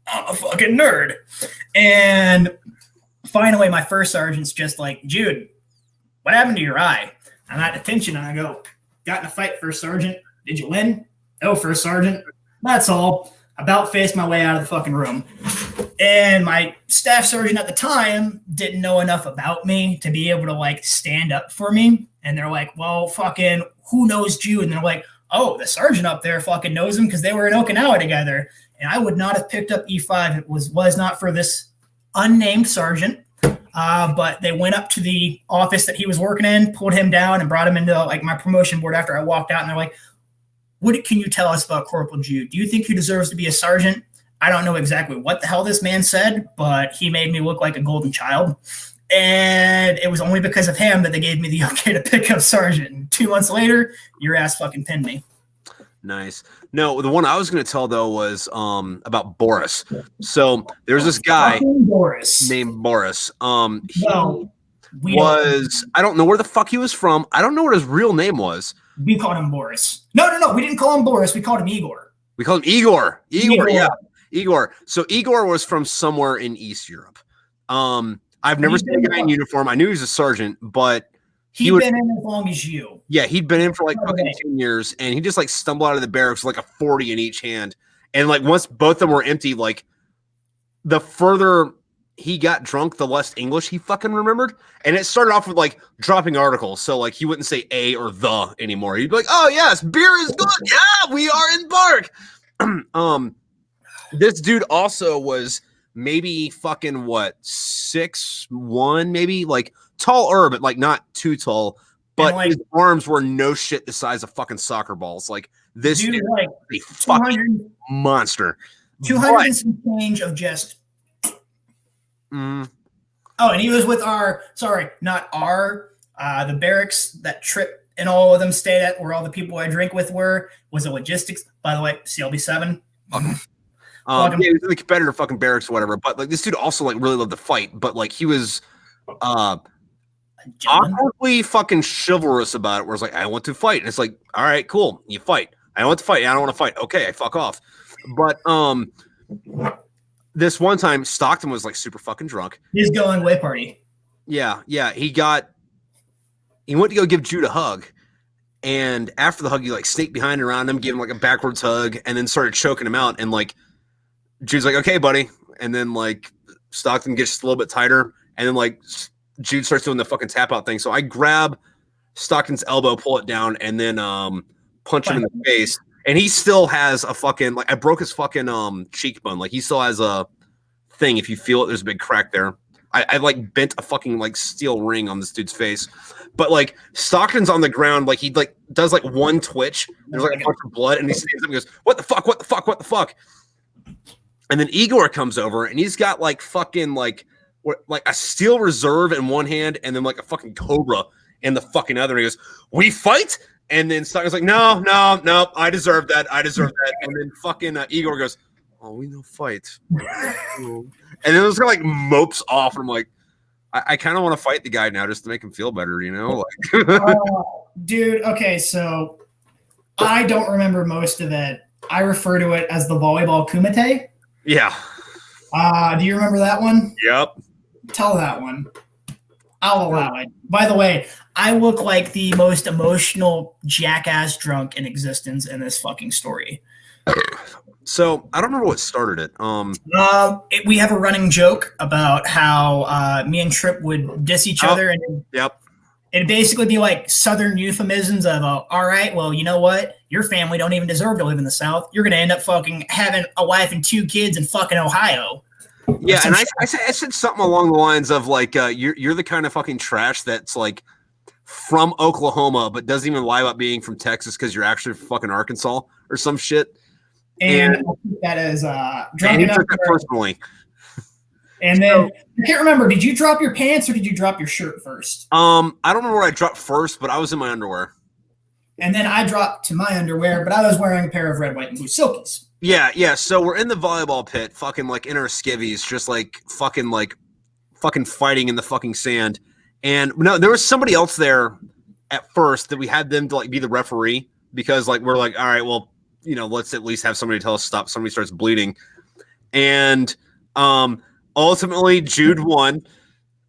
I'm a fucking nerd. And finally, my first sergeant's just like, Jude, what happened to your eye? I'm at detention. And I go, got in a fight, first sergeant. Did you win? No, first sergeant. That's all. About faced my way out of the fucking room. And my staff sergeant at the time didn't know enough about me to be able to like stand up for me. And they're like, well, fucking, who knows Jude? And they're like, oh, the sergeant up there fucking knows him because they were in Okinawa together. And I would not have picked up E5 if it was not for this unnamed sergeant. But they went up to the office that he was working in, pulled him down, and brought him into like my promotion board after I walked out. And they're like, what can you tell us about Corporal Jude? Do you think he deserves to be a sergeant? I don't know exactly what the hell this man said, but he made me look like a golden child. And it was only because of him that they gave me the okay to pick up sergeant. And 2 months later, your ass fucking pinned me. Nice. No, the one I was going to tell, though, was about Boris. So there's this guy named Boris. I don't know where the fuck he was from. I don't know what his real name was. We called him Boris. No. We didn't call him Boris. We called him Igor. We called him Igor. Yeah. Igor. So Igor was from somewhere in East Europe. I've never seen a guy in uniform. I knew he was a sergeant, but he'd been in as long as you. Yeah, he'd been in for like fucking 10 years, and he just like stumbled out of the barracks with like a 40 in each hand. And like once both of them were empty, like the further he got drunk, the less English he fucking remembered. And it started off with like dropping articles. So like he wouldn't say a or the anymore. He'd be like, oh yes, beer is good. Yeah, we are in Bark. This dude also was maybe fucking 6'1", maybe like taller, but like not too tall. But like, his arms were no shit the size of fucking soccer balls. Like this dude like a fucking monster. 200 and some change of just. Oh, and he was with the barracks that Tripp and all of them stayed at, where all the people I drink with was a logistics. By the way, CLB7. Yeah, he was in the competitor fucking barracks or whatever. But like this dude also like really loved to fight. But like he was awkwardly fucking chivalrous about it. Where it's like, I want to fight, and it's like, all right, cool, you fight. I want to fight. I don't want to fight. Okay, I fuck off. But this one time, Stockton was like super fucking drunk. He's going away party. Yeah. He went to go give Jude a hug, and after the hug, he like sneaked behind and around him, gave him like a backwards hug, and then started choking him out. And like Jude's like, okay, buddy. And then like Stockton gets just a little bit tighter, and then like Jude starts doing the fucking tap out thing. So I grab Stockton's elbow, pull it down, and then punch him in the face. And he still has a fucking, like, I broke his fucking cheekbone. Like, he still has a thing. If you feel it, there's a big crack there. I like bent a fucking like steel ring on this dude's face. But like Stockton's on the ground, like he like does like one twitch. There's like a bunch of blood, and he stands up and goes, "What the fuck? What the fuck? What the fuck?" And then Igor comes over, and he's got like fucking like a steel reserve in one hand, and then like a fucking cobra in the fucking other. And he goes, "We fight." And then Stockton's like, no, I deserve that. And then fucking Igor goes, "Oh, we no fight." And then it was kind of like mopes off. And I'm like, I kind of want to fight the guy now just to make him feel better, you know? Like, dude, okay, so I don't remember most of it. I refer to it as the volleyball kumite. Yeah. Do you remember that one? Yep. Tell that one. I'll allow it. By the way, I look like the most emotional jackass drunk in existence in this fucking story. So I don't remember what started it. We have a running joke about how me and Tripp would diss each other, and yep. It'd basically be like Southern euphemisms of, all right, well, you know what? Your family don't even deserve to live in the South. You're going to end up fucking having a wife and 2 kids in fucking Ohio. Yeah, and I said something along the lines of like, you're the kind of fucking trash that's like from Oklahoma, but doesn't even lie about being from Texas because you're actually from fucking Arkansas or some shit. And I think that is drunk enough. Took that personally. And then I can't remember. Did you drop your pants or did you drop your shirt first? I don't remember what I dropped first, but I was in my underwear. And then I dropped to my underwear, but I was wearing a pair of red, white, and blue silkies. Yeah. So we're in the volleyball pit, fucking like in our skivvies, just like fucking fighting in the fucking sand. And no, there was somebody else there at first that we had them to like be the referee because like we're like, all right, well, you know, let's at least have somebody tell us stop. Somebody starts bleeding, and ultimately, Jude won.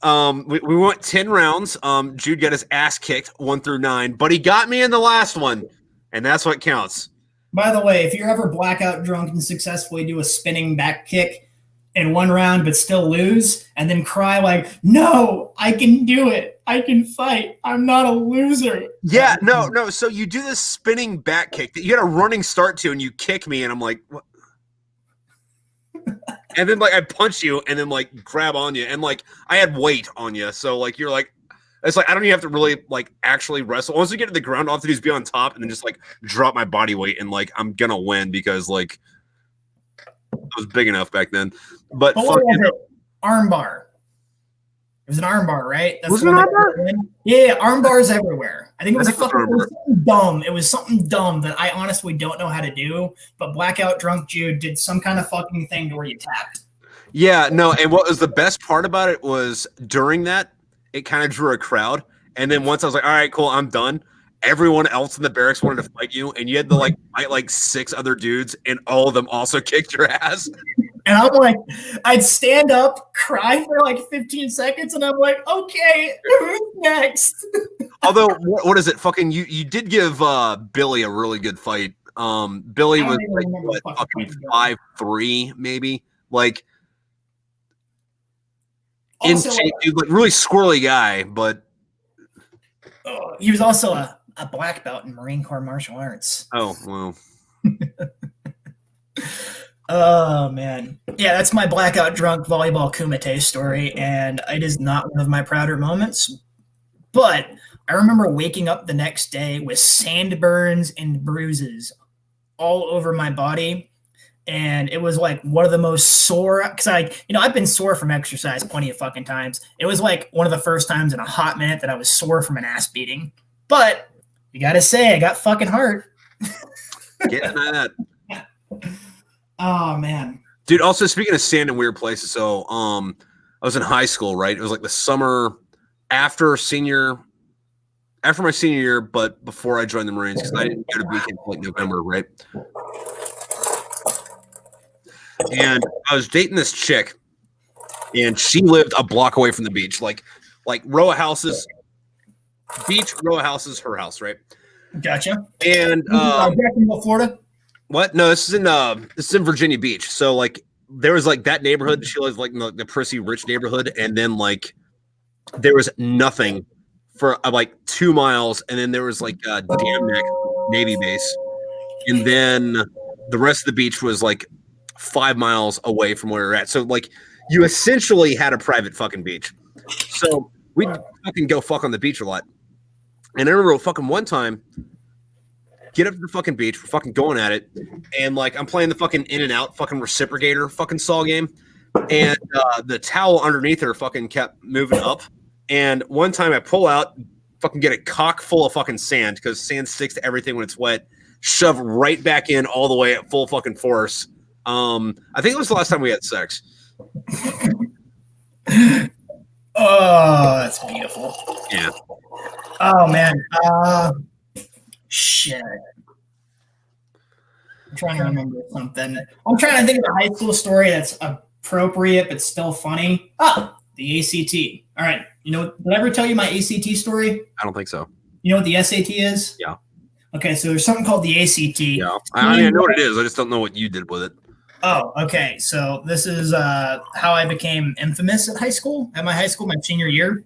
We went 10 rounds. Jude got his ass kicked 1 through 9, but he got me in the last one, and that's what counts. By the way, if you're ever blackout drunk and successfully do a spinning back kick in 1 round but still lose, and then cry like, no, I can do it. I can fight. I'm not a loser. Yeah, no. So you do this spinning back kick that you had a running start to, and you kick me, and I'm like, what? And then like I punch you and then like grab on you and like I had weight on you, so like you're like it's like I don't even have to really like actually wrestle. Once we get to the ground, all I have to do is be on top and then just like drop my body weight and like I'm gonna win because like I was big enough back then. But what was it? Armbar. It was an armbar, right? Was it an armbar? Yeah, arm bars everywhere. I think it was something dumb. It was something dumb that I honestly don't know how to do. But blackout drunk Jude did some kind of fucking thing to where you tapped. Yeah, no. And what was the best part about it was during that, it kind of drew a crowd. And then once I was like, all right, cool, I'm done. Everyone else in the barracks wanted to fight you, and you had to like fight like 6 other dudes, and all of them also kicked your ass. And I'm like, I'd stand up, cry for like 15 seconds, and I'm like, okay, who's next? Although, what is it? Fucking, you did give Billy a really good fight. Billy was like what, fucking 5'3", maybe, like also, in shape, dude, like really squirrely guy, but he was also a black belt in Marine Corps martial arts. Oh, well. Oh, man. Yeah, that's my blackout drunk volleyball kumite story, and it is not one of my prouder moments. But I remember waking up the next day with sand burns and bruises all over my body, and it was like one of the most sore, because I've been sore from exercise plenty of fucking times. It was like one of the first times in a hot minute that I was sore from an ass beating. But you got to say, I got fucking hurt. Getting that. Oh, man. Dude, also speaking of sand in weird places, so I was in high school, right? It was like the summer after my senior year, but before I joined the Marines, because I didn't go to boot camp until like November, right? And I was dating this chick, and she lived a block away from the beach, like row of houses, beach, row of houses, her house, right? Gotcha. And Jacksonville, Florida. What? No, this is in Virginia Beach. So like there was like that neighborhood. She lives like in the prissy rich neighborhood, and then like there was nothing for like 2 miles, and then there was like a Dam Neck Navy base, and then the rest of the beach was like 5 miles away from where we were at. So like you essentially had a private fucking beach. So we'd fucking go fuck on the beach a lot. And I remember fucking one time, get up to the fucking beach, we're fucking going at it, and like I'm playing the fucking in and out fucking reciprocator fucking saw game, and the towel underneath her fucking kept moving up, and one time I pull out, fucking get a cock full of fucking sand, because sand sticks to everything when it's wet, shove right back in all the way at full fucking force. I think it was the last time we had sex. Oh, that's beautiful. Yeah. Oh, man. Shit. I'm trying to remember something. I'm trying to think of a high school story that's appropriate but still funny. Oh, the ACT. All right. You know, did I ever tell you my ACT story? I don't think so. You know what the SAT is? Yeah. Okay, so there's something called the ACT. Yeah, I mean, I know what it is. I just don't know what you did with it. Oh, okay. So this is how I became infamous at my high school, my senior year.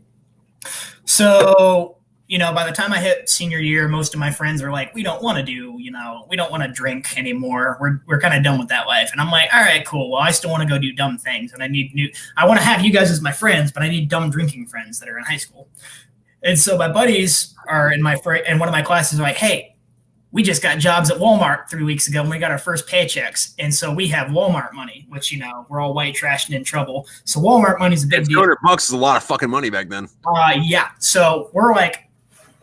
So, by the time I hit senior year, most of my friends are like, we don't want to drink anymore. We're kind of done with that life. And I'm like, all right, cool. Well, I still want to go do dumb things. And I want to have you guys as my friends, but I need dumb drinking friends that are in high school. And so my buddies are in one of my classes are like, hey, we just got jobs at Walmart 3 weeks ago and we got our first paychecks. And so we have Walmart money, which, we're all white trashed and in trouble. So Walmart money is a big deal. $200 is a lot of fucking money back then. Yeah. So we're like,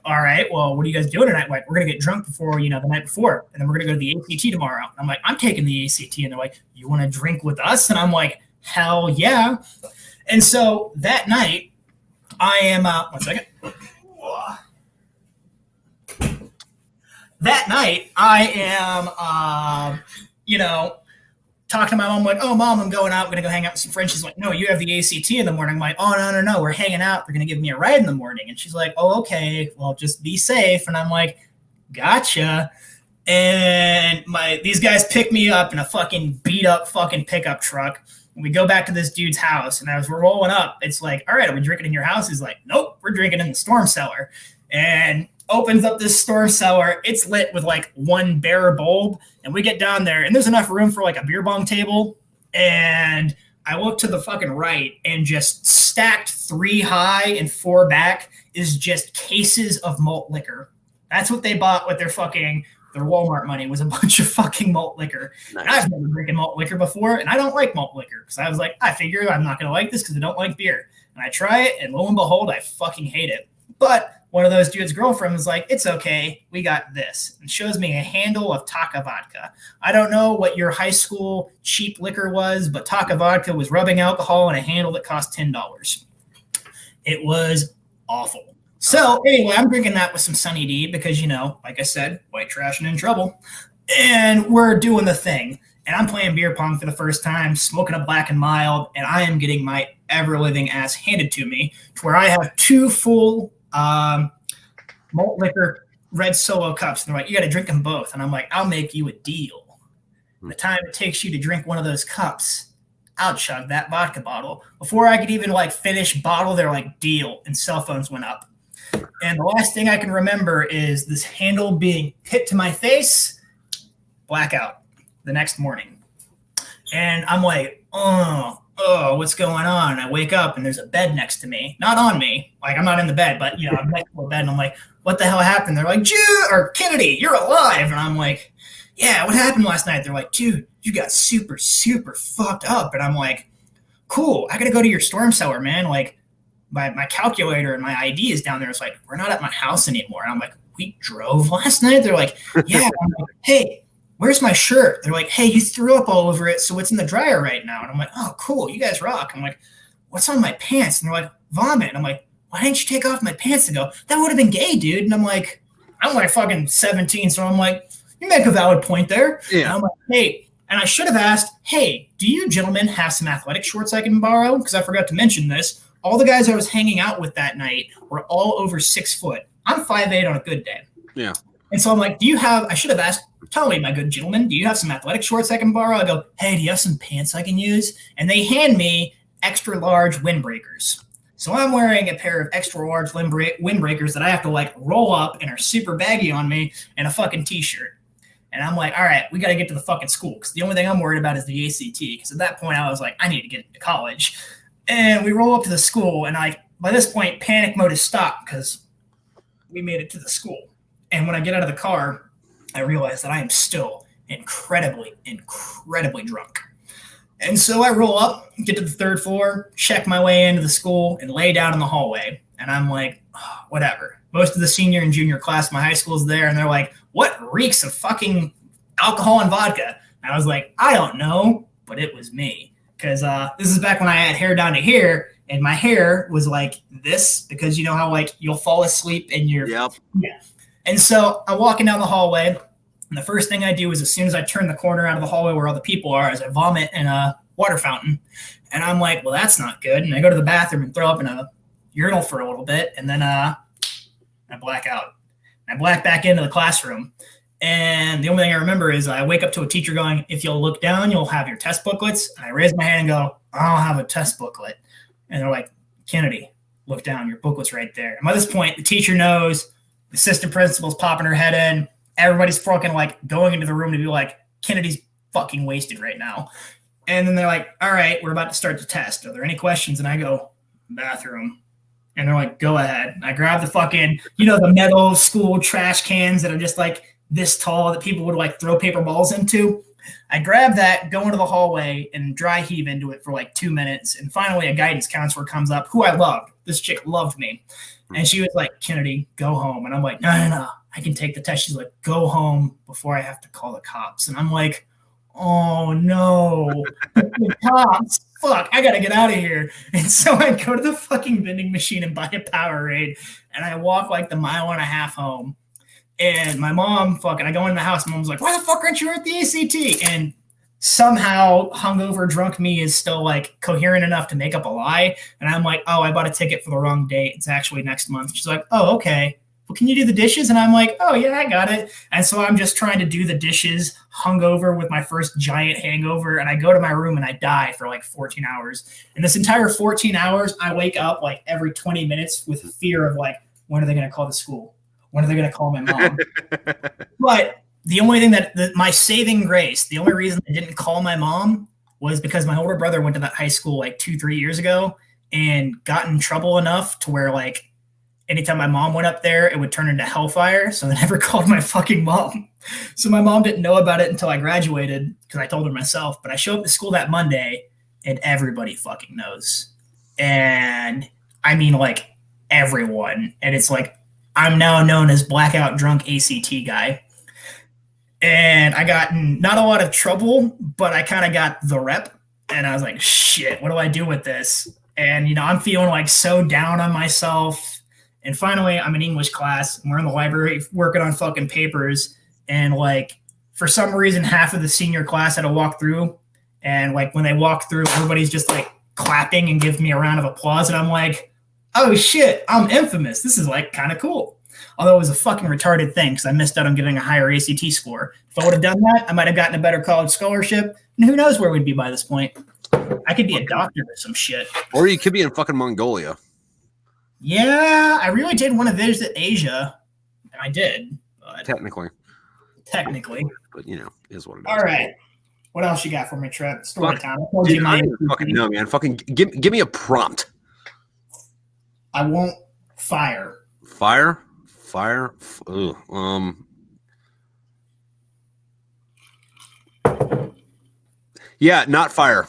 all right, well, what are you guys doing tonight? Like, we're going to get drunk before, the night before. And then we're going to go to the ACT tomorrow. And I'm like, I'm taking the ACT. And they're like, you want to drink with us? And I'm like, hell yeah. And so that night I am, one second. That night, I am, talking to my mom, like, oh, Mom, I'm going out. I'm going to go hang out with some friends. She's like, no, you have the ACT in the morning. I'm like, oh, no. We're hanging out. They're going to give me a ride in the morning. And she's like, oh, okay. Well, just be safe. And I'm like, gotcha. And these guys pick me up in a fucking beat up fucking pickup truck. And we go back to this dude's house. And as we're rolling up, it's like, all right, are we drinking in your house? He's like, nope, we're drinking in the storm cellar. And opens up this storm cellar. It's lit with like one bare bulb. And we get down there and there's enough room for like a beer bong table. And I look to the fucking right and just stacked 3 high and 4 back is just cases of malt liquor. That's what they bought with their Walmart money, was a bunch of fucking malt liquor. Nice. And I've never drinking malt liquor before. And I don't like malt liquor because I was like, I figure I'm not going to like this because I don't like beer. And I try it and lo and behold, I fucking hate it. But one of those dudes' girlfriends was like, it's okay, we got this, and shows me a handle of Taka vodka. I don't know what your high school cheap liquor was, but Taka vodka was rubbing alcohol in a handle that cost $10. It was awful. So anyway, I'm drinking that with some Sunny D because, like I said, white trash and in trouble. And we're doing the thing. And I'm playing beer pong for the first time, smoking a Black and Mild, and I am getting my ever-living ass handed to me to where I have 2 full malt liquor red Solo cups. And they're like, you got to drink them both. And I'm like, I'll make you a deal. The time it takes you to drink one of those cups, I'll chug that vodka bottle. Before I could even finish bottle, they're like, deal. And cell phones went up. And the last thing I can remember is this handle being hit to my face, blackout the next morning. And I'm like, oh, what's going on? I wake up and there's a bed next to me. Not on me. I'm not in the bed, but, I'm next to a bed and I'm like, what the hell happened? They're like, Jude or Kennedy, you're alive. And I'm like, yeah, what happened last night? They're like, dude, you got super, super fucked up. And I'm like, cool, I got to go to your storm cellar, man. My calculator and my ID is down there. It's like, we're not at my house anymore. And I'm like, we drove last night? They're like, yeah. I'm like, hey, where's my shirt? They're like, hey, you threw up all over it, so it's in the dryer right now. And I'm like, oh, cool, you guys rock. I'm like, what's on my pants? And they're like, vomit. And I'm like, why didn't you take off my pants? To go, that would have been gay, dude. And I'm like, I'm fucking 17, so I'm like, you make a valid point there. Yeah. And I'm like, hey, and I should have asked, hey, do you gentlemen have some athletic shorts I can borrow? Because I forgot to mention this. All the guys I was hanging out with that night were all over 6 foot. I'm 5'8" on a good day. Yeah. And so I'm like, I should have asked, tell me, my good gentleman, do you have some athletic shorts I can borrow? I go, hey, do you have some pants I can use? And they hand me extra large windbreakers. So I'm wearing a pair of extra large windbreakers that I have to roll up and are super baggy on me and a fucking t-shirt. And I'm like, all right, we got to get to the fucking school because the only thing I'm worried about is the ACT. Because at that point I was like, I need to get into college. And we roll up to the school and by this point, panic mode is stopped because we made it to the school. And when I get out of the car, I realize that I am still incredibly, incredibly drunk. And so I roll up, get to the 3rd floor, check my way into the school, and lay down in the hallway. And I'm like, oh, whatever. Most of the senior and junior class of my high school is there, and they're like, what reeks of fucking alcohol and vodka? And I was like, I don't know, but it was me. Because this is back when I had hair down to here, and my hair was like this, because you know how you'll fall asleep and you're... Yep. Yeah. And so I'm walking down the hallway, and the first thing I do is as soon as I turn the corner out of the hallway where all the people are, is I vomit in a water fountain. And I'm like, well, that's not good. And I go to the bathroom and throw up in a urinal for a little bit, and then I black out. I black back into the classroom. And the only thing I remember is I wake up to a teacher going, if you'll look down, you'll have your test booklets. And I raise my hand and go, I don't have a test booklet. And they're like, Kennedy, look down, your booklet's right there. And by this point, the teacher knows, the assistant principal's popping her head in. Everybody's fucking like going into the room to be like, Kennedy's fucking wasted right now. And then they're like, all right, we're about to start the test. Are there any questions? And I go, bathroom. And they're like, go ahead. And I grab the fucking, the metal school trash cans that are just like this tall that people would like throw paper balls into. I grab that, go into the hallway, and dry heave into it for like 2 minutes. And finally, a guidance counselor comes up, who I loved. This chick loved me. And she was like, Kennedy, go home. And I'm like, no, I can take the test. She's like, go home before I have to call the cops. And I'm like, oh, no. The cops. Fuck, I got to get out of here. And so I go to the fucking vending machine and buy a Powerade. And I walk like the 1.5 miles home. And my mom, I go in the house. Mom's like, why the fuck aren't you at the ACT? And somehow hungover drunk me is still like coherent enough to make up a lie. And I'm like, oh, I bought a ticket for the wrong date. It's actually next month. She's like, oh, okay. Well, can you do the dishes? And I'm like, oh, yeah, I got it. And so I'm just trying to do the dishes hungover with my first giant hangover. And I go to my room and I die for like 14 hours. And this entire 14 hours, I wake up like every 20 minutes with fear of like, when are they going to call the school? When are they going to call my mom? But the only thing my saving grace, the only reason I didn't call my mom was because my older brother went to that high school like 2-3 years ago and got in trouble enough to where like anytime my mom went up there, it would turn into hellfire. So I never called my fucking mom. So my mom didn't know about it until I graduated because I told her myself. But I show up to school that Monday and everybody fucking knows. And I mean like everyone. And it's like, I'm now known as blackout drunk ACT guy. And I got in not a lot of trouble, but I kind of got the rep. And I was like, shit, what do I do with this? And, I'm feeling like so down on myself. And finally, I'm in English class. And we're in the library working on fucking papers. And like, for some reason, half of the senior class had to walk through. And like, when they walk through, everybody's just like clapping and giving me a round of applause. And I'm like, oh shit, I'm infamous. This is like kind of cool. Although it was a fucking retarded thing because I missed out on getting a higher ACT score. If I would have done that, I might have gotten a better college scholarship. And who knows where we'd be by this point. I could be a doctor or some shit. Or you could be in fucking Mongolia. Yeah, I really did want to visit Asia. And I did. Technically. But, is what it is. All right. What else you got for me, Tripp? Story time. I don't even fucking know, man. Fucking give me a prompt. I won't fire. Fire? Yeah, not fire.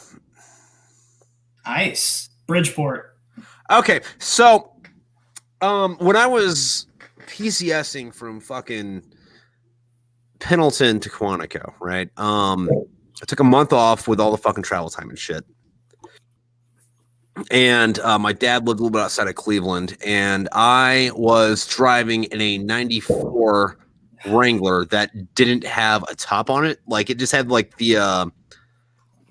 Nice. Bridgeport. Okay, so when I was PCSing from fucking Pendleton to Quantico, right? I took a month off with all the fucking travel time and shit. And my dad lived a little bit outside of Cleveland, and I was driving in a 94 Wrangler that didn't have a top on it. Like, it just had like the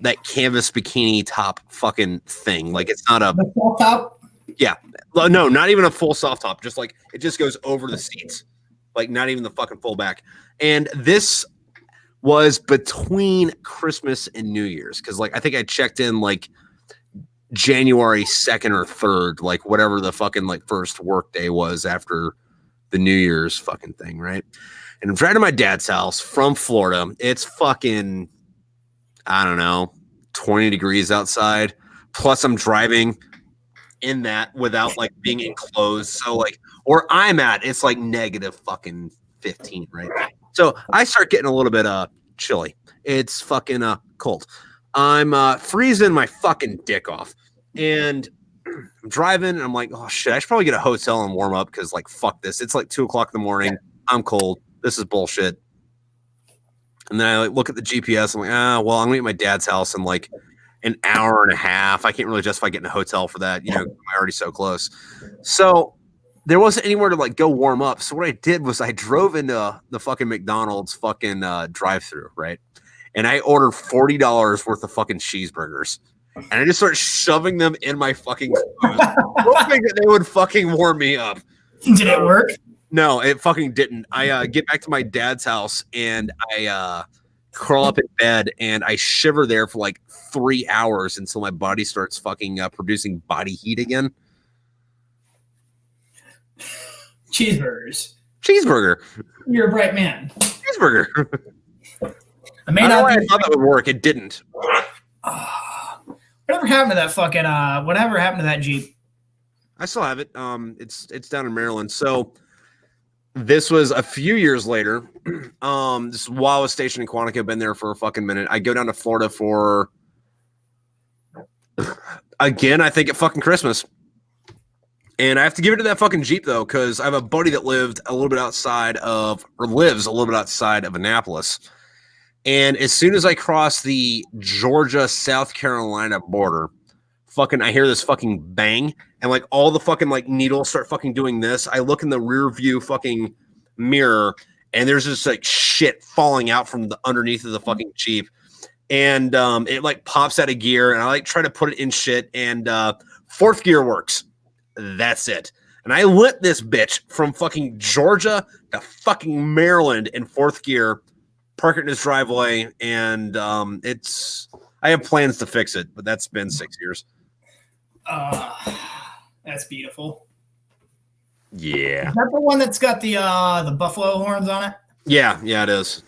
that canvas bikini top fucking thing. Like, it's not a full top. Yeah, no, not even a full soft top. Just like it just goes over the seats, like not even the fucking full back. And this was between Christmas and New Year's because, like, I think I checked in like January 2nd or 3rd, like whatever the fucking like first work day was after the New Year's fucking thing, right? And I'm driving to my dad's house from Florida. It's fucking, I don't know, 20 degrees outside. Plus I'm driving in that without like being enclosed. So like, or I'm at, it's like negative fucking 15, right? So I start getting a little bit chilly. It's fucking cold. I'm freezing my fucking dick off. And I'm driving and I'm like, oh shit, I should probably get a hotel and warm up because like fuck this. It's like 2 o'clock in the morning. I'm cold. This is bullshit. And then I like look at the GPS. I'm like, well, I'm gonna be at my dad's house in like an hour and a half. I can't really justify getting a hotel for that. I'm already so close. So there wasn't anywhere to like go warm up. So what I did was I drove into the fucking McDonald's fucking drive-through, right? And I ordered $40 worth of fucking cheeseburgers. And I just started shoving them in my fucking food, hoping that they would fucking warm me up. Did it work? No, it fucking didn't. I get back to my dad's house and I crawl up in bed and I shiver there for like 3 hours until my body starts fucking producing body heat again. Cheeseburgers. Cheeseburger. You're a bright man. Cheeseburger. I may not. I thought that would work. It didn't. Whatever happened to that fucking? Whatever happened to that Jeep? I still have it. It's down in Maryland. So this was a few years later. This is while I was stationed in Quantico. Been there for a fucking minute. I go down to Florida for again. I think at fucking Christmas. And I have to give it to that fucking Jeep, though, because I have a buddy that lives a little bit outside of Annapolis. And as soon as I cross the Georgia-South Carolina border, fucking, I hear this fucking bang. And, like, all the fucking, like, needles start fucking doing this. I look in the rear view fucking mirror, and there's just, like, shit falling out from the underneath of the fucking Jeep. And it, like, pops out of gear, and I, like, try to put it in shit, and fourth gear works. That's it. And I lit this bitch from fucking Georgia to fucking Maryland in fourth gear, park it in his driveway, and I have plans to fix it, but that's been 6 years. That's beautiful. Yeah. Is that the one that's got the buffalo horns on it? Yeah, it is.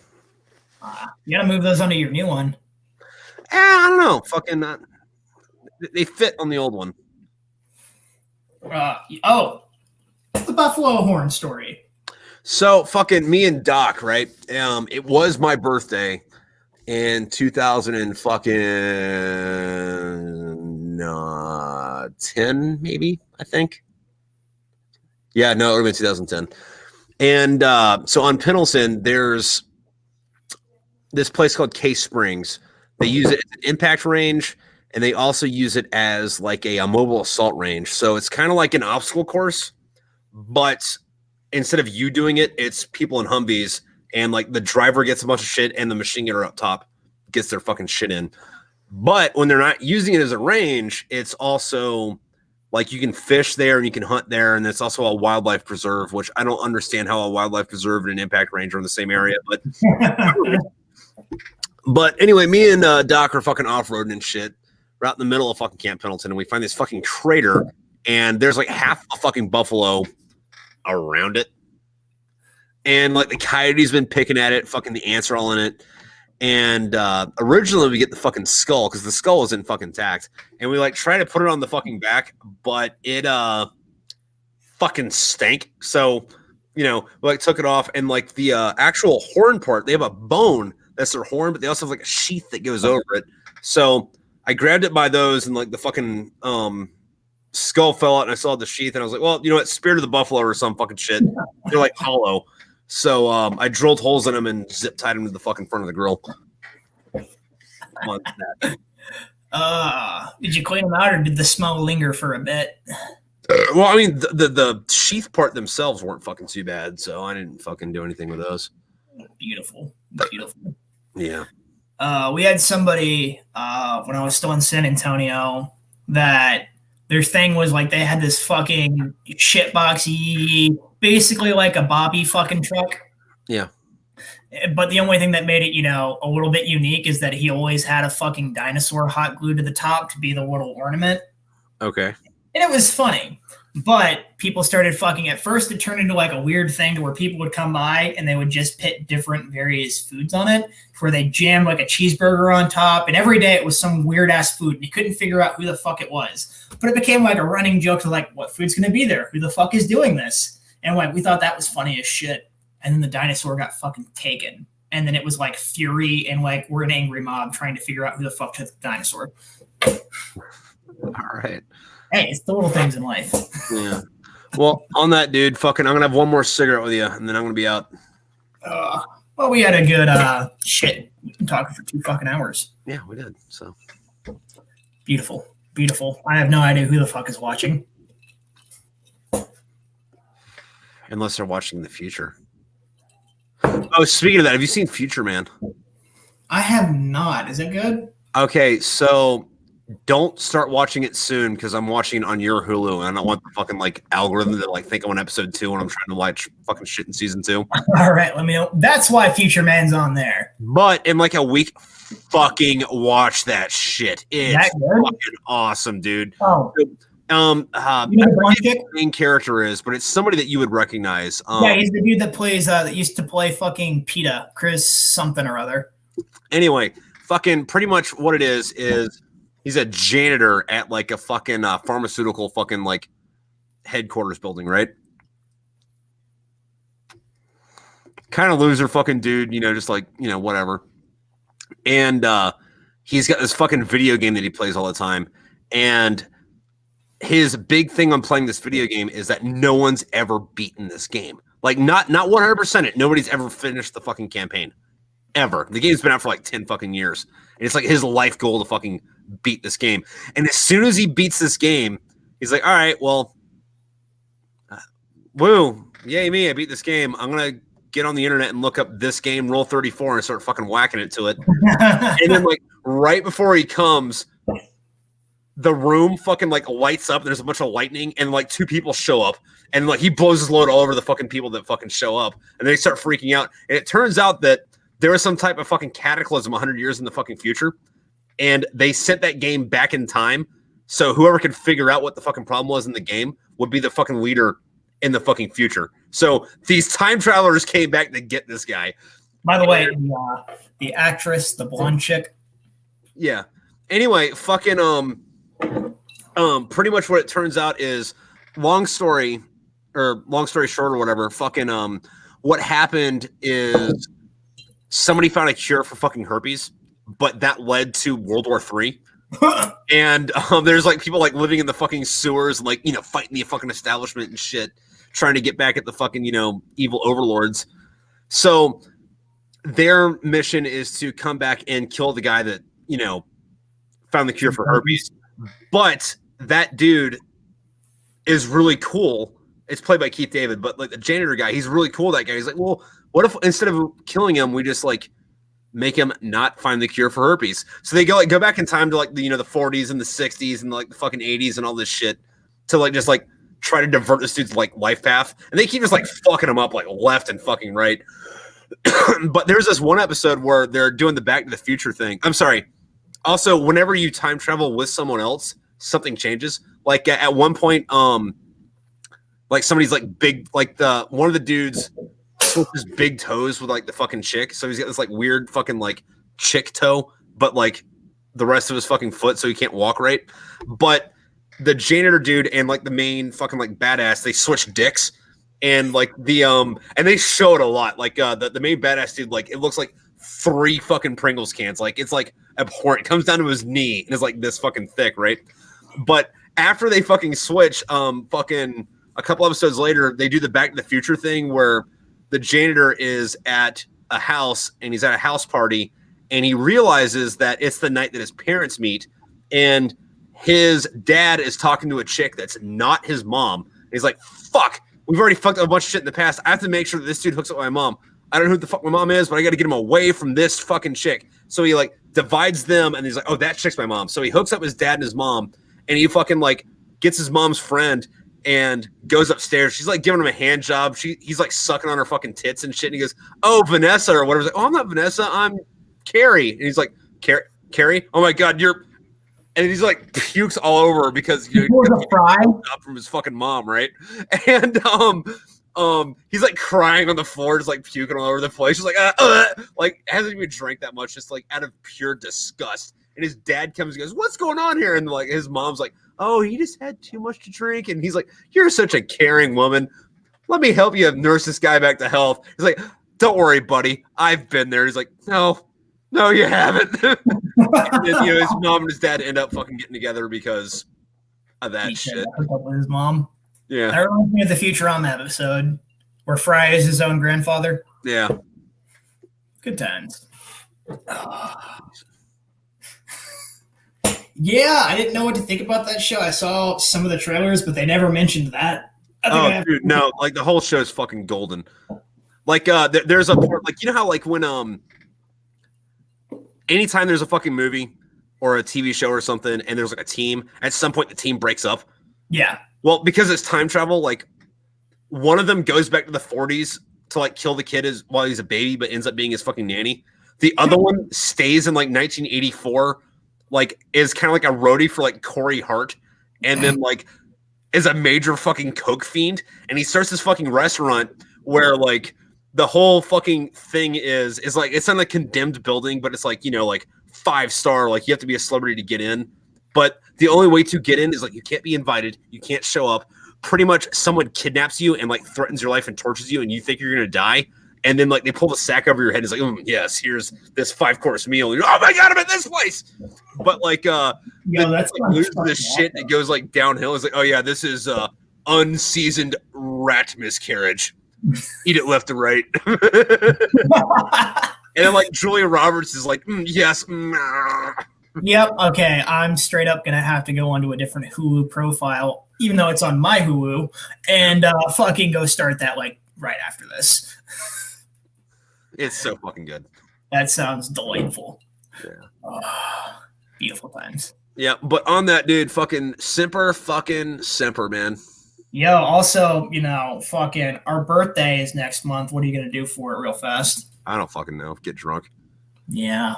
You gotta move those onto your new one. I don't know. Fucking they fit on the old one. The buffalo horn story. So fucking me and Doc, right? It was my birthday in 2010, maybe, I think. Yeah, no, it would have been 2010. And so on Pendleton, there's this place called Case Springs. They use it as an impact range, and they also use it as like a mobile assault range. So it's kind of like an obstacle course, but instead of you doing it, it's people in Humvees, and like the driver gets a bunch of shit and the machine gunner up top gets their fucking shit in. But when they're not using it as a range, it's also like you can fish there and you can hunt there, and it's also a wildlife preserve, which I don't understand how a wildlife preserve and an impact range are in the same area, but but anyway, me and Doc are fucking off-roading and shit. We're out in the middle of fucking Camp Pendleton, and we find this fucking crater, and there's like half a fucking buffalo around it. And like the coyote's been picking at it, fucking the ants are all in it. And originally we get the fucking skull because the skull isn't fucking intact. And we like try to put it on the fucking back, but it fucking stank. So, you know, we like took it off, and like the actual horn part, they have a bone that's their horn, but they also have like a sheath that goes over it. So I grabbed it by those, and like the fucking skull fell out, and I saw the sheath, and I was like, well, you know what, Spirit of the Buffalo or some fucking shit. They're like hollow. So I drilled holes in them and zip tied them to the fucking front of the grill. Did you clean them out, or did the smell linger for a bit? Well, I mean, the sheath part themselves weren't fucking too bad, so I didn't fucking do anything with those. Beautiful. Yeah. We had somebody when I was still in San Antonio that their thing was like they had this fucking shitboxy, basically like a Bobby fucking truck. Yeah. But the only thing that made it, you know, a little bit unique is that he always had a fucking dinosaur hot glued to the top to be the little ornament. Okay. And it was funny. But people started fucking, at first it turned into like a weird thing to where people would come by and they would just put different various foods on it, where they jammed like a cheeseburger on top, and every day it was some weird ass food and you couldn't figure out who the fuck it was. But it became like a running joke to like, what food's going to be there? Who the fuck is doing this? And like, we thought that was funny as shit. And then the dinosaur got fucking taken. And then it was like fury, and like we're an angry mob trying to figure out who the fuck took the dinosaur. All right. Hey, it's the little things in life. Yeah. Well, on that, dude, fucking, I'm gonna have one more cigarette with you, and then I'm gonna be out. Well, we had a good shit. We've been talking for 2 fucking hours. Yeah, we did. So beautiful. I have no idea who the fuck is watching. Unless they're watching the future. Oh, speaking of that, have you seen Future Man? I have not. Is it good? Okay, so don't start watching it soon because I'm watching it on your Hulu and I don't want the fucking like algorithm to like think I'm on episode 2 when I'm trying to watch fucking shit in season 2. All right, let me know. That's why Future Man's on there. But in like a week, fucking watch that shit. It's fucking awesome, dude. Oh. I don't know what the main character is, but it's somebody that you would recognize. Yeah, he's the dude that plays that used to play fucking PETA, Chris something or other. Anyway, fucking pretty much what it is he's a janitor at like a fucking pharmaceutical fucking like headquarters building, right? Kind of loser fucking dude, you know, just like, you know, whatever. And he's got this fucking video game that he plays all the time. And his big thing on playing this video game is that no one's ever beaten this game. Like not 100% it. Nobody's ever finished the fucking campaign. Ever. The game's been out for like 10 fucking years. And it's like his life goal to fucking beat this game. And as soon as he beats this game, he's like, all right, well, woo, yay me, I beat this game. I'm going to get on the internet and look up this game, Roll 34, and start fucking whacking it to it. And then like right before he comes, the room fucking like lights up. There's a bunch of lightning and like 2 people show up and like he blows his load all over the fucking people that fucking show up. And they start freaking out. And it turns out that there was some type of fucking cataclysm 100 years in the fucking future. And they sent that game back in time. So whoever could figure out what the fucking problem was in the game would be the fucking leader in the fucking future. So these time travelers came back to get this guy. By the way, the actress, the blonde chick. Yeah. Anyway, fucking pretty much what it turns out is long story short or whatever, fucking what happened is somebody found a cure for fucking herpes, but that led to World War III. And there's like people like living in the fucking sewers and like, you know, fighting the fucking establishment and shit, trying to get back at the fucking, you know, evil overlords. So their mission is to come back and kill the guy that, you know, found the cure for herpes. But that dude is really cool. It's played by Keith David, but like the janitor guy, he's really cool. That guy. He's like, well, what if instead of killing him, we just like make him not find the cure for herpes? So they go back in time to like the, you know, the 40s and the 60s and like the fucking 80s and all this shit to like just like try to divert this dude's like life path. And they keep just like fucking him up like left and fucking right. But there's this one episode where they're doing the Back to the Future thing. I'm sorry. Also, whenever you time travel with someone else, something changes. Like at one point, like somebody's like big, like the one of the dudes switches big toes with like the fucking chick. So he's got this like weird fucking like chick toe, but like the rest of his fucking foot, so he can't walk right. But the janitor dude and like the main fucking like badass, they switch dicks. And like the and they show it a lot. Like the main badass dude, like it looks like 3 fucking Pringles cans. Like it's like abhorrent. It comes down to his knee and is like this fucking thick, right? But after they fucking switch, fucking a couple episodes later, they do the Back to the Future thing where the janitor is at a house and he's at a house party and he realizes that it's the night that his parents meet and his dad is talking to a chick that's not his mom. And he's like, fuck. We've already fucked up a bunch of shit in the past. I have to make sure that this dude hooks up with my mom. I don't know who the fuck my mom is, but I got to get him away from this fucking chick. So he like divides them and he's like, oh, that chick's my mom. So he hooks up his dad and his mom and he fucking like gets his mom's friend and goes upstairs. She's like giving him a hand job. He's like sucking on her fucking tits and shit. And he goes, oh, Vanessa or whatever. He's like, oh, I'm not Vanessa. I'm Carrie. And he's like, Carrie? Oh my God, you're. And he's like pukes all over because you know, up from his fucking mom, right? And he's like crying on the floor, just like puking all over the place. He's like hasn't even drank that much, just like out of pure disgust. And his dad comes and goes, "What's going on here?" And like his mom's like, "Oh, he just had too much to drink." And he's like, "You're such a caring woman. Let me help you nurse this guy back to health." He's like, "Don't worry, buddy. I've been there." He's like, No, you haven't. And then, you know, his mom and his dad end up fucking getting together because of that shit. With his mom. Yeah. I reminds me of the Futurama episode where Fry is his own grandfather. Yeah. Good times. Yeah, I didn't know what to think about that show. I saw some of the trailers, but they never mentioned that. Dude, no. Like, the whole show is fucking golden. Like, there's a part, like, you know how, like, when, anytime there's a fucking movie or a TV show or something, and there's like a team. At some point, the team breaks up. Yeah. Well, because it's time travel, like one of them goes back to the 40s to like kill the kid while he's a baby, but ends up being his fucking nanny. The other one stays in like 1984, like is kind of like a roadie for like Corey Hart, and then like is a major fucking coke fiend, and he starts this fucking restaurant where like the whole fucking thing is like it's in a condemned building, but it's like, you know, like 5-star, like you have to be a celebrity to get in. But the only way to get in is like you can't be invited, you can't show up. Pretty much someone kidnaps you and like threatens your life and tortures you, and you think you're gonna die. And then like they pull the sack over your head. It's like, yes, here's this 5-course meal. And oh my god, I'm at this place. But like that's like, loses this shit. It goes like downhill. It's like, oh yeah, this is unseasoned rat miscarriage. Eat it left and right. And then like Julia Roberts is like, yes. Yep. Okay. I'm straight up gonna have to go onto a different Hulu profile, even though it's on my Hulu, and fucking go start that like right after this. It's so fucking good. That sounds delightful. Yeah. Oh, beautiful times. Yeah, but on that, dude, fucking simper, man. Yo, also, you know, fucking our birthday is next month. What are you gonna do for it real fast? I don't fucking know. Get drunk. Yeah.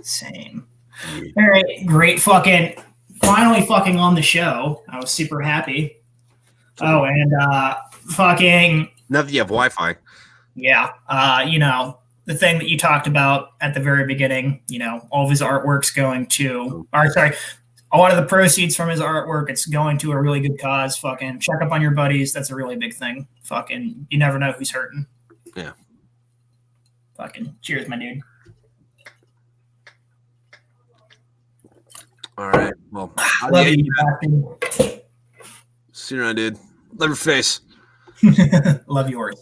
Same. All right, great fucking finally fucking on the show. I was super happy. Oh, and fucking now that you have Wi-Fi. Yeah. You know, the thing that you talked about at the very beginning, you know, all of his artwork's going to a lot of the proceeds from his artwork, it's going to a really good cause. Fucking check up on your buddies. That's a really big thing. Fucking you never know who's hurting. Yeah. Fucking cheers, my dude. All right. Well, love you, see you around, dude. Love your face. Love yours.